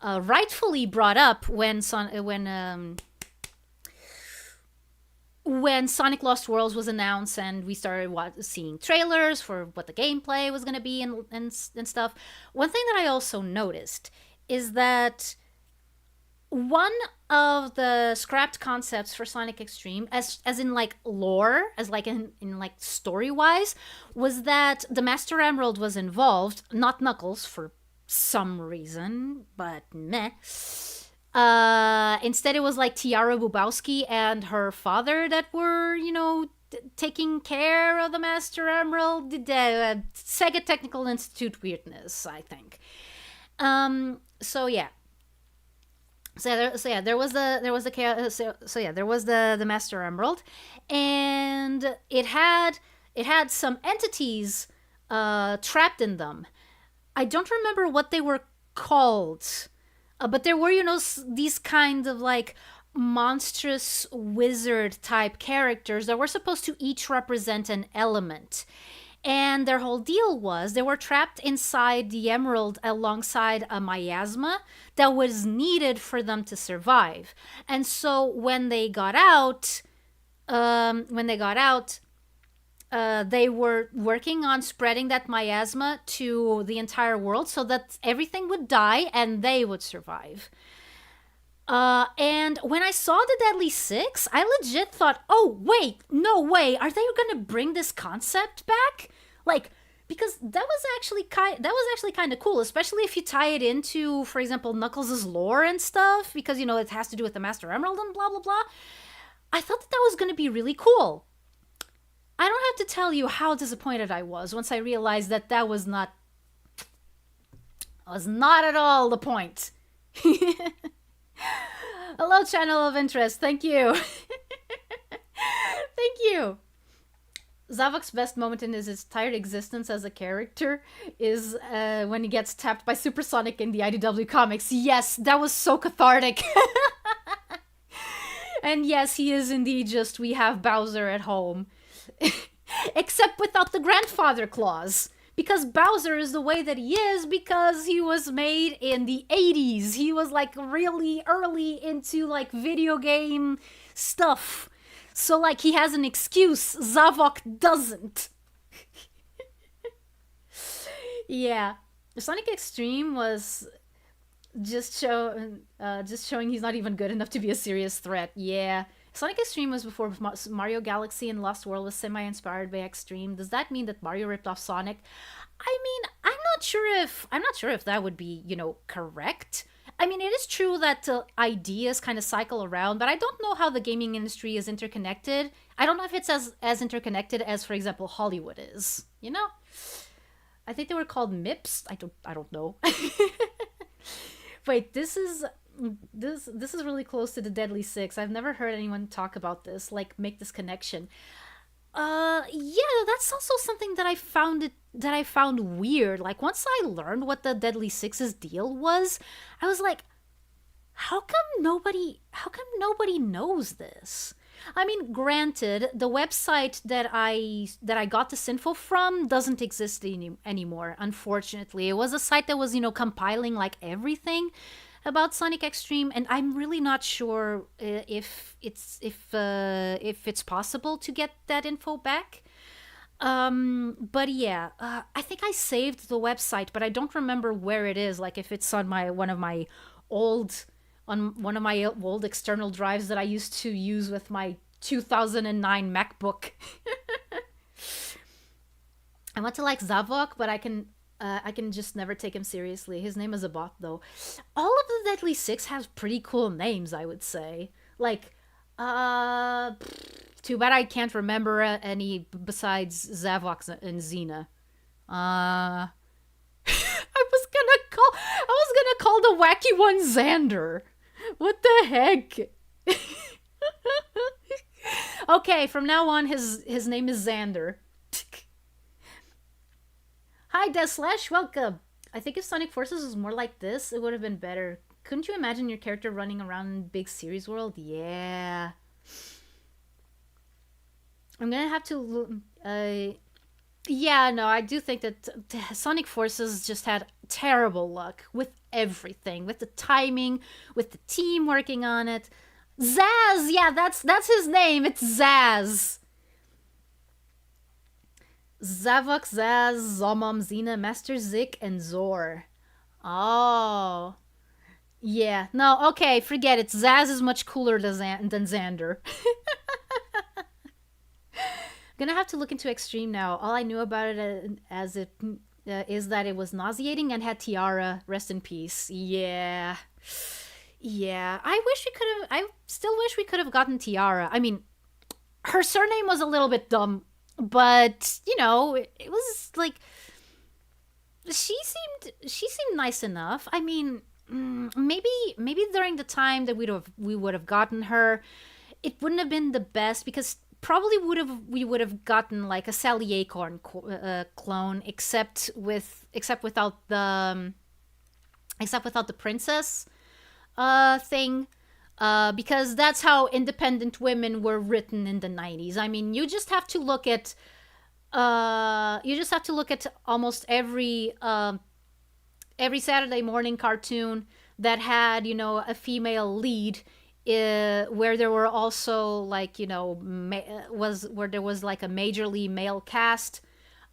A: rightfully brought up when Sonic Lost Worlds was announced and we started seeing trailers for what the gameplay was going to be and stuff, one thing that I also noticed is that one of the scrapped concepts for Sonic Extreme, as in like lore, as like in like story wise, was that the Master Emerald was involved, not Knuckles for some reason, but meh. Instead, it was like Tiara Bubowski and her father that were, taking care of the Master Emerald. Sega Technical Institute weirdness, I think. So yeah. There was the Master Emerald, and it had some entities trapped in them. I don't remember what they were called, but there were these kind of like monstrous wizard type characters that were supposed to each represent an element. And their whole deal was they were trapped inside the emerald alongside a miasma that was needed for them to survive. And so when they got out, they were working on spreading that miasma to the entire world so that everything would die and they would survive. And when I saw the Deadly Six, I legit thought, oh, wait, no way. Are they going to bring this concept back? Like, because that was actually kind of cool, especially if you tie it into, for example, Knuckles' lore and stuff, because it has to do with the Master Emerald and blah blah blah. I thought that was going to be really cool. I don't have to tell you how disappointed I was once I realized that was not at all the point. Hello, channel of interest. Thank you. Thank you. Zavok's best moment in his entire existence as a character is when he gets tapped by Supersonic in the IDW comics. Yes, that was so cathartic. And yes, he is indeed just, we have Bowser at home. Except without the grandfather clause. Because Bowser is the way that he is because he was made in the 80s. He was like really early into like video game stuff. So like he has an excuse. Zavok doesn't. Yeah. Sonic Extreme was just showing he's not even good enough to be a serious threat. Yeah. Sonic Extreme was before Mario Galaxy and Lost World was semi-inspired by Extreme. Does that mean that Mario ripped off Sonic? I mean, I'm not sure if that would be, correct. I mean, it is true that ideas kind of cycle around, but I don't know how the gaming industry is interconnected. I don't know if it's as interconnected as, for example, Hollywood is. I think they were called MIPS. I don't know. Wait, this is really close to the Deadly Six. I've never heard anyone talk about this, like make this connection. Yeah, that's also something that I found weird. Like once I learned what the Deadly Six's deal was, I was like, how come nobody knows this? I mean, granted, the website that I got this info from doesn't exist anymore, unfortunately. It was a site that was, compiling like everything about Sonic Extreme, and I'm really not sure if it's possible to get that info back. But yeah, I think I saved the website, but I don't remember where it is. Like if it's on one of my old external drives that I used to use with my 2009 MacBook. I want to like Zavok, but I can just never take him seriously. His name is a bot, though. All of the Deadly Six have pretty cool names, I would say. Like, too bad I can't remember any besides Zavok and Xena. I was gonna call the wacky one Xander. What the heck? Okay, from now on, his name is Xander. Hi, Death/, welcome. I think if Sonic Forces was more like this, it would have been better. Couldn't you imagine your character running around in big series world? Yeah. I'm gonna have to... yeah, no, I do think that Sonic Forces just had terrible luck with everything. With the timing, with the team working on it. Zaz! Yeah, that's his name. It's Zaz. Zavok, Zaz, Zomom, Xena, Master Zik, and Zor. Oh. Yeah. No, okay, forget it. Zaz is much cooler than Xander. Gonna have to look into Extreme now. All I knew about it is that it was nauseating and had Tiara. Rest in peace. Yeah. Yeah. I still wish we could have gotten Tiara. I mean, her surname was a little bit dumb. But it was like she seemed nice enough. I mean, maybe during the time that we would have gotten her, it wouldn't have been the best because probably we would have gotten like a Sally Acorn clone, except without the princess thing. Because that's how independent women were written in the 90s. I mean, you just have to look at almost every Saturday morning cartoon that had, a female lead, where there were also like, where there was like a majorly male cast.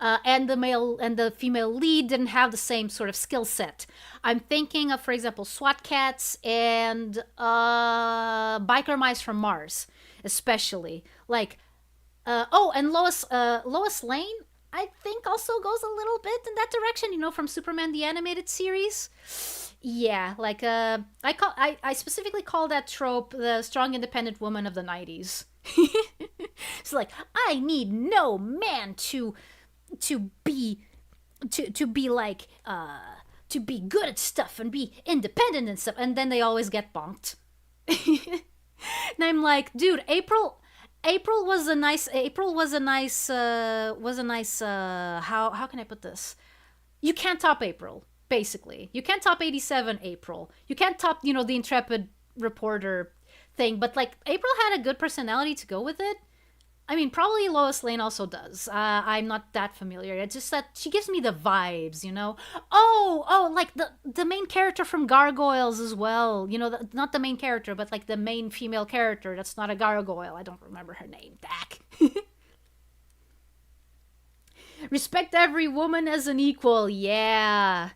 A: And the female lead didn't have the same sort of skill set. I'm thinking of, for example, SWAT Cats and Biker Mice from Mars, especially. Like, and Lois Lane. I think also goes a little bit in that direction, you know, from Superman the Animated Series. Yeah, like I specifically call that trope the strong independent woman of the 90s. It's like, I need no man to be like to be good at stuff and be independent and stuff, and then they always get bonked. And I'm like, dude, April was a nice how can I put this? You can't top April, basically. You can't top 87 April. You can't top, you know, the intrepid reporter thing, but like April had a good personality to go with it. I mean, probably Lois Lane also does. I'm not that familiar. It's just that she gives me the vibes, you know? Oh, like the main character from Gargoyles as well. You know, not the main character, but like the main female character that's not a gargoyle. I don't remember her name. Back. Respect every woman as an equal. Yeah.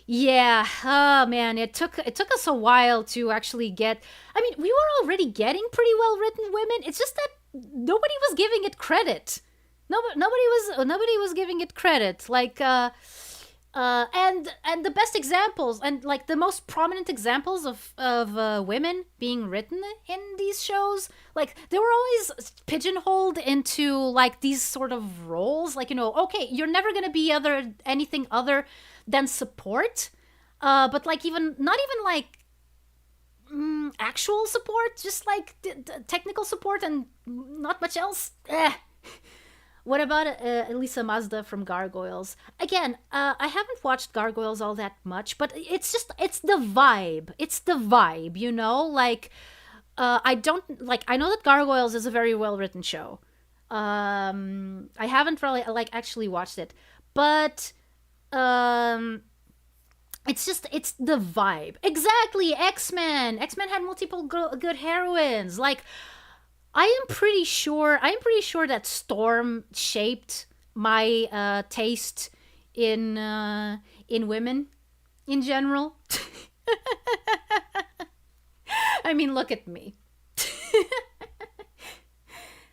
A: Yeah. Oh, man. It took us a while to actually get... I mean, we were already getting pretty well-written women. It's just that nobody was giving it credit. Nobody was giving it credit. Like, and the best examples and like the most prominent examples of women being written in these shows, like they were always pigeonholed into like these sort of roles. Like, you know, okay, you're never gonna be anything other than support, but like not even like actual support, just like technical support and not much else. What about Elisa Mazda from Gargoyles? Again, I haven't watched Gargoyles all that much, but it's the vibe. It's the vibe, you know? Like, I know that Gargoyles is a very well-written show. I haven't really, like, actually watched it. But, it's the vibe. Exactly, X-Men. X-Men had multiple good heroines. Like, I am pretty sure that Storm shaped my taste in women in general. I mean, look at me.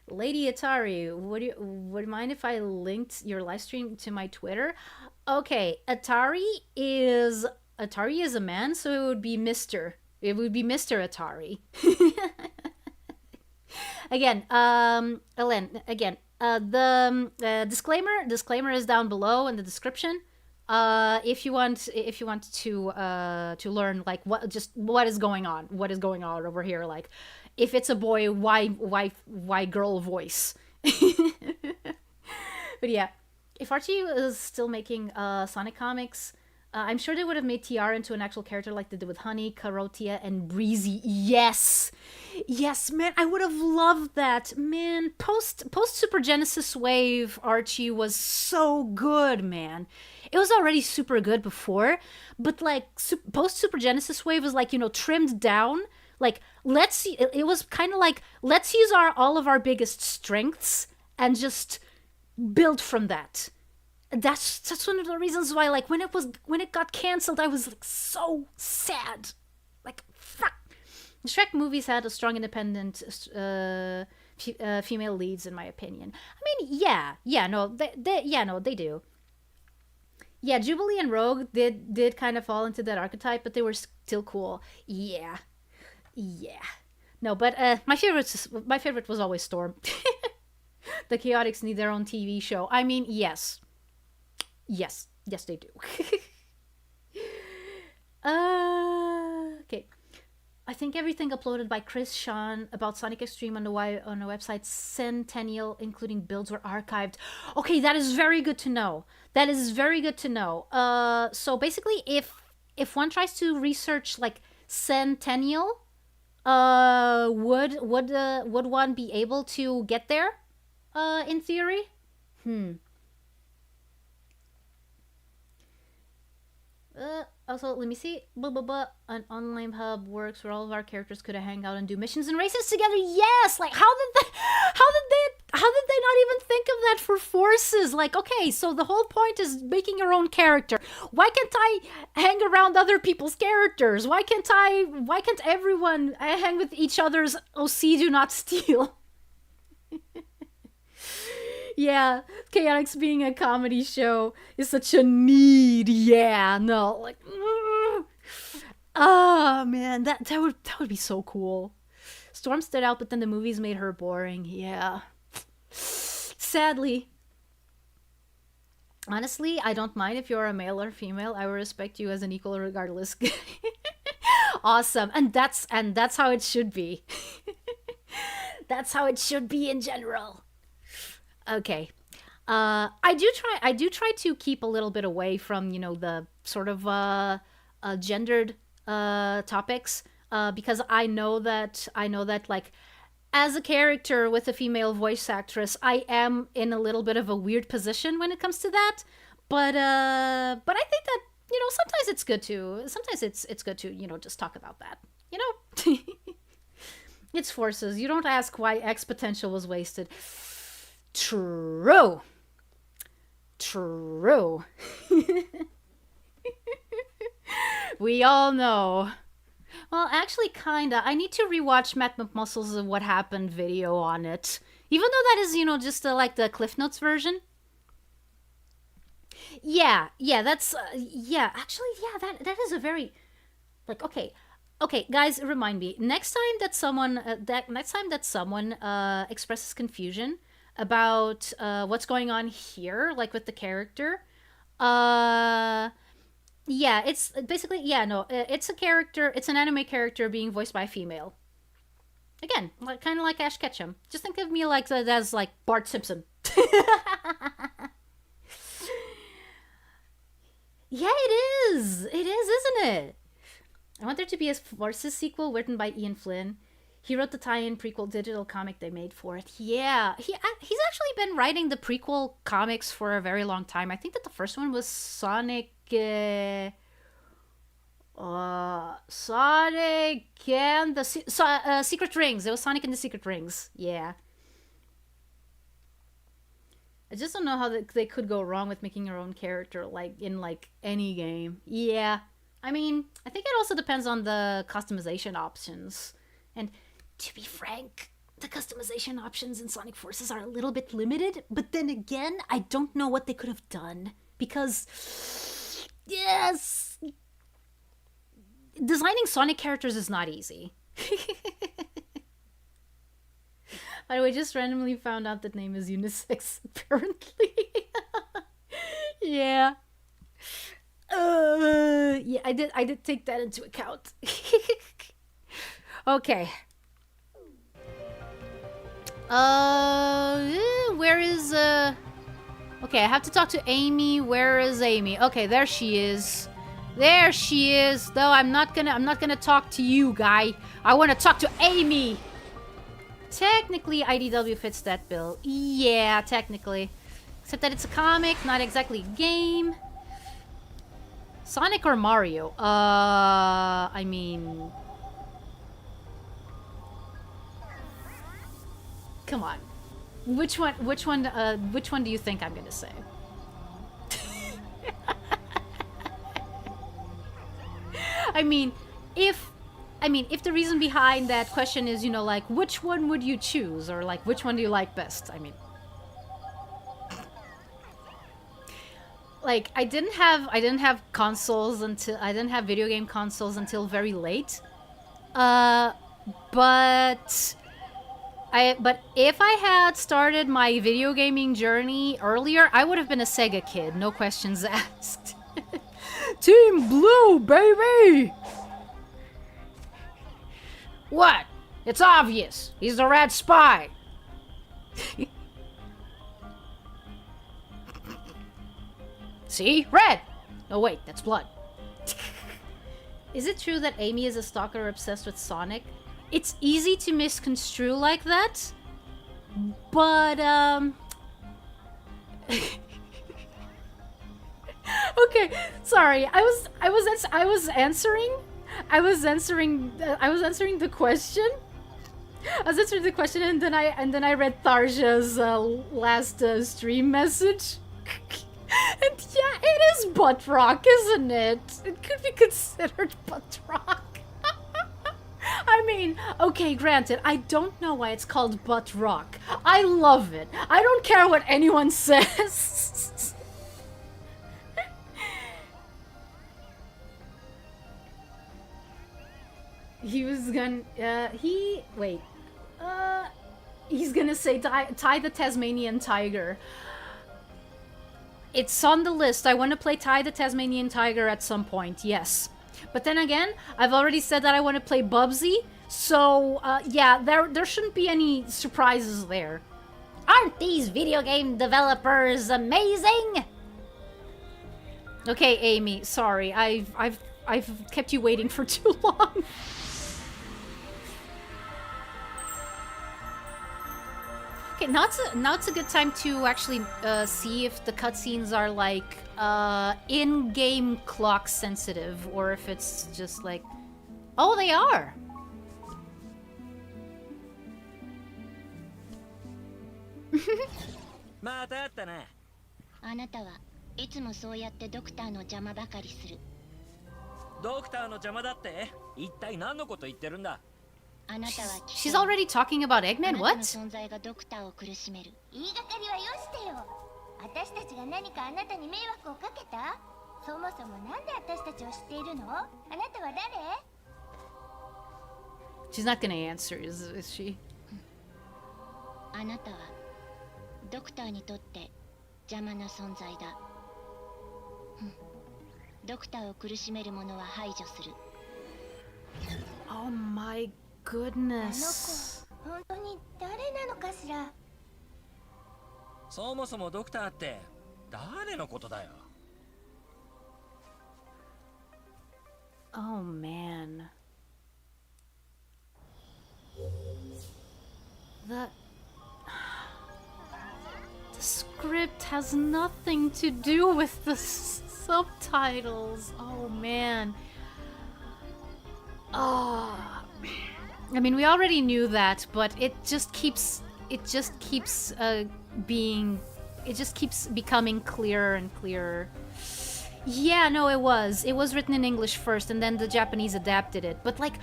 A: Lady Atari, would you mind if I linked your live stream to my Twitter? Okay, Atari is a man, so it would be Mr. Atari. Again, Ellen, again, the disclaimer is down below in the description. If you want to learn like what is going on over here, like if it's a boy, why girl voice. But yeah, if Archie is still making Sonic comics, I'm sure they would have made TR into an actual character like they did with Honey, Karotia, and Breezy. Yes, man, I would have loved that. Man, post Super Genesis Wave, Archie was so good, man. It was already super good before, but like post Super Genesis Wave was like, you know, trimmed down. Like it was kind of like, let's use all of our biggest strengths and just build from that. That's one of the reasons why, like, when it got canceled, I was like so sad. Like, fuck. The Shrek movies had a strong independent female leads, in my opinion. I mean, they do. Yeah, Jubilee and Rogue did kind of fall into that archetype, but they were still cool. Yeah. No, but my favorite was always Storm. The Chaotix need their own TV show. I mean, yes. Yes, they do. Okay. I think everything uploaded by Chris Sean about Sonic Extreme on the website Centennial, including builds, were archived. Okay, that is very good to know. So basically, if one tries to research like Centennial, would one be able to get there? In theory? Also, let me see. An online hub works where all of our characters could hang out and do missions and races together. Yes! Like, how did they not even think of that for Forces? Like, okay, so the whole point is making your own character. Why can't I hang around other people's characters? Why can't everyone hang with each other's OC do not steal? Yeah, Chaotix being a comedy show is such a need. Yeah, no, like, oh man, that would be so cool. Storm stood out, but then the movies made her boring. Yeah, sadly. Honestly, I don't mind if you're a male or female. I will respect you as an equal regardless. Awesome, and that's how it should be. That's how it should be in general. Okay. I do try to keep a little bit away from, you know, the sort of gendered topics, because I know that like, as a character with a female voice actress, I am in a little bit of a weird position when it comes to that. But I think that, you know, sometimes it's good to, you know, just talk about that. You know? It's forces. You don't ask why X potential was wasted. True. We all know. Well, actually, kinda. I need to rewatch Matt McMuscle's What Happened video on it. Even though that is, you know, just like the Cliff Notes version. Yeah, that's, yeah, actually, yeah, that is a very, like, okay, guys, remind me, next time that someone expresses confusion about what's going on here, like with the character, yeah, it's basically, yeah, no, it's an anime character being voiced by a female. Again, like, kind of like Ash Ketchum. Just think of me like as like Bart Simpson. Yeah, it is, isn't it? I want there to be a Forces sequel written by Ian Flynn. He wrote the tie-in prequel digital comic they made for it. Yeah, he's actually been writing the prequel comics for a very long time. I think that the first one was Sonic and the Secret Rings. It was Sonic and the Secret Rings. Yeah. I just don't know how they could go wrong with making your own character, like, in, like, any game. Yeah. I mean, I think it also depends on the customization options. And to be frank, the customization options in Sonic Forces are a little bit limited. But then again, I don't know what they could have done. Because, yes, designing Sonic characters is not easy. By the way, just randomly found out that name is unisex, apparently. Yeah. Yeah, I did take that into account. Okay. Where is, okay, I have to talk to Amy. Where is Amy? Okay, there she is. There she is. Though I'm not gonna talk to you, guy. I want to talk to Amy. Technically, IDW fits that bill. Yeah, technically. Except that it's a comic, not exactly a game. Sonic or Mario? I mean... Come on. Which one do you think I'm gonna say? I mean, if the reason behind that question is, you know, like, which one would you choose? Or, like, which one do you like best? I mean... Like, I didn't have consoles until... I didn't have video game consoles until very late. But if I had started my video gaming journey earlier, I would have been a Sega kid. No questions asked. Team Blue, baby! What? It's obvious. He's the red spy. See? Red! Oh wait, that's blood. Is it true that Amy is a stalker obsessed with Sonic? It's easy to misconstrue like that. But, okay, sorry. I was answering the question. I was answering the question, and then I read Tharja's last stream message. And yeah, it is butt rock, isn't it? It could be considered butt rock. I I mean, okay, granted, I don't know why it's called butt rock. I love it. I don't care what anyone says. He was gonna, he's gonna say Ty the Tasmanian Tiger. It's on the list. I want to play Ty the Tasmanian Tiger at some point, yes. But then again, I've already said that I want to play Bubsy, so yeah, there shouldn't be any surprises there. Aren't these video game developers amazing? Okay, Amy, sorry. I've kept you waiting for too long. Okay, now it's a good time to actually see if the cutscenes are like in-game clock sensitive, or if it's just like, oh, they are.
D: またあったな。
C: あなたはいつもそうやってドクターの邪魔ばかりする。
D: ドクターの邪魔だって？一体何のこと言ってるんだ？
A: She's already talking about Eggman? What?
C: 存在がドクターを苦しめる。言いがかりはよしてよ。私たちが何かあなたに迷惑をかけた？そもそもなんで私たちを知っているの？あなたは誰？
A: She's not gonna answer, is she?
C: あなたはドクターにとって邪魔な存在だ。ドクターを苦しめる者は排除する。
A: Oh my goodness.
C: あの子、本当に誰なのかしら。
D: そもそもドクターって誰のことだよ。
A: Oh man. The script has nothing to do with the subtitles. Oh man. Oh. I mean, we already knew that, but it just keeps becoming clearer and clearer. Yeah, no, it was written in English first, and then the Japanese adapted it. But like,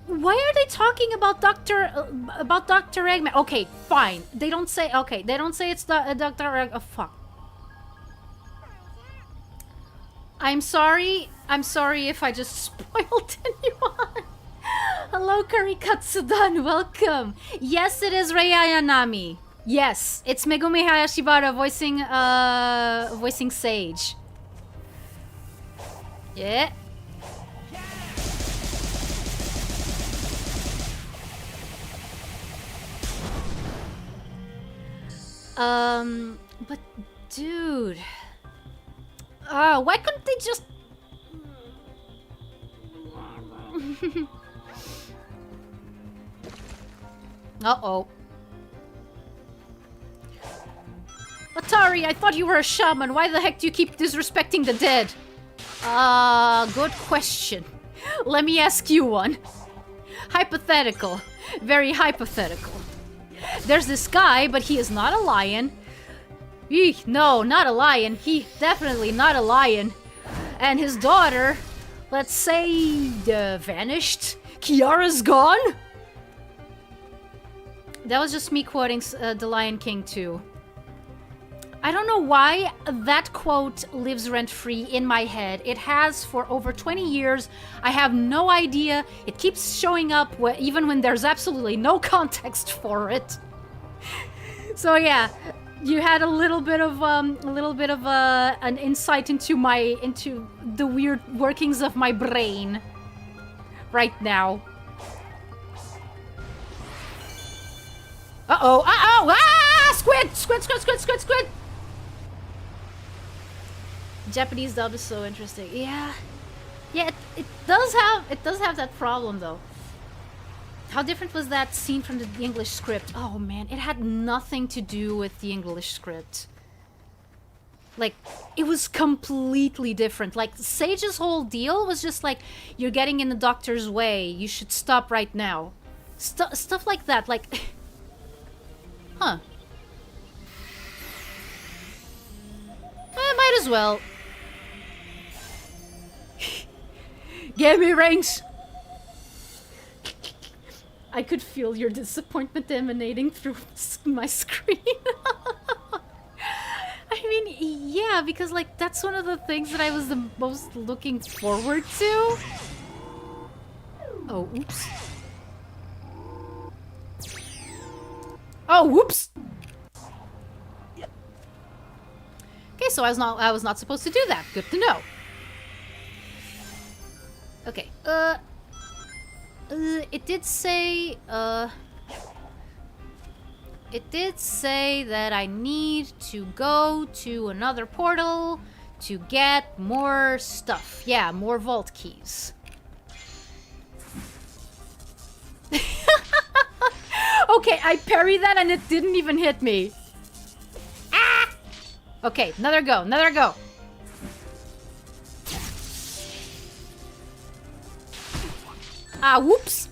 A: why are they talking about Dr. Eggman? Okay, fine. They don't say it's Dr. Egg. Oh fuck. I'm sorry if I just spoiled anyone. Hello, Karikatsudan, welcome. Yes, it is Rei Ayanami. Yes, it's Megumi Hayashibara voicing Sage. Yeah. But dude, why couldn't they just? Uh-oh. Atari, I thought you were a shaman. Why the heck do you keep disrespecting the dead? Good question. Let me ask you one. Hypothetical. Very hypothetical. There's this guy, but he is not a lion. Eek, no, not a lion. He definitely not a lion. And his daughter, let's say, vanished. Kiara's gone? That was just me quoting The Lion King 2. I don't know why that quote lives rent-free in my head. It has for over 20 years. I have no idea. It keeps showing up even when there's absolutely no context for it. So yeah, you had a little bit of an insight into the weird workings of my brain right now. Uh-oh, uh-oh, ah! Squid! Squid, squid, squid, squid, squid! Japanese dub is so interesting. Yeah. Yeah, it does have that problem though. How different was that scene from the English script? Oh man, it had nothing to do with the English script. Like, it was completely different. Like, Sage's whole deal was just like, you're getting in the doctor's way, you should stop right now. Stuff like that, like... Huh. Might as well. Give me rings! I could feel your disappointment emanating through my screen. I mean, yeah, because like that's one of the things that I was the most looking forward to. Oh, oops. Oh, whoops. Okay, so I was not supposed to do that. Good to know. Okay. It did say that I need to go to another portal to get more stuff. Yeah, more vault keys. Okay, I parried that and it didn't even hit me. Ah! Okay, another go, another go. Ah, whoops.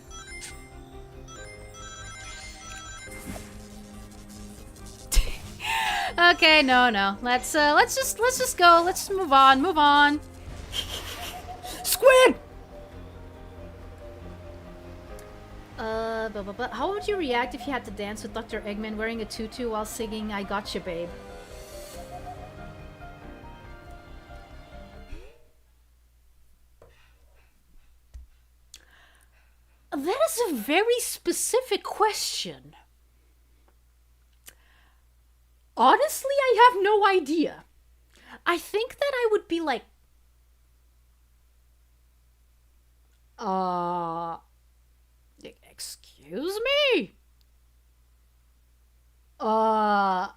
A: Okay, no. Let's just go. Let's move on, move on. Squid! How would you react if you had to dance with Dr. Eggman wearing a tutu while singing I Gotcha Babe? That is a very specific question. Honestly, I have no idea. I think that I would be like... Excuse me? But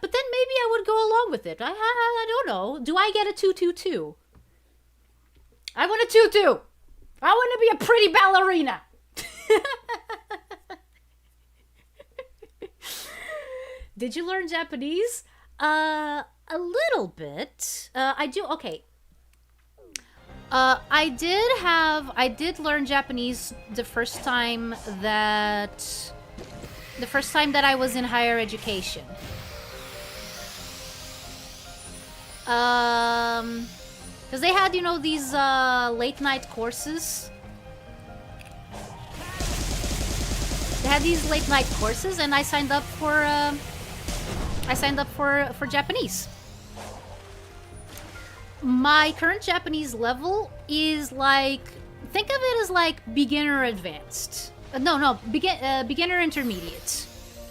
A: then maybe I would go along with it. I don't know. Do I get a tutu too? I want a tutu! I want to be a pretty ballerina! Did you learn Japanese? A little bit. I do, okay. I did learn Japanese the first time that I was in higher education. Because they had, you know, these late night courses. They had these late night courses, and I signed up for Japanese. My current Japanese level is like, think of it as like beginner advanced. Beginner intermediate,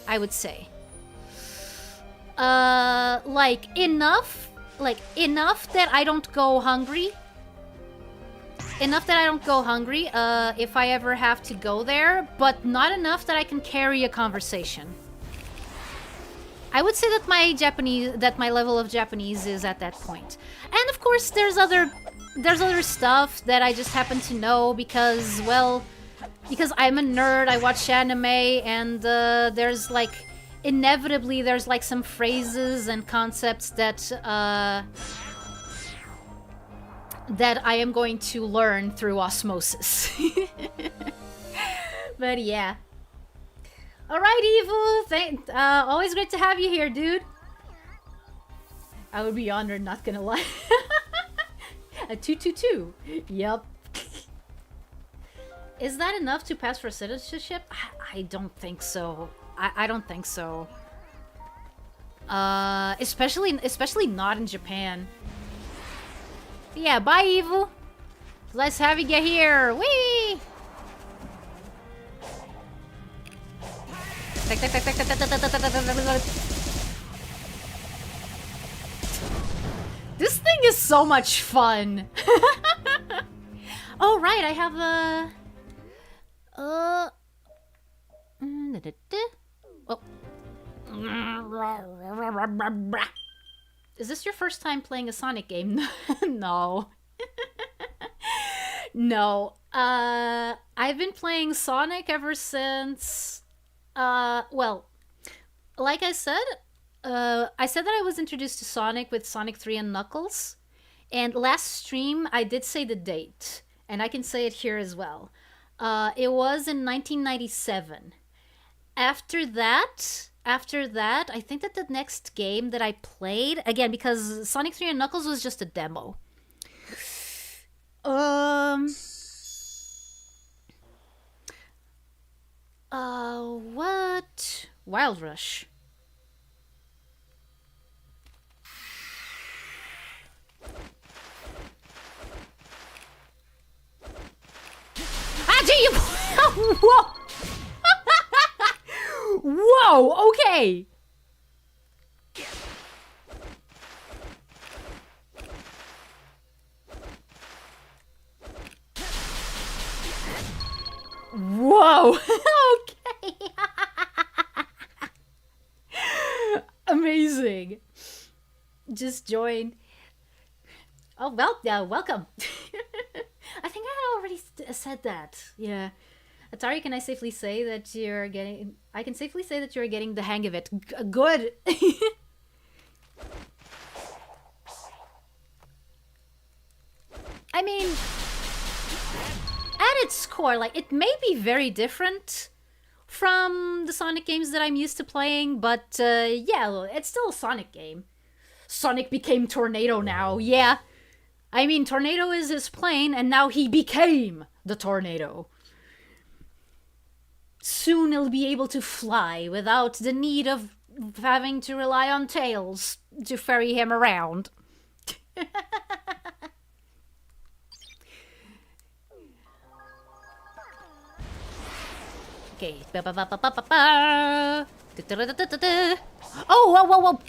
A: I would say. Like enough that I don't go hungry. Enough that I don't go hungry if I ever have to go there, but not enough that I can carry a conversation. I would say that my level of Japanese is at that point. And of course there's other stuff that I just happen to know because, well, because I'm a nerd, I watch anime, and there's like inevitably there's like some phrases and concepts that I am going to learn through osmosis. But yeah. Alright, Evu, always great to have you here, dude. I would be honored, not gonna lie. A 222. Yup. Is that enough to pass for citizenship? I don't think so. I don't think so. Especially not in Japan. Yeah, bye, Evu. Let's have you get here. Whee! This thing is so much fun. Oh right, I have a oh. Is this your first time playing a Sonic game? No. No. I've been playing Sonic ever since well, like I said that I was introduced to Sonic with Sonic 3 and Knuckles. And last stream, I did say the date. And I can say it here as well. It was in 1997. After that, I think that the next game that I played, again, because Sonic 3 and Knuckles was just a demo. What? Wild Rush. Ah, gee, you... Whoa! Whoa, okay! Whoa! Okay! Amazing. Just join. Oh, well, yeah, welcome. I think I already said that. Yeah. Atari, can I safely say that you're getting... I can safely say that you're getting the hang of it. Good! I mean... At its core, like, it may be very different from the Sonic games that I'm used to playing, but, yeah, it's still a Sonic game. Sonic became Tornado now, yeah. I mean, Tornado is his plane, and now he became the Tornado. Soon he'll be able to fly without the need of having to rely on Tails to ferry him around. Okay. Oh, whoa, whoa, whoa.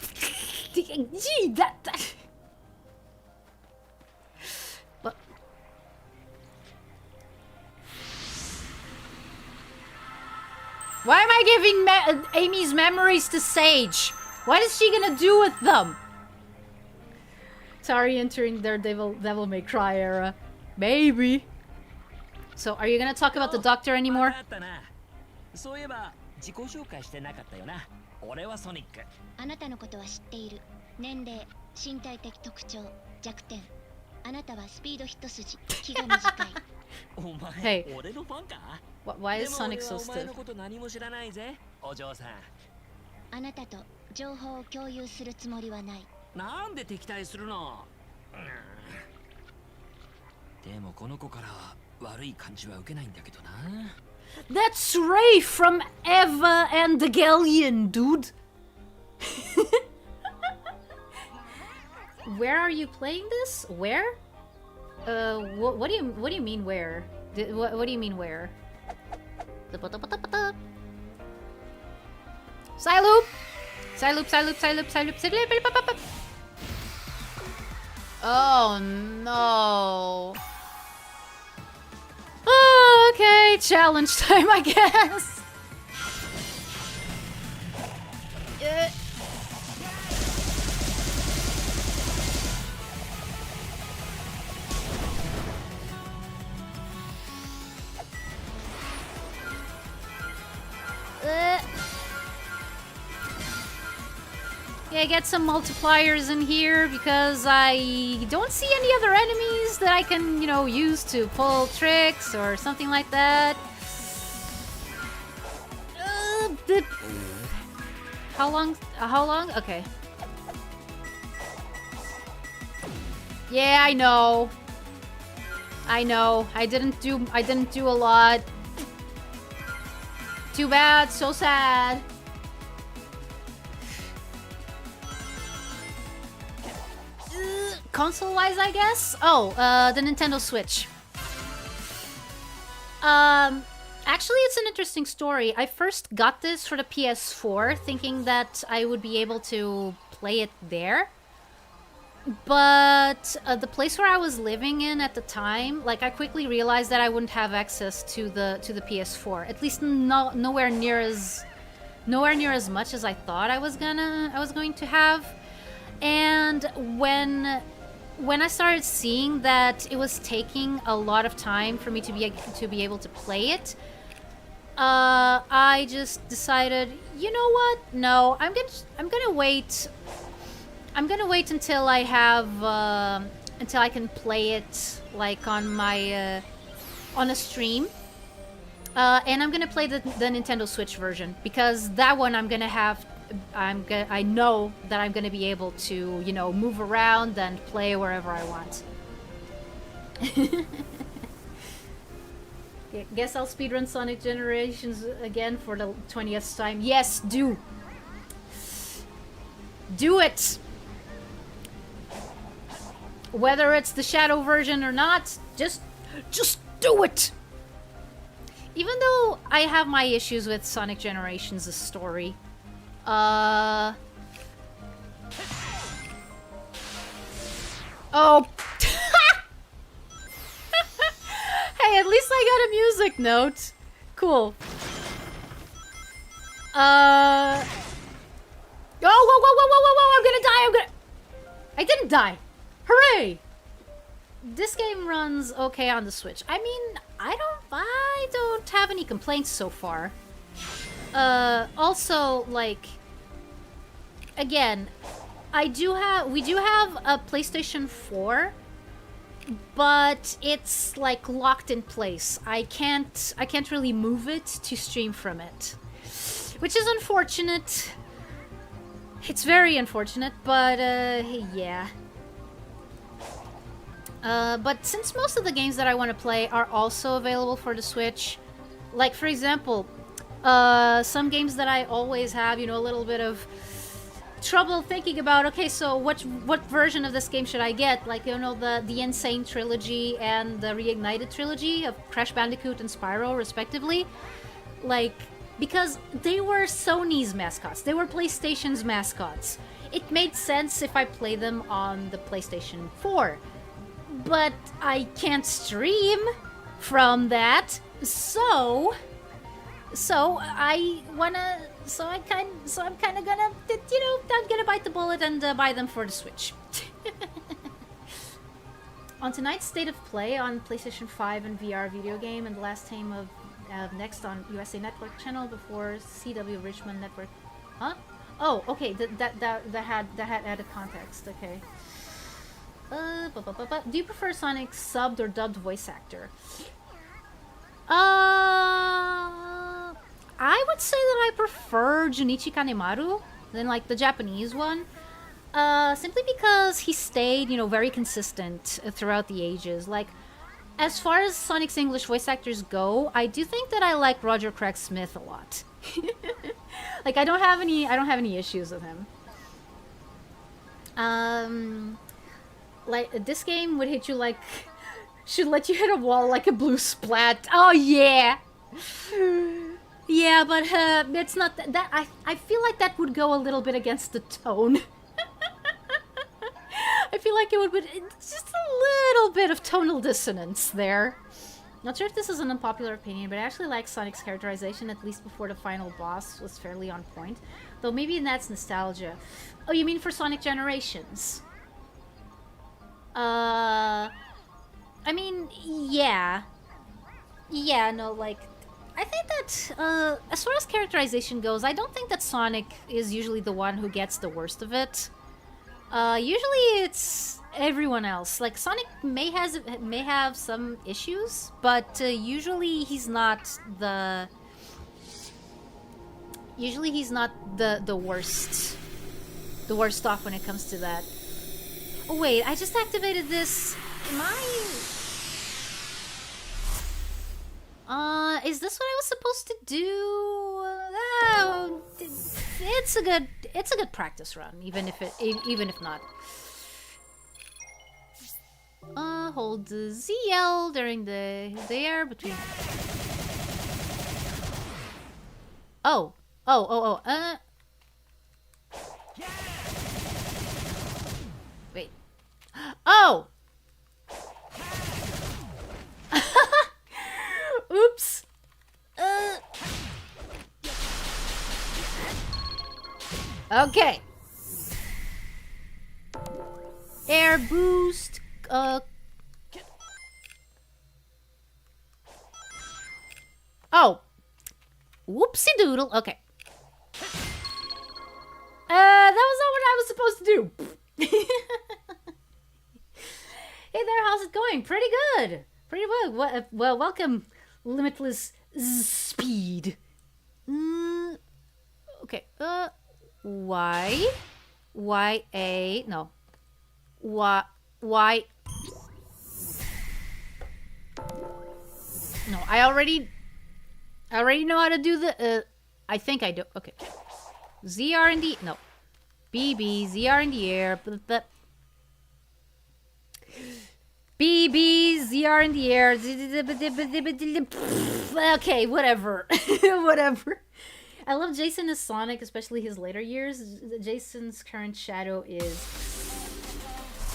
A: Gee, that... But... Why am I giving Amy's memories to Sage? What is she gonna do with them? Sorry, entering their Devil May Cry era. Maybe. So, are you gonna talk about the doctor anymore?
D: そういえば自己紹介してなかったよな。俺はソニック。
C: あなたのことは知っている。年齢、身体的特徴、弱点。あなたはスピードヒット筋、気が短い。
D: お前、
A: Hey.
D: 俺のファンか
A: Why is Sonic so
D: でも俺はお前
A: stiff?
D: のこと何も知らないぜ、お嬢さん。
C: あなたと情報を共有するつもりはない。
D: なんで敵対するの、でもこの子から悪い感じは受けないんだけどな。
A: That's Ray from Eva and the Galleon, dude. Where are you playing this? Where? What do you mean where? What do you mean where? Psyloop! Psyloop, Psyloop, Psyloop, Psyloop, Psyloop. Oh no. Oh, okay, challenge time, I guess. Yeah, get some multipliers in here because I don't see any other enemies that I can, you know, use to pull tricks or something like that. How long? How long? Okay. Yeah, I know. I know. I didn't do a lot. Too bad. So sad. Console-wise, I guess? Oh, the Nintendo Switch. Actually, it's an interesting story. I first got this for the PS4, thinking that I would be able to play it there. But the place where I was living in at the time, like, I quickly realized that I wouldn't have access to the PS4. At least nowhere near as much as I thought I was going to have. And when I started seeing that it was taking a lot of time for me to be able to play it, I just decided, you know what? No, I'm gonna wait. I'm gonna wait until I have until I can play it like on my on a stream. And I'm gonna play the Nintendo Switch version because that one I know that I'm gonna be able to, you know, move around and play wherever I want. Guess I'll speedrun Sonic Generations again for the 20th time. Yes, do. Do it! Whether it's the Shadow version or not, just do it! Even though I have my issues with Sonic Generations' story, oh. Hey, at least I got a music note. Cool. Oh, whoa, I'm gonna die, I didn't die. Hooray! This game runs okay on the Switch. I mean, I don't have any complaints so far. Also, like, again, we do have a PlayStation 4, but it's like locked in place. I can't really move it to stream from it, which is unfortunate. It's very unfortunate, but yeah. But since most of the games that I want to play are also available for the Switch, like for example, some games that I always have, you know, a little bit of trouble thinking about, okay, so what version of this game should I get? Like, you know, the Insane trilogy and the Reignited trilogy of Crash Bandicoot and Spyro, respectively. Like, because they were Sony's mascots. They were PlayStation's mascots. It made sense if I play them on the PlayStation 4. But I can't stream from that, so I'm kind of gonna, you know, I'm gonna bite the bullet and buy them for the Switch. On tonight's State of Play on PlayStation 5 and VR video game, and the last time of next on USA Network channel before CW Richmond Network. Huh? Oh, okay. That had added context. Okay. Do you prefer Sonic subbed or dubbed voice actor? I would say that I prefer Junichi Kanemaru than like the Japanese one. Simply because he stayed, you know, very consistent throughout the ages. Like, as far as Sonic's English voice actors go, I do think that I like Roger Craig Smith a lot. Like, I don't have any issues with him. Like, this game would hit you like, should let you hit a wall like a blue splat. Oh yeah. Yeah, but it's not that I feel like that would go a little bit against the tone. I feel like it would be just a little bit of tonal dissonance there. Not sure if this is an unpopular opinion, but I actually like Sonic's characterization, at least before the final boss was fairly on point. Though maybe that's nostalgia. Oh, you mean for Sonic Generations? I mean, yeah. Yeah, no, like, I think that, as far as characterization goes, I don't think that Sonic is usually the one who gets the worst of it. Usually it's everyone else. Like, Sonic may have some issues, but usually he's not the worst off when it comes to that. Oh wait, I just activated this. Am I? Is this what I was supposed to do? Oh, it's a good practice run, even if not. Hold the ZL during the air between. Oh. Wait. Oh! Oops. Okay. Air boost. Oh. Whoopsie doodle. Okay. That was not what I was supposed to do. Hey there, how's it going? Pretty good. Pretty good. Well, welcome, Limitless Speed. Okay. Y A. No. Y. No, I already know how to do the, I think I do. Okay. ZR in the, no. BB, ZR in the air. BB, ZR in the air. Okay, whatever. Whatever. I love Jason as Sonic, especially his later years. Jason's current shadow is...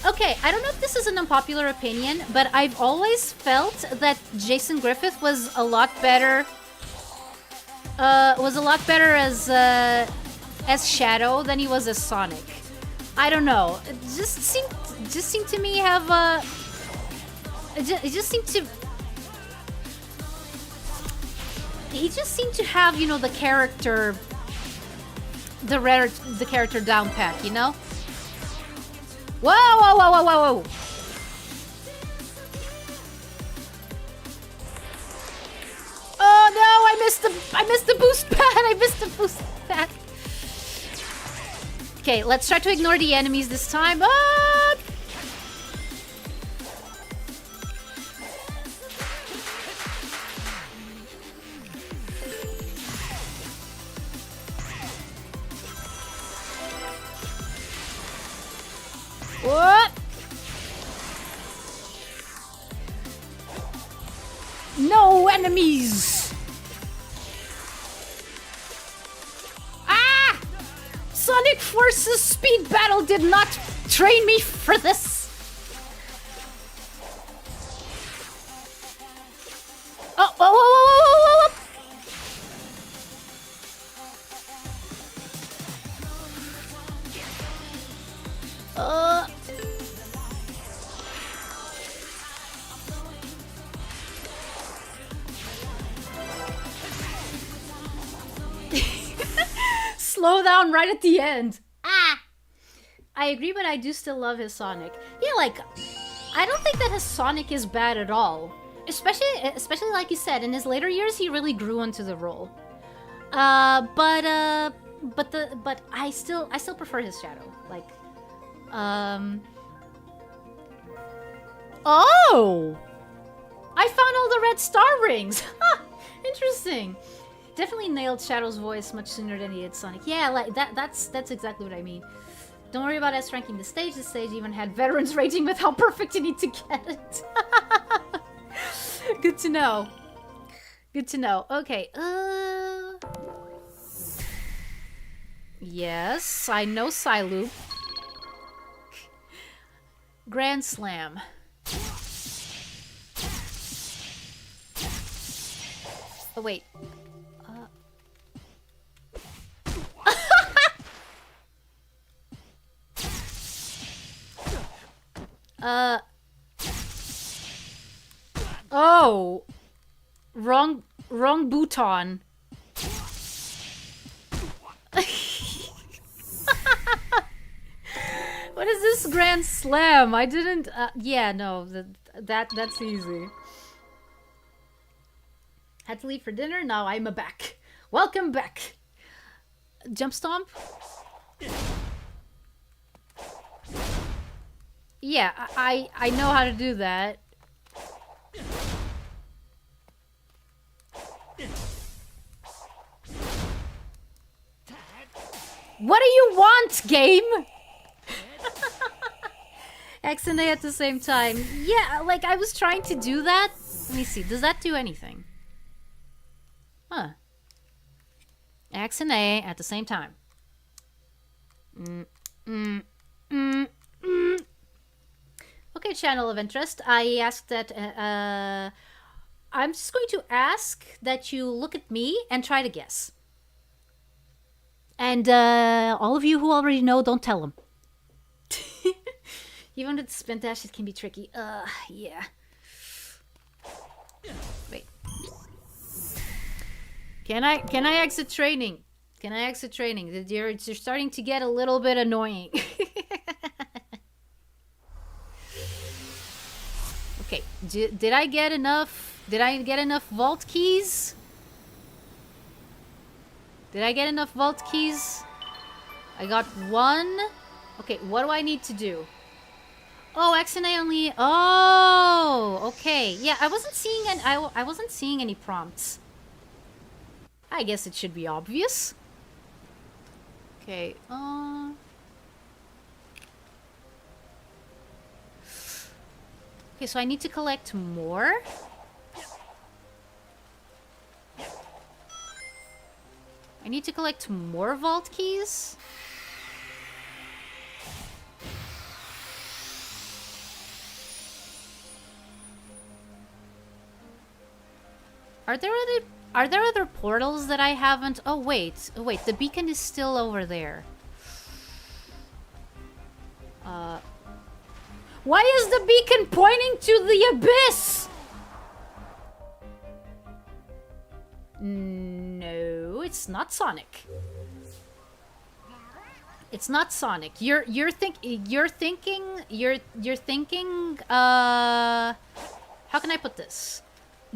A: Okay, I don't know if this is an unpopular opinion, but I've always felt that Jason Griffith was a lot better... as Shadow than he was as Sonic. I don't know. It just seemed to me have a... It just seemed to... He just seemed to have, you know, the character... The character down pat, you know? Whoa, whoa, whoa, whoa, whoa, whoa! Oh no, I missed the boost pad! I missed the boost pad! Okay, let's try to ignore the enemies this time. Ah! What? No enemies! Ah! Sonic Forces Speed Battle did not train me for this! Oh, whoa, whoa, whoa, whoa, whoa, whoa! Slow down right at the end. Ah! I agree, but I do still love his Sonic. Yeah, like, I don't think that his Sonic is bad at all. Especially like you said, in his later years, he really grew into the role. But I still prefer his Shadow. Like, oh! I found all the red star rings! Huh, interesting. Definitely nailed Shadow's voice much sooner than he did Sonic. Yeah, like that's exactly what I mean. Don't worry about us ranking the stage. The stage even had veterans rating with how perfect you need to get it. Good to know. Good to know. Okay, yes, I know Psyloop. Grand Slam. Oh, wait. Oh. Wrong button. What is this Grand Slam? I didn't, yeah, no, that's easy. Had to leave for dinner, now I'm back. Welcome back. Jump Stomp? Yeah, I know how to do that. What do you want, game? X and A at the same time. Yeah, like I was trying to do that. Let me see, does that do anything? Huh. X and A at the same time. Okay, channel of interest. I asked that, I'm just going to ask that you look at me and try to guess. And all of you who already know, don't tell them. Even with spin dash, it can be tricky. Yeah. Wait. Can I exit training? Can I exit training? You're starting to get a little bit annoying. Okay. Did I get enough? Did I get enough vault keys? Did I get enough vault keys? I got one. Okay, what do I need to do? Oh, X and A only. Oh, okay. Yeah, I wasn't seeing I wasn't seeing any prompts. I guess it should be obvious. Okay. Okay, so I need to collect more. I need to collect more vault keys. Are there other portals that I haven't? Oh wait, the beacon is still over there. Why is the beacon pointing to the abyss? No, it's not Sonic. It's not Sonic. You're thinking how can I put this?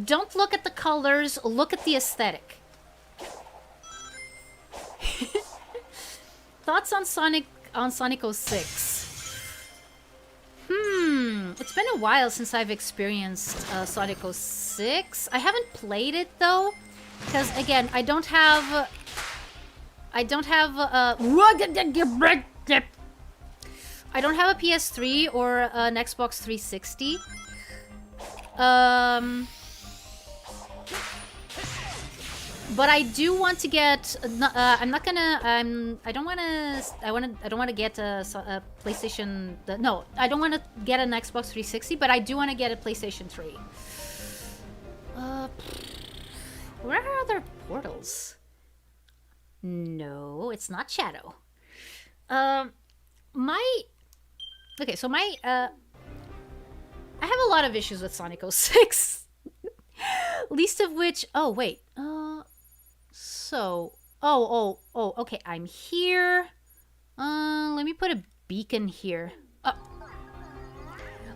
A: Don't look at the colors, look at the aesthetic. Thoughts on Sonic 06? It's been a while since I've experienced Sonic 06. I haven't played it though, because again, I don't have a PS3 or an Xbox 360. But I do want to get. I don't want to get a PlayStation. No, I don't want to get an Xbox 360. But I do want to get a PlayStation 3. Where are other portals? No, it's not Shadow. Okay, so I have a lot of issues with Sonic 06. Least of which. Oh wait. Okay, I'm here. Let me put a beacon here.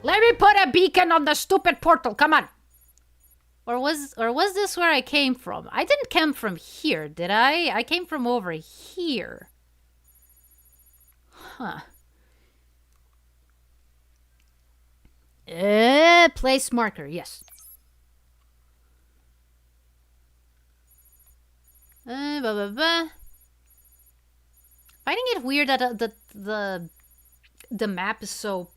A: Let me put a beacon on the stupid portal, come on! Or was this where I came from? I didn't come from here, did I? I came from over here. Huh. Place marker, yes. Finding it weird that the map is so.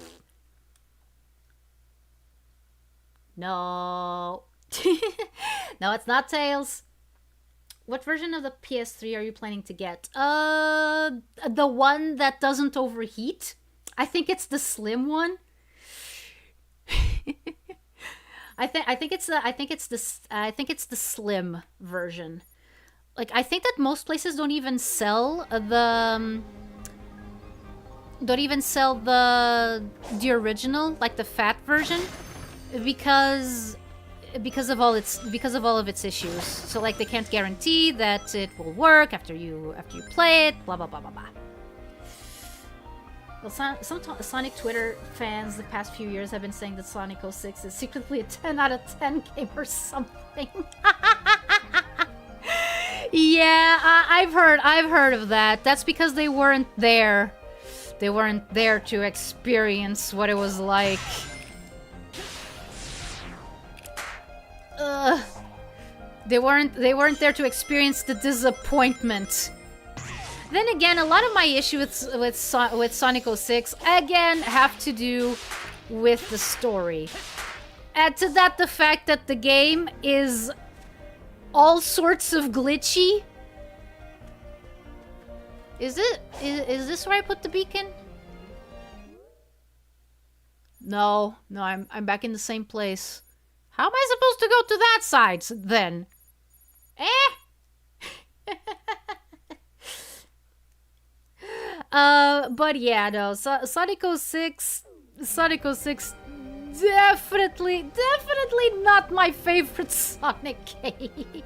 A: No, no, it's not Tails. What version of the PS3 are you planning to get? The one that doesn't overheat. I think it's the slim one. I think it's the slim version. Like, I think that most places don't even sell the original, like the fat version, because of all of its issues. So like they can't guarantee that it will work after you play it. Blah blah blah blah blah. Well, some Sonic Twitter fans the past few years have been saying that Sonic 06 is secretly a 10 out of 10 game or something. Yeah, I've heard of that. That's because they weren't there. They weren't there to experience what it was like. They weren't there to experience the disappointment. Then again, a lot of my issues with Sonic 06 again have to do with the story. Add to that the fact that the game is all sorts of glitchy. Is this where I put the beacon? No, I'm back in the same place. How am I supposed to go to that side then? But yeah, no, Sonic 06 definitely not my favorite Sonic game.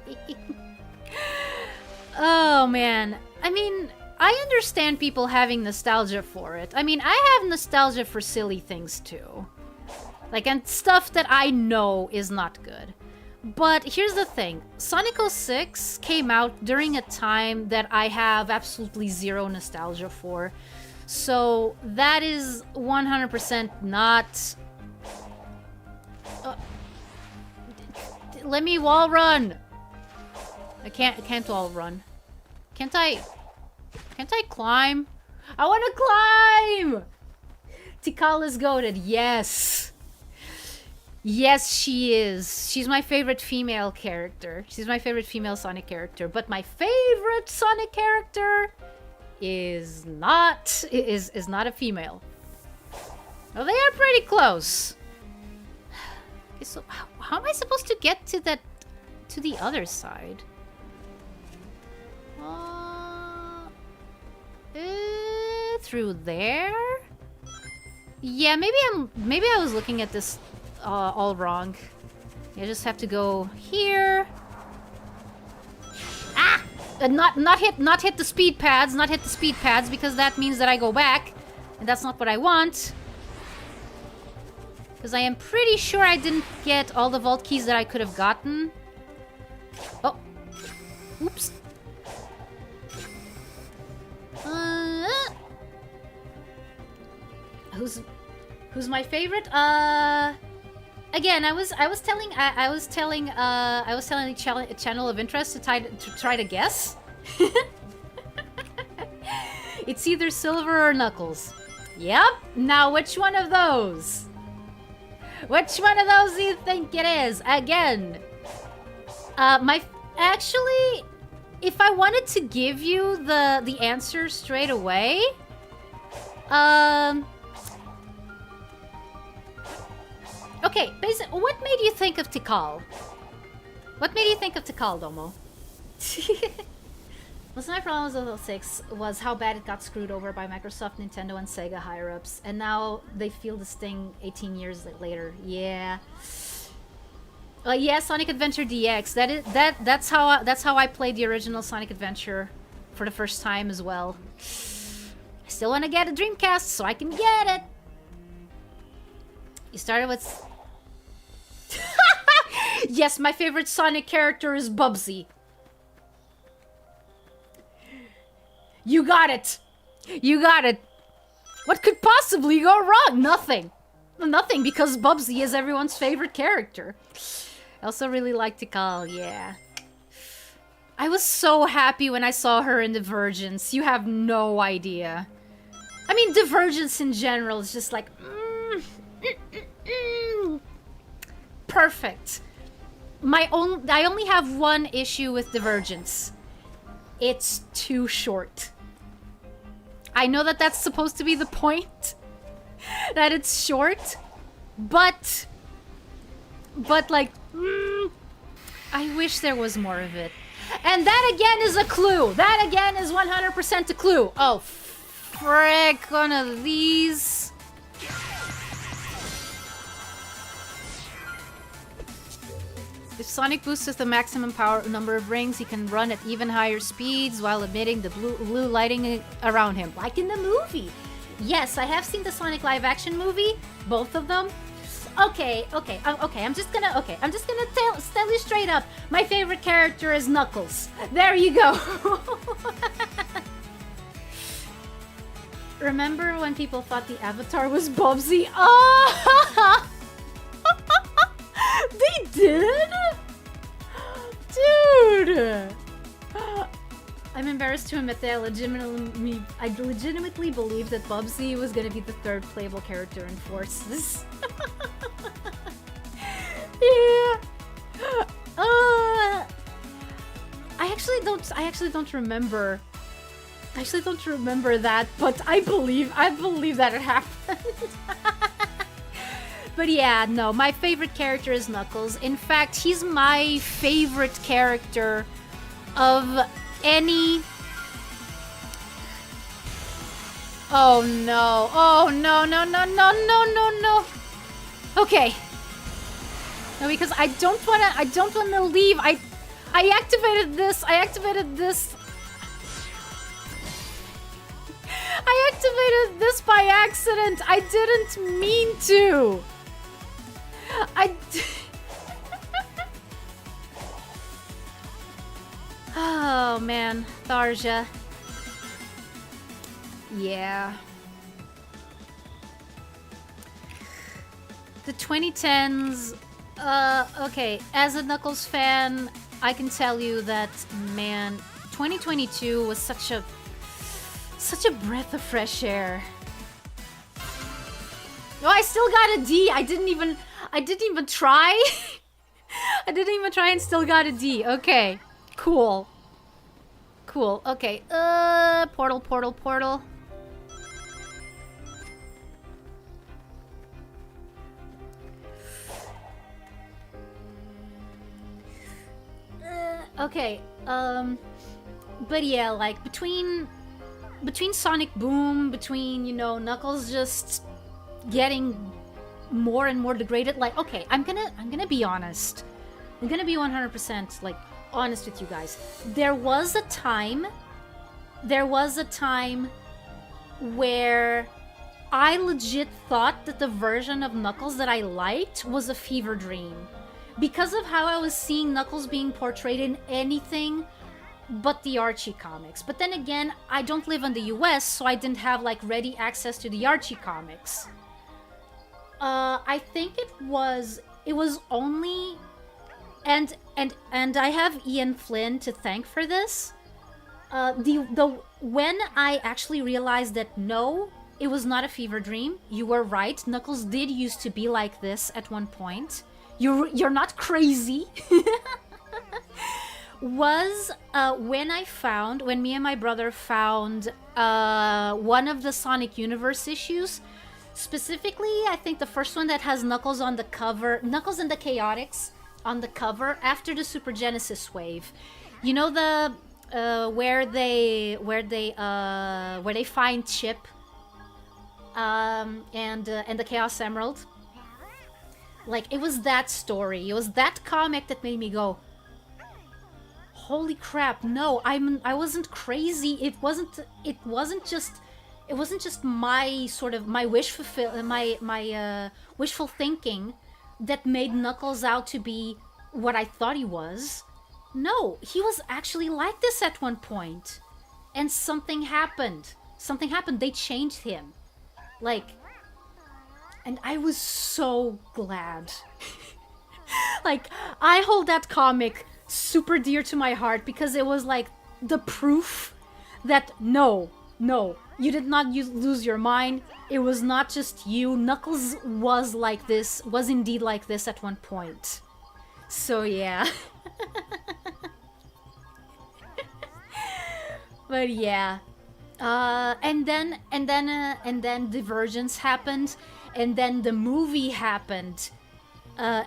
A: Oh man, I mean, I understand people having nostalgia for it. I mean, I have nostalgia for silly things too. Like, and stuff that I know is not good. But here's the thing. Sonic 06 came out during a time that I have absolutely zero nostalgia for. So that is 100% not... let me wall run! I can't wall run. Can't I climb? I wanna climb! Tikal is goated, yes! Yes, she is. She's my favorite female character. She's my favorite female Sonic character. But my favorite Sonic character is not a female. Well, they are pretty close. Okay, so how am I supposed to get to the other side? Through there? Yeah, maybe I was looking at this all wrong. I just have to go here. Ah! Not hit the speed pads, not hit the speed pads, because that means that I go back, and that's not what I want. Because I am pretty sure I didn't get all the vault keys that I could have gotten. Oh. Oops. Who's my favorite? Again, I was telling a channel of interest to try to guess. It's either Silver or Knuckles. Yep. Now, which one of those? Which one of those do you think it is? Again, actually, if I wanted to give you the answer straight away, okay, basically, what made you think of Tikal? What made you think of Tikal, Domo? Most of my problems with 06 was how bad it got screwed over by Microsoft, Nintendo, and Sega higher-ups, and now they feel the sting 18 years later. Yeah. Yeah, Sonic Adventure DX. That's how I played the original Sonic Adventure for the first time as well. I still want to get a Dreamcast so I can get it. You started with... Yes, my favorite Sonic character is Bubsy. You got it! You got it! What could possibly go wrong? Nothing. Nothing, because Bubsy is everyone's favorite character. I also really like Tikal, yeah. I was so happy when I saw her in Divergence. You have no idea. I mean, Divergence in general is just like... perfect. I only have one issue with Divergence. It's too short. I know that that's supposed to be the point, that it's short, but like, I wish there was more of it. And that again is a clue. That again is 100% a clue. Oh, frick, one of these. If Sonic boosts with the maximum power number of rings, he can run at even higher speeds while emitting the blue lighting around him, like in the movie. Yes, I have seen the Sonic live-action movie, both of them. Okay. I'm just gonna tell you straight up. My favorite character is Knuckles. There you go. Remember when people thought the Avatar was Bubsy? Oh! They did? Dude! I'm embarrassed to admit that I legitimately believed that Bubsy was gonna be the third playable character in Forces. Yeah. I actually don't remember. I actually don't remember that, but I believe that it happened. But yeah, no, my favorite character is Knuckles. In fact, he's my favorite character of any... Oh no, no. Okay. No, because I don't wanna leave. I activated this. I activated this by accident. I didn't mean to. Oh man, Tharja. Yeah. The 2010s, okay, as a Knuckles fan, I can tell you that, man, 2022 was such a breath of fresh air. Oh, I still got a D. I didn't even try. I didn't even try and still got a D. Okay. Cool. Cool. Okay. Portal. Okay. But yeah, like between Sonic Boom, between, you know, Knuckles just getting more and more degraded, like, okay, I'm gonna be honest. I'm gonna be 100% like honest with you guys. There was a time where I legit thought that the version of Knuckles that I liked was a fever dream. Because of how I was seeing Knuckles being portrayed in anything but the Archie comics. But then again, I don't live in the US, so I didn't have like ready access to the Archie comics. I think it was only, and I have Ian Flynn to thank for this. When I actually realized that no, it was not a fever dream. You were right. Knuckles did used to be like this at one point. You're not crazy. Was when me and my brother found one of the Sonic Universe issues. Specifically, I think the first one that has Knuckles on the cover, Knuckles and the Chaotix on the cover after the Super Genesis wave. You know the where they find Chip and the Chaos Emerald. Like, it was that story. It was that comic that made me go, holy crap, no, I wasn't crazy. It wasn't just my sort of my wishful thinking that made Knuckles out to be what I thought he was. No, he was actually like this at one point. And something happened. They changed him. Like, and I was so glad. Like, I hold that comic super dear to my heart because it was like the proof that no, you did not lose your mind. It was not just you. Knuckles was like this, was indeed like this at one point. So yeah. But yeah. And then Divergence happened, and then the movie happened.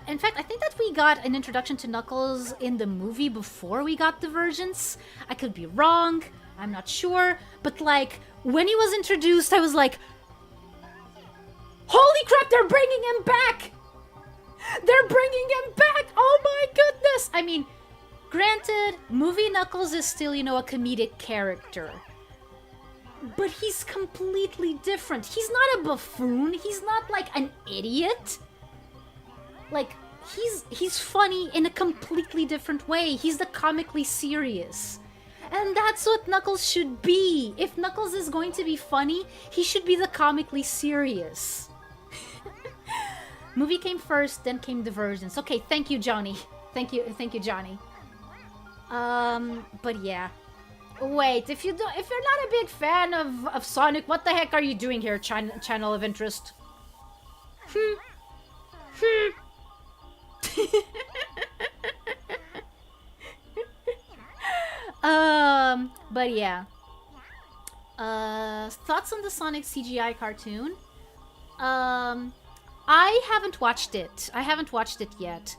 A: In fact, I think that we got an introduction to Knuckles in the movie before we got Divergence. I could be wrong. I'm not sure. But, like, when he was introduced, I was like, holy crap, they're bringing him back! They're bringing him back! Oh my goodness! I mean, granted, movie Knuckles is still, you know, a comedic character. But he's completely different. He's not a buffoon. He's not, like, an idiot. Like, he's funny in a completely different way. He's the comically serious. And that's what Knuckles should be. If Knuckles is going to be funny, he should be the comically serious. Movie came first, then came Divergence. Okay, thank you, Johnny. Thank you, Johnny. But yeah. Wait, if you're not a big fan of Sonic, what the heck are you doing here, channel of interest? But yeah. Thoughts on the Sonic CGI cartoon? I haven't watched it. I haven't watched it yet.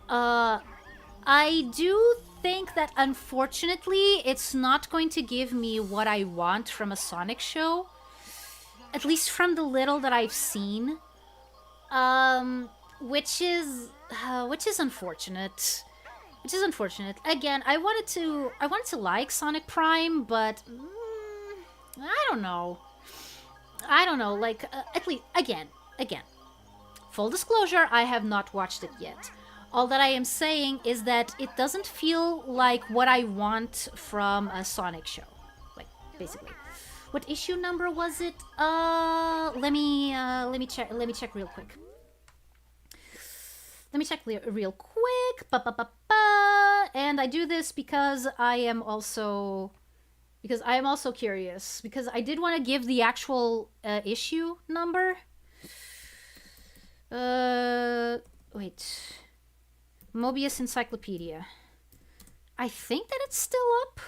A: I do think that unfortunately it's not going to give me what I want from a Sonic show. At least from the little that I've seen. Which is unfortunate. Again, I wanted to like Sonic Prime, but I don't know. Like, at least again. Full disclosure, I have not watched it yet. All that I am saying is that it doesn't feel like what I want from a Sonic show. Like, basically. What issue number was it? Let me check real quick. Let me check real quick. And I do this because I am also curious, because I did want to give the actual issue number. Wait. Mobius Encyclopedia. I think that it's still up.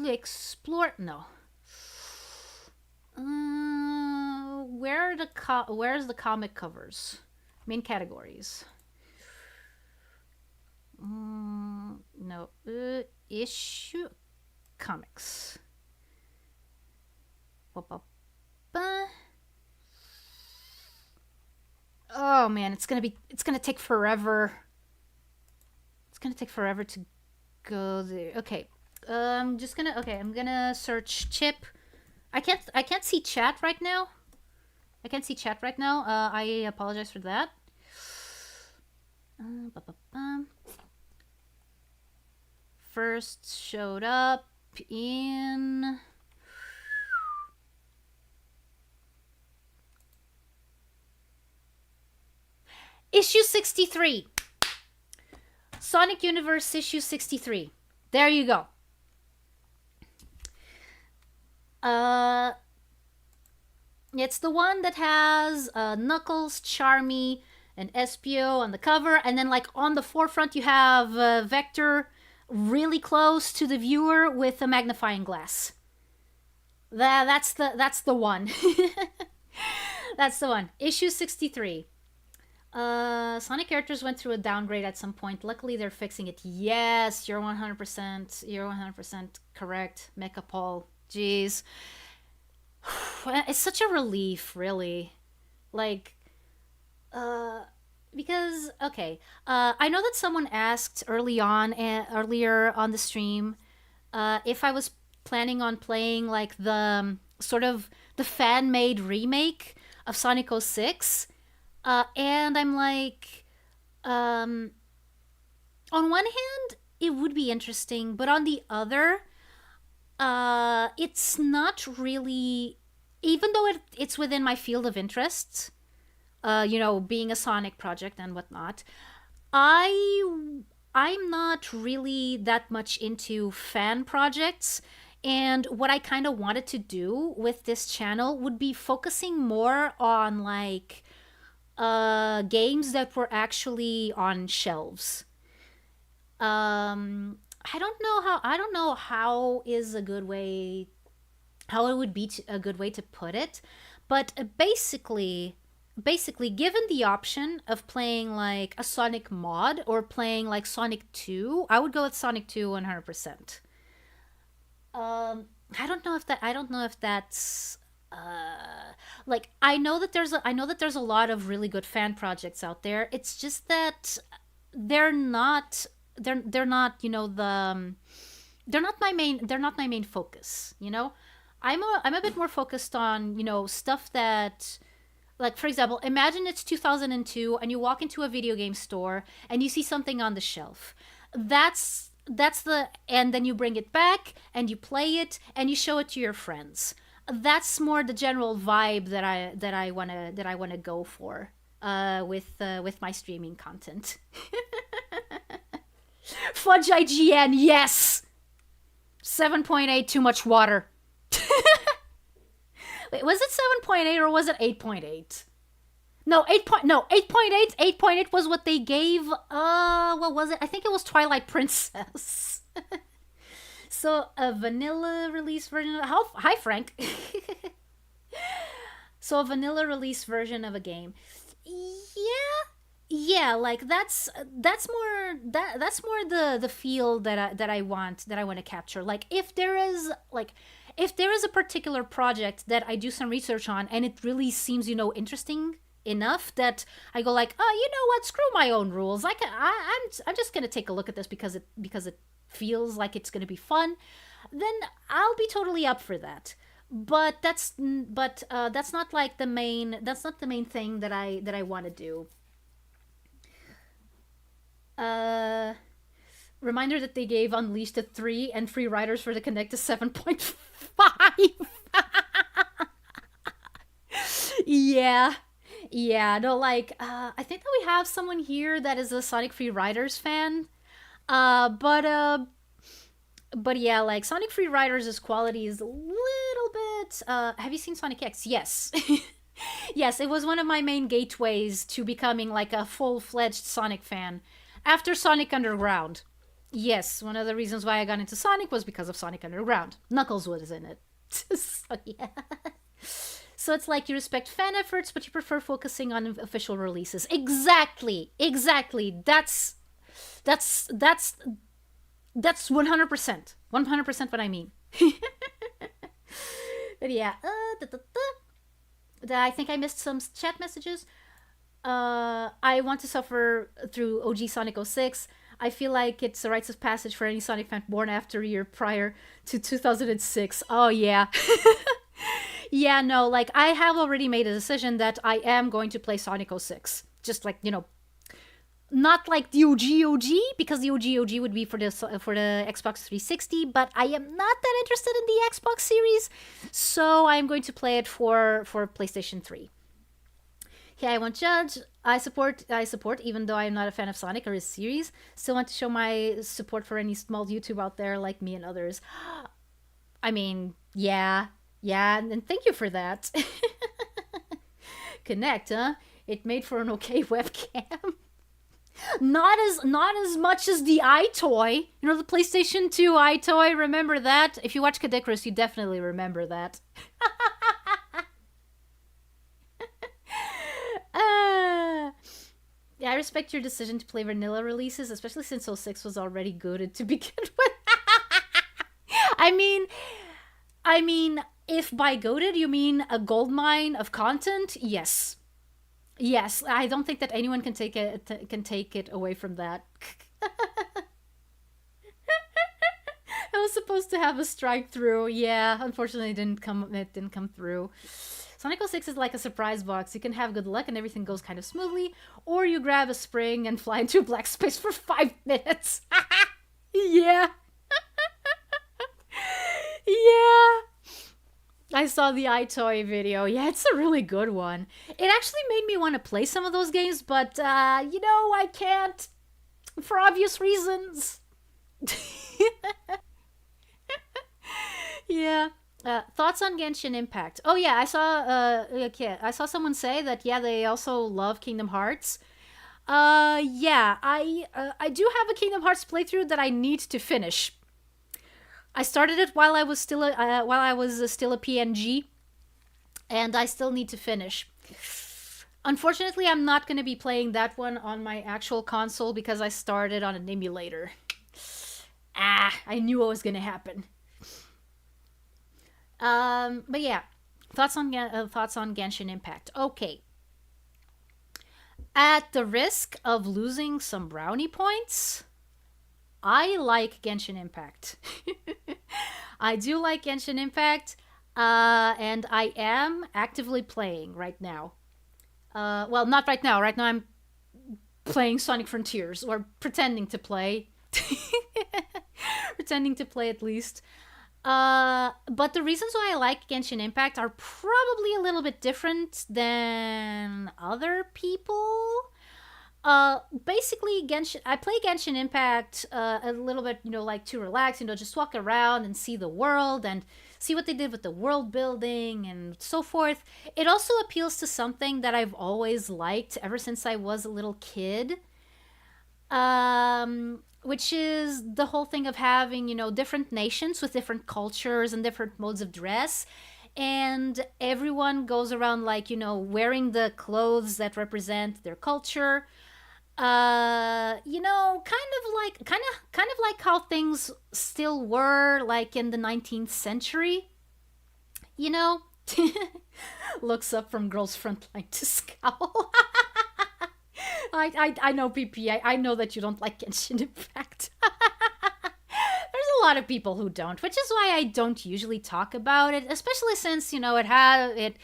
A: Explore. No. Where's the comic covers? Main categories. No. Issue comics. Oh man, it's gonna take forever. It's gonna take forever to go there. Okay. I'm gonna search chip. I can't see chat right now. I apologize for that. First showed up in issue 63. Sonic Universe issue 63. There you go. It's the one that has Knuckles, Charmy, and Espio on the cover, and then like on the forefront you have Vector really close to the viewer with a magnifying glass. That's the one. That's the one. Issue 63. Sonic characters went through a downgrade at some point. Luckily, they're fixing it. Yes, you're 100% correct, Mecha Paul. Jeez. It's such a relief, really. Like, because, okay, I know that someone asked earlier on the stream, if I was planning on playing, like, the sort of the fan-made remake of Sonic 06. And I'm like, on one hand, it would be interesting, but on the other, it's not really, even though it's within my field of interests, being a Sonic project and whatnot, I'm not really that much into fan projects. And what I kind of wanted to do with this channel would be focusing more on, like, games that were actually on shelves. I don't know how is a good way, how it would be a good way to put it, but basically given the option of playing like a Sonic mod or playing like Sonic 2, I would go with Sonic 2 100%. I don't know if that's like, I know that there's a lot of really good fan projects out there. It's just that they're not my main focus, I'm a bit more focused on, stuff that, like, for example, imagine it's 2002 and you walk into a video game store and you see something on the shelf. And then you bring it back and you play it and you show it to your friends. That's more the general vibe that I wanna go for with my streaming content. Fudge IGN, yes. 7.8, too much water. Wait, was it 7.8 or was it 8.8? No, 8.8. 8.8 was what they gave. What was it? I think it was Twilight Princess. So a vanilla release version of... Hi, Frank. So a vanilla release version of a game. Yeah, like that's more the feel that I want to capture. Like, if there is a particular project that I do some research on and it really seems, interesting enough that I go like, oh, you know what? Screw my own rules. I'm just gonna take a look at this because it feels like it's going to be fun, then I'll be totally up for that. But that's not like the main thing that I want to do. Reminder that they gave Unleashed a 3 and free riders for the Connect a 7.5. Yeah. Yeah, no, like, I think that we have someone here that is a Sonic Free Riders fan. But yeah, like, Sonic Free Riders' quality is a little bit, have you seen Sonic X? Yes. Yes, it was one of my main gateways to becoming, like, a full-fledged Sonic fan. After Sonic Underground. Yes, one of the reasons why I got into Sonic was because of Sonic Underground. Knuckles was in it. So, yeah. So it's like you respect fan efforts, but you prefer focusing on official releases. Exactly. That's 100%. 100% what I mean. But yeah. I think I missed some chat messages. I want to suffer through OG Sonic 06. I feel like it's a rites of passage for any Sonic fan born after a year prior to 2006. Oh, yeah. Yeah, no, like, I have already made a decision that I am going to play Sonic 06. Just like, you know, not like the OG, because the OG would be for the Xbox 360, but I am not that interested in the Xbox series, so I'm going to play it for PlayStation 3. Yeah, I won't judge. I support, even though I'm not a fan of Sonic or his series. Still want to show my support for any small YouTube out there like me and others. I mean, yeah, and thank you for that. Connect, huh? It made for an okay webcam. Not as much as the iToy. You know, the PlayStation 2 iToy, remember that? If you watch Cadicrus, you definitely remember that. Yeah, I respect your decision to play vanilla releases, especially since 06 was already good to begin with. I mean, if by goated you mean a goldmine of content, yes. Yes, I don't think that anyone can take it away from that. I was supposed to have a strike through. Yeah, unfortunately it didn't come through. Sonic 06 is like a surprise box. You can have good luck and everything goes kind of smoothly, or you grab a spring and fly into a black space for 5 minutes. Yeah. Yeah. I saw the iToy video. Yeah, it's a really good one. It actually made me want to play some of those games, but, you know, I can't. For obvious reasons. Yeah. Thoughts on Genshin Impact? Oh yeah, I saw someone say that, yeah, they also love Kingdom Hearts. Yeah, I do have a Kingdom Hearts playthrough that I need to finish. I started it while I was still a PNG, and I still need to finish. Unfortunately, I'm not going to be playing that one on my actual console because I started on an emulator. I knew what was going to happen. But yeah, thoughts on Genshin Impact. Okay. At the risk of losing some brownie points, I like Genshin Impact. I do like Genshin Impact, and I am actively playing right now. Well, not right now. Right now I'm playing Sonic Frontiers, or pretending to play. Pretending to play at least. But the reasons why I like Genshin Impact are probably a little bit different than other people. Basically, I play Genshin Impact a little bit, you know, like to relax, you know, just walk around and see the world and see what they did with the world building and so forth. It also appeals to something that I've always liked ever since I was a little kid. Which is the whole thing of having, you know, different nations with different cultures and different modes of dress. And everyone goes around, like, you know, wearing the clothes that represent their culture. You know, kind of like how things still were, like, in the 19th century. You know? Looks up from girl's front line to scowl. I know, PP. I know that you don't like Genshin Impact. a lot of people who don't, which is why I don't usually talk about it, especially since, it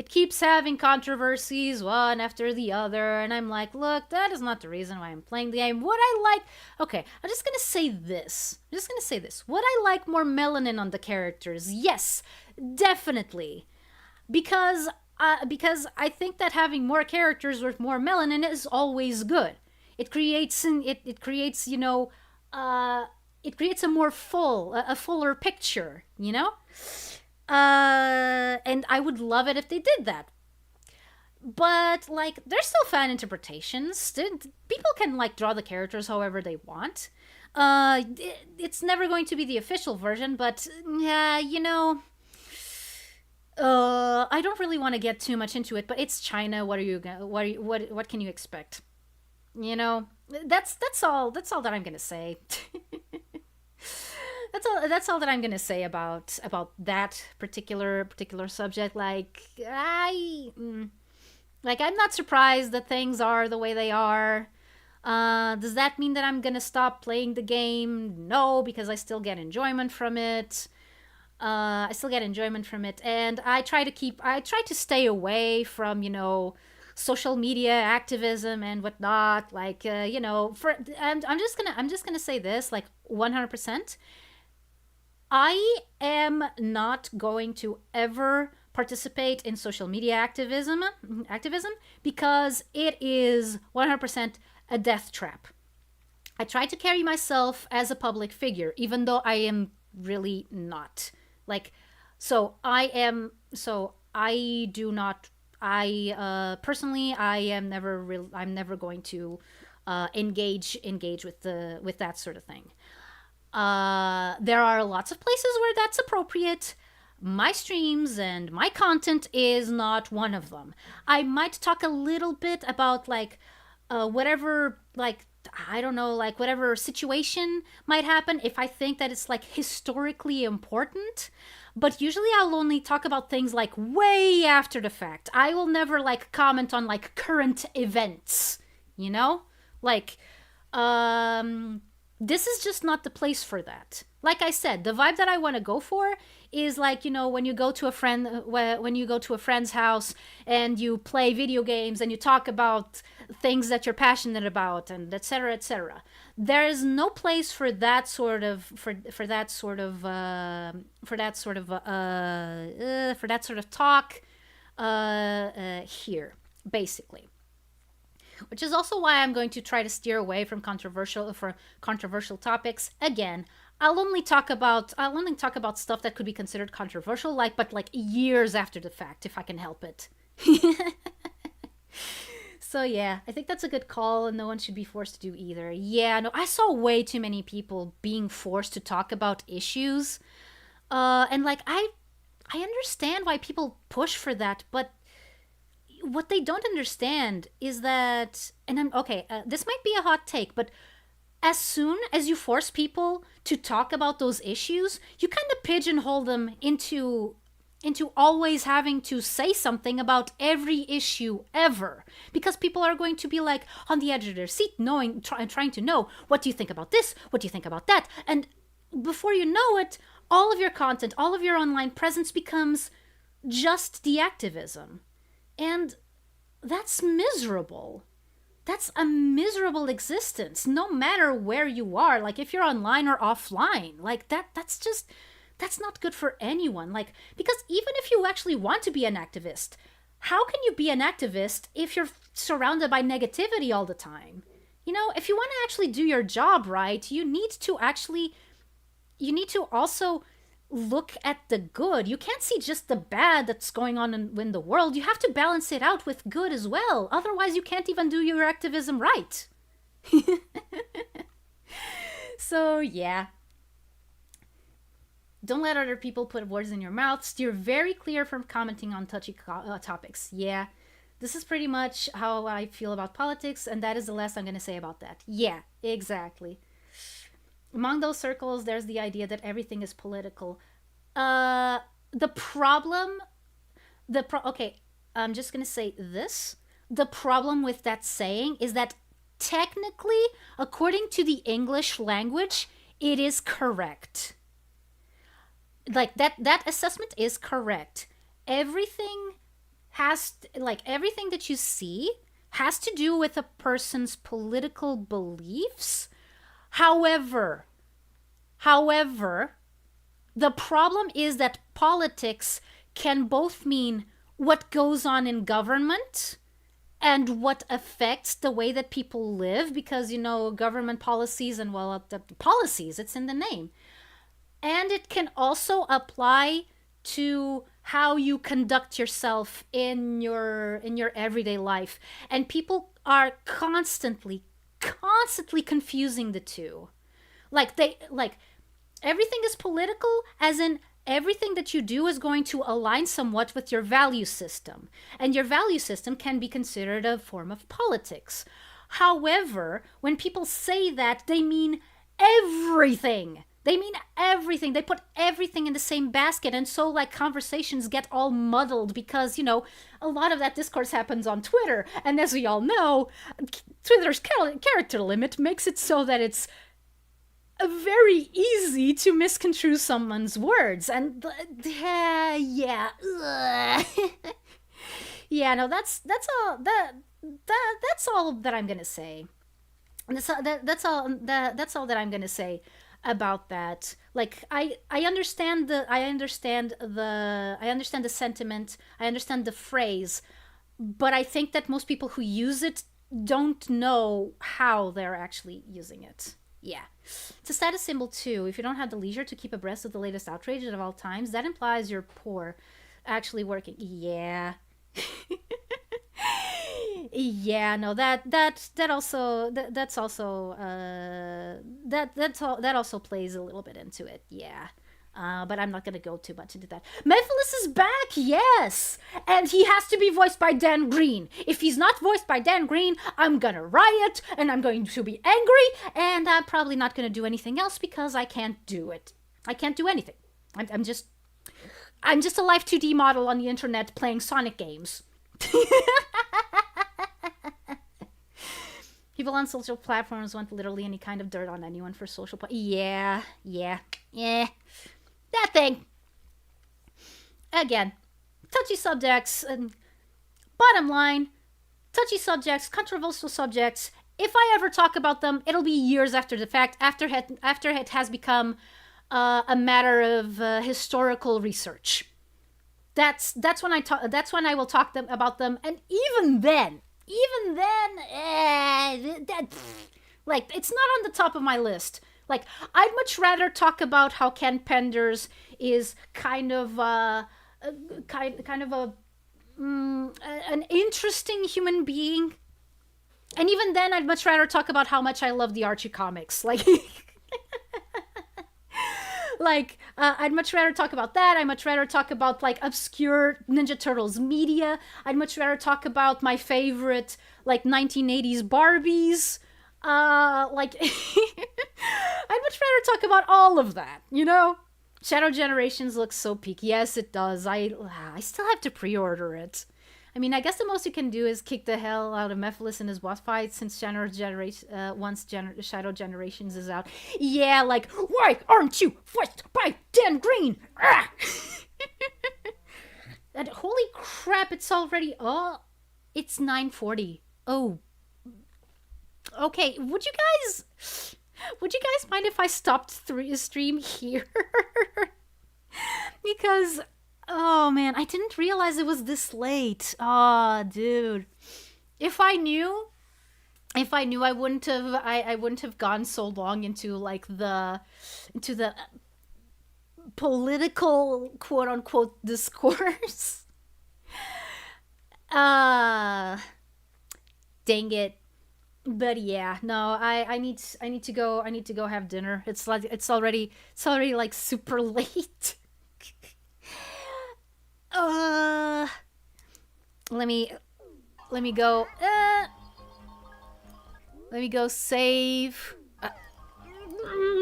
A: keeps having controversies one after the other, and I'm like, look, that is not the reason why I'm playing the game. Okay, I'm just gonna say this. Would I like more melanin on the characters? Yes, definitely. Because I think that having more characters with more melanin is always good. It creates a more fuller picture, and I would love it if they did that. But there's still fan interpretations. People can draw the characters however they want. It's never going to be the official version, but I don't really want to get too much into it. But it's China. What can you expect? That's all that I'm gonna say. That's all that I'm gonna say about that particular subject. I'm not surprised that things are the way they are. Does that mean that I'm gonna stop playing the game? No, because I still get enjoyment from it. And I try to stay away from social media activism and whatnot. And I'm just gonna say this 100%. I am not going to ever participate in social media activism because it is 100% a death trap. I try to carry myself as a public figure, even though I am really not. Personally, I'm never going to engage with that sort of thing. There are lots of places where that's appropriate. My streams and my content is not one of them. I might talk a little bit about whatever whatever situation might happen if I think that it's historically important. But usually I'll only talk about things way after the fact. I will never comment on current events, this is just not the place for that. Like I said, the vibe that I want to go for is when you go to a friend's house and you play video games and you talk about things that you're passionate about and etc. etc. There is no place for that sort of talk here, basically. Which is also why I'm going to try to steer away from controversial topics. Again, I'll only talk about stuff that could be considered controversial, but years after the fact, if I can help it. So yeah, I think that's a good call, and no one should be forced to do either. Yeah, no, I saw way too many people being forced to talk about issues, and I understand why people push for that, but what they don't understand is that, and this might be a hot take, but as soon as you force people to talk about those issues, you kind of pigeonhole them into always having to say something about every issue ever, because people are going to be on the edge of their seat, trying to know, what do you think about this? What do you think about that? And before you know it, all of your content, all of your online presence becomes just the activism. And that's miserable. That's a miserable existence, no matter where you are. If you're online or offline, that's not good for anyone. Because even if you actually want to be an activist, how can you be an activist if you're surrounded by negativity all the time? If you want to actually do your job right, you need to also look at the good. You can't see just the bad that's going on in the world. You have to balance it out with good as well. Otherwise, you can't even do your activism right. So, yeah. Don't let other people put words in your mouth. Steer very clear from commenting on touchy topics. Yeah. This is pretty much how I feel about politics, and that is the last I'm going to say about that. Yeah, exactly. Among those circles, there's the idea that everything is political. I'm just going to say this. The problem with that saying is that technically, according to the English language, it is correct. Like that assessment is correct. Everything everything that you see has to do with a person's political beliefs. However, the problem is that politics can both mean what goes on in government and what affects the way that people live, because, government policies and, well, the policies, it's in the name. And it can also apply to how you conduct yourself in your everyday life. And people are constantly confusing the two. Everything is political, as in everything that you do is going to align somewhat with your value system. And your value system can be considered a form of politics. However, when people say that, they mean everything. They mean everything. They put everything in the same basket. And so, conversations get all muddled because, a lot of that discourse happens on Twitter. And as we all know, Twitter's character limit makes it so that it's very easy to misconstrue someone's words. And yeah. Yeah, no, that's all that I'm gonna say. That's all that I'm gonna say about that. I understand the sentiment, I understand the phrase, but I think that most people who use it don't know how they're actually using it. Yeah. It's a status symbol too. If you don't have the leisure to keep abreast of the latest outrages of all times, that implies you're poor. Actually working. Yeah. Yeah, no, that also plays a little bit into it. Yeah. But I'm not gonna go too much into that. Mephiles is back, yes! And he has to be voiced by Dan Green. If he's not voiced by Dan Green, I'm gonna riot, and I'm going to be angry, and I'm probably not gonna do anything else because I can't do it. I can't do anything. I'm just a Life 2D model on the internet playing Sonic games. People on social platforms want literally any kind of dirt on anyone for social... Yeah. That thing. Again, touchy subjects. Bottom line, touchy subjects, controversial subjects. If I ever talk about them, it'll be years after the fact, after it has become a matter of historical research. That's when I will talk about them, and even then, it's not on the top of my list. I'd much rather talk about how Ken Penders is kind of an interesting human being. And even then, I'd much rather talk about how much I love the Archie comics. I'd much rather talk about that. I'd much rather talk about, obscure Ninja Turtles media. I'd much rather talk about my favorite, 1980s Barbies. I'd much rather talk about all of that, Shadow Generations looks so peak. Yes, it does. I still have to pre-order it. I mean, I guess the most you can do is kick the hell out of Mephiles in his boss fight since Shadow Generations is out. Yeah, why aren't you voiced by Dan Green? Ah! And holy crap, it's already... Oh, it's 9:40. Oh. Okay, would you guys mind if I stopped stream here? Because, oh man, I didn't realize it was this late. Oh, dude. If I knew, I wouldn't have gone so long into the political quote unquote discourse. Dang it. But yeah, no, I need to go have dinner. It's already super late. Let me go. Let me go save.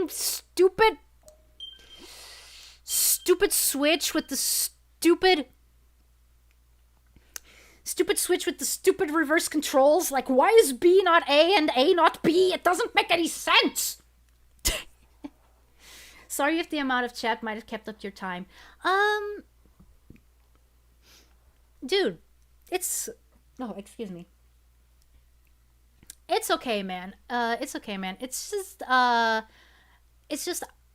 A: Stupid Switch with the stupid Switch with the stupid reverse controls. Why is B not A and A not B? It doesn't make any sense. Sorry if the amount of chat might have kept up your time. Dude, it's... Oh, excuse me. It's okay, man. It's okay, man. It's just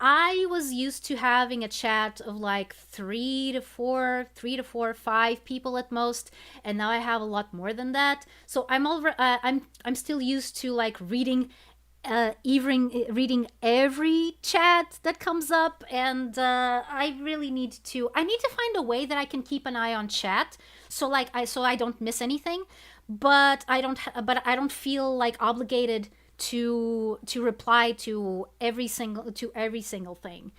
A: I was used to having a chat of like 3 to 4, 5 people at most, and now I have a lot more than that. So I'm still used to like reading every chat that comes up, and I need to find a way that I can keep an eye on chat, so I don't miss anything, but I don't feel like obligated to reply to every single thing,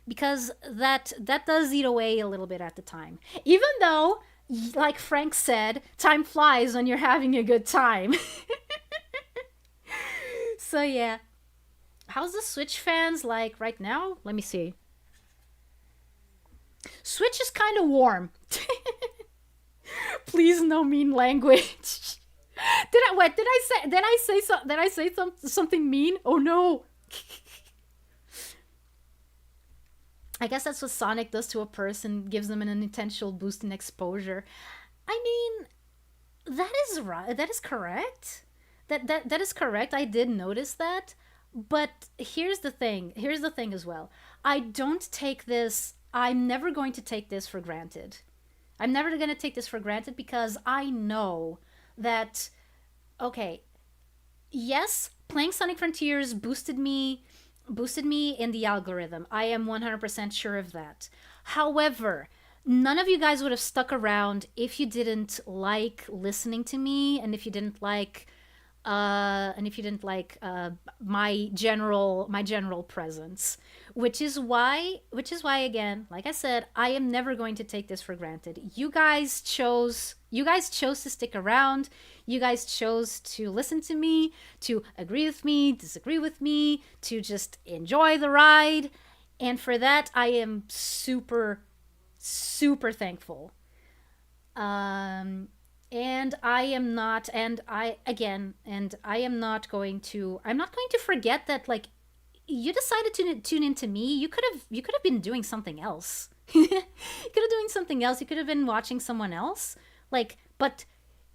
A: because that does eat away a little bit at the time, even though, like Frank said, time flies when you're having a good time. So yeah. How's the Switch fans like right now? Let me see. Switch is kind of warm. Please, no mean language. Did I say something mean? Oh no. I guess that's what Sonic does to a person, gives them an intentional boost in exposure. I mean, that is right. That is correct. That is correct. I did notice that. But here's the thing as well. I'm never going to take this for granted. I'm never going to take this for granted, because I know that, okay, yes, playing Sonic Frontiers boosted me in the algorithm. I am 100% sure of that. However, none of you guys would have stuck around if you didn't like listening to me, and if you didn't like my general presence, which is why again, like I said, I am never going to take this for granted. You guys chose to stick around. You guys chose to listen to me, to agree with me, disagree with me, to just enjoy the ride, and for that I am super thankful. And I'm not going to forget that, like, you decided to tune into me. You could have been doing something else. You could have been watching someone else. Like, but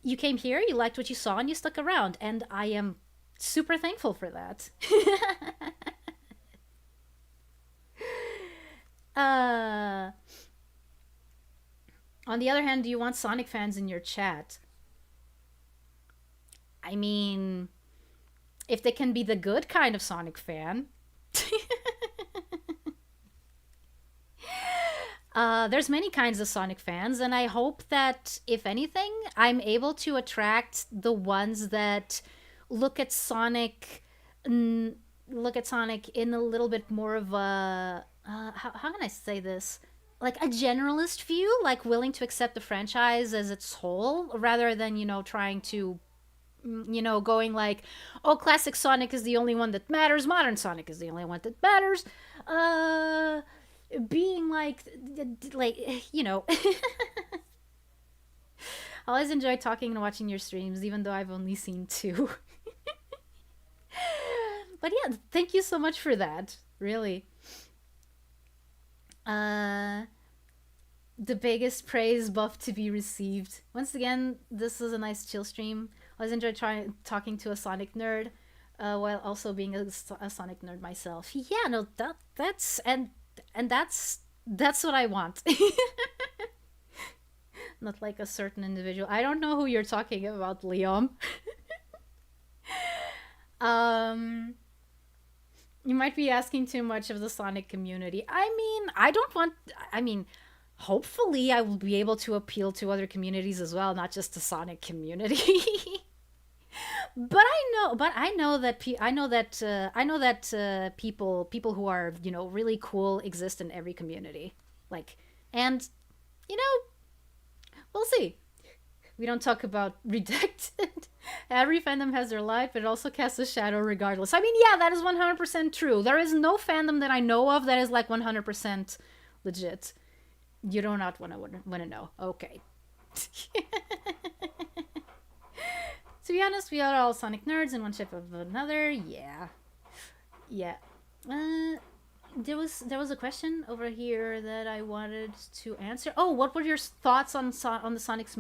A: you came here, you liked what you saw, and you stuck around, and I am super thankful for that. On the other hand, do you want Sonic fans in your chat? I mean, if they can be the good kind of Sonic fan. There's many kinds of Sonic fans, and I hope that, if anything, I'm able to attract the ones that look at Sonic in a little bit more of a... how can I say this? Like a generalist view, like willing to accept the franchise as its whole, rather than, trying to, going like, oh, classic Sonic is the only one that matters, modern Sonic is the only one that matters. Being like, I always enjoy talking and watching your streams, even though I've only seen 2. But yeah, thank you so much for that, really. The biggest praise buff to be received. Once again, this is a nice chill stream. I always enjoy talking to a Sonic nerd, while also being a Sonic nerd myself. Yeah, no, that's what I want. Not like a certain individual. I don't know who you're talking about, Liam. You might be asking too much of the Sonic community. Hopefully I will be able to appeal to other communities as well, not just the Sonic community. But I know that people who are, really cool exist in every community. Like, and, we'll see. We don't talk about Redacted. Every fandom has their light, but it also casts a shadow regardless. I mean, yeah, that is 100% true. There is no fandom that I know of that is like 100% legit. You do not want to know. Okay. To be honest, we are all Sonic nerds in one shape or another. Yeah. there was a question over here that I wanted to answer. Oh, what were your thoughts on on the Sonic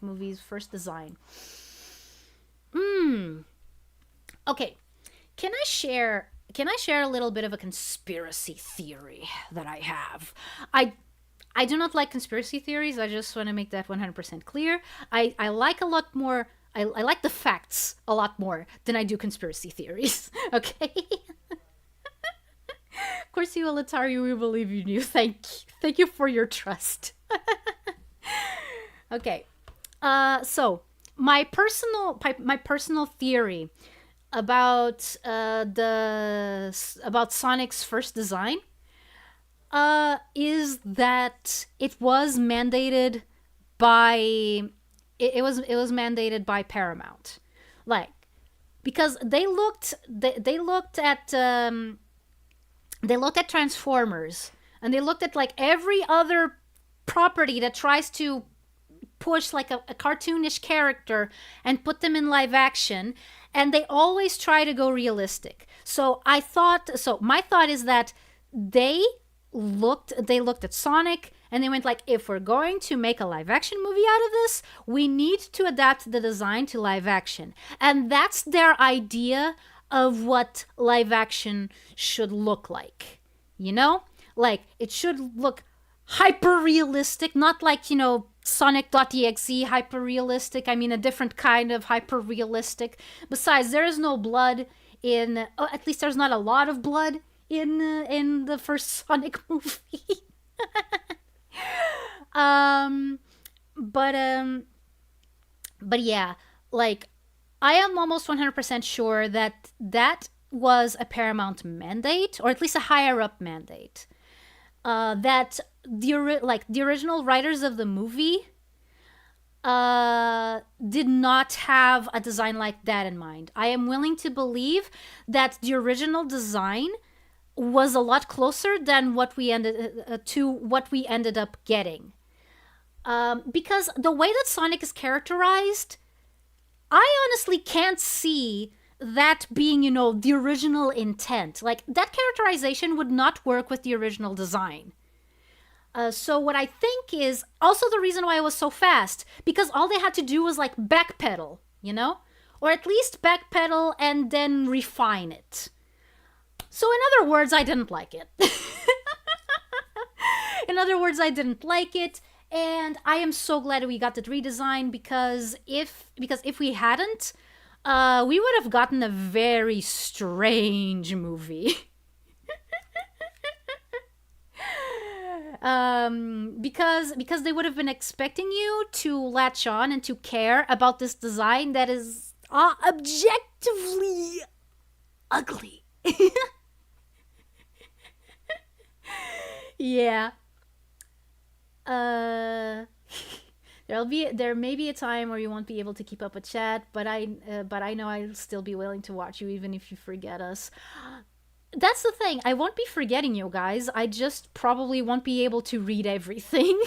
A: movie's first design? Okay. Can I share a little bit of a conspiracy theory that I have? I do not like conspiracy theories. I just want to make that 100% clear. I like a lot more. I like the facts a lot more than I do conspiracy theories. Okay? Of course, you will, Atari. We believe in you. Thank you for your trust. Okay. So my personal theory about about Sonic's first design is that it was mandated by it was mandated by Paramount, like, because they looked at Transformers, and they looked at like every other property that tries to push like a cartoonish character and put them in live action, and they always try to go realistic. So my thought is that they looked at Sonic, and they went like, if we're going to make a live action movie out of this, we need to adapt the design to live action. And that's their idea of what live action should look like. You know? Like, it should look hyper realistic, not like, Sonic.exe hyper realistic. I mean, a different kind of hyper realistic. Besides, there is no blood in, at least there's not a lot of blood in the first Sonic movie. um but um but yeah, like, I am almost 100% sure that was a Paramount mandate, or at least a higher up mandate, that the original writers of the movie did not have a design like that in mind. I am willing to believe that the original design was a lot closer than what we ended up getting. Because the way that Sonic is characterized, I honestly can't see that being, the original intent. Like, that characterization would not work with the original design. So what I think is also the reason why it was so fast, because all they had to do was like backpedal, or at least backpedal and then refine it. So in other words, I didn't like it. And I am so glad we got the redesign, because if we hadn't, we would have gotten a very strange movie. Because they would have been expecting you to latch on and to care about this design that is objectively ugly. Yeah. There may be a time where you won't be able to keep up a chat, but I know I'll still be willing to watch you even if you forget us. That's the thing. I won't be forgetting you guys. I just probably won't be able to read everything.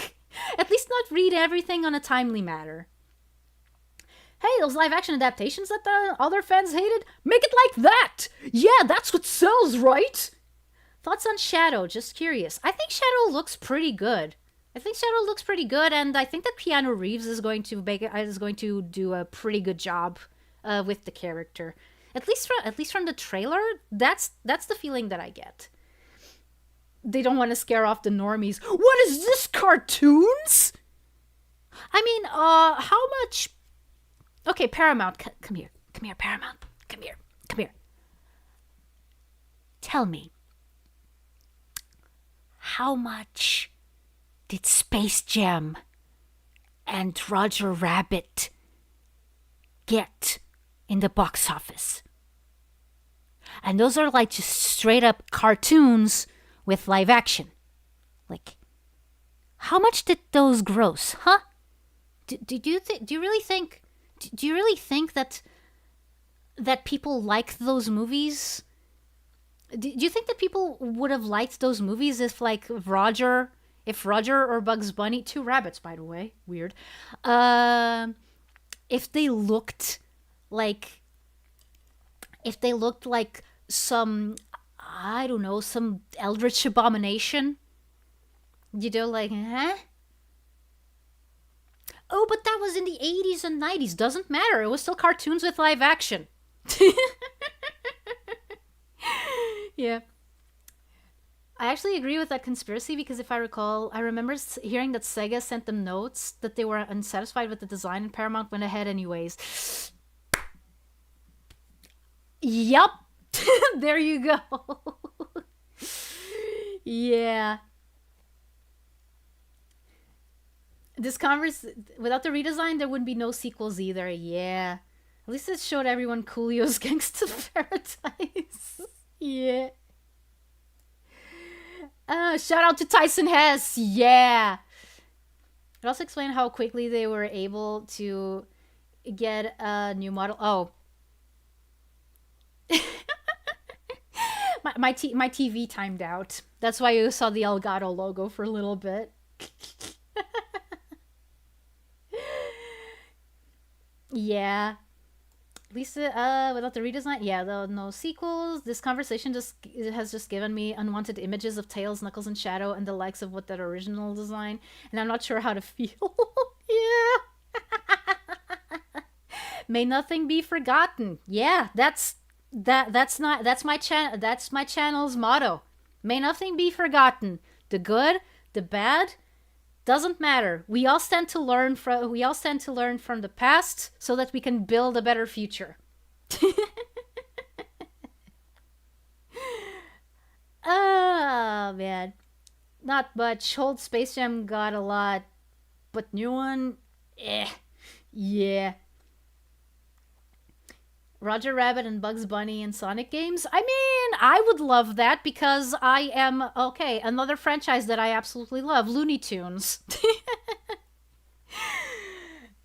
A: At least not read everything on a timely manner. Hey, those live action adaptations that the other fans hated? Make it like that! Yeah, that's what sells, right? Thoughts on Shadow? Just curious. I think Shadow looks pretty good. And I think that Keanu Reeves is going to do a pretty good job with the character. At least from the trailer, that's the feeling that I get. They don't want to scare off the normies. What is this, cartoons? I mean, how much? Okay, Paramount, come here, Paramount, come here. Tell me, how much did Space Jam and Roger Rabbit get in the box office? And those are like just straight up cartoons with live action. Like, how much did those gross, huh? Do you really think that people like those movies? Do you think that people would have liked those movies if Roger or Bugs Bunny, two rabbits by the way, weird, if they looked like some I don't know, some eldritch abomination. You know, like, huh? Oh, but that was in the 80s and 90s. Doesn't matter. It was still cartoons with live action. Yeah. I actually agree with that conspiracy because if I recall, I remember hearing that Sega sent them notes that they were unsatisfied with the design and Paramount went ahead anyways. Yup. There you go. Yeah. This without the redesign, there would be no sequels either. Yeah. At least it showed everyone Coolio's Gangsta Paradise. Yeah. Shout out to Tyson Hess. Yeah. It also explained how quickly they were able to get a new model. Oh. my TV timed out. That's why you saw the Elgato logo for a little bit. Yeah. At least without the redesign, yeah, no sequels. This conversation has just given me unwanted images of Tails, Knuckles, and Shadow and the likes of what that original design, and I'm not sure how to feel. Yeah. May nothing be forgotten. Yeah, that's my channel's motto. May nothing be forgotten. The good, the bad, doesn't matter. We all stand to learn from the past so that we can build a better future. Oh man. Not much. Old Space Jam got a lot, but new one, yeah. Roger Rabbit and Bugs Bunny and Sonic games. I mean, I would love that because I am, okay, another franchise that I absolutely love, Looney Tunes.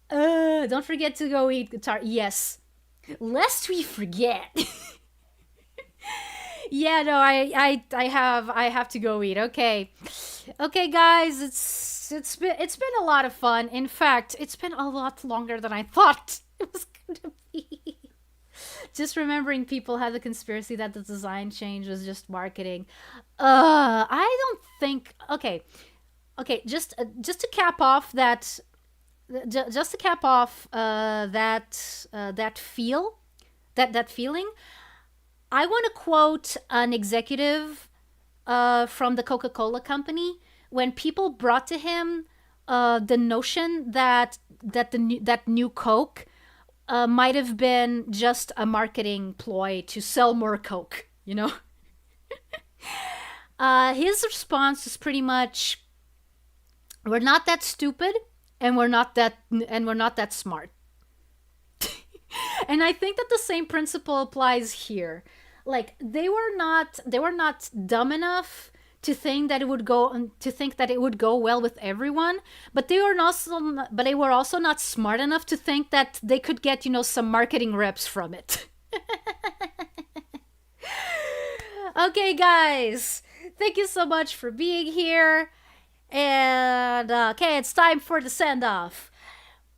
A: Don't forget to go eat guitar. Yes. Lest we forget. Yeah, no, I have to go eat. Okay. Okay, guys, it's been a lot of fun. In fact, it's been a lot longer than I thought it was going to be. Just remembering people had the conspiracy that the design change was just marketing. I don't think. Okay. Just to cap off that. Just to cap off that feeling. I want to quote an executive from the Coca-Cola company when people brought to him the notion that that new Coke might have been just a marketing ploy to sell more Coke, you know? His response is pretty much, we're not that stupid and we're not that smart. And I think that the same principle applies here. Like they were not dumb enough to think that it would go well with everyone, but they were also not smart enough to think that they could get, some marketing reps from it. Okay, guys, thank you so much for being here. And okay, it's time for the send off.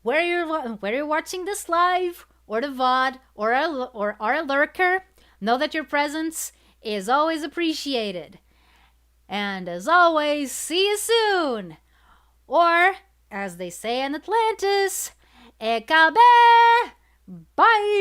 A: Where you're watching this live, or the VOD, or a lurker, know that your presence is always appreciated. And as always, see you soon! Or, as they say in Atlantis, Ekabe! Bye!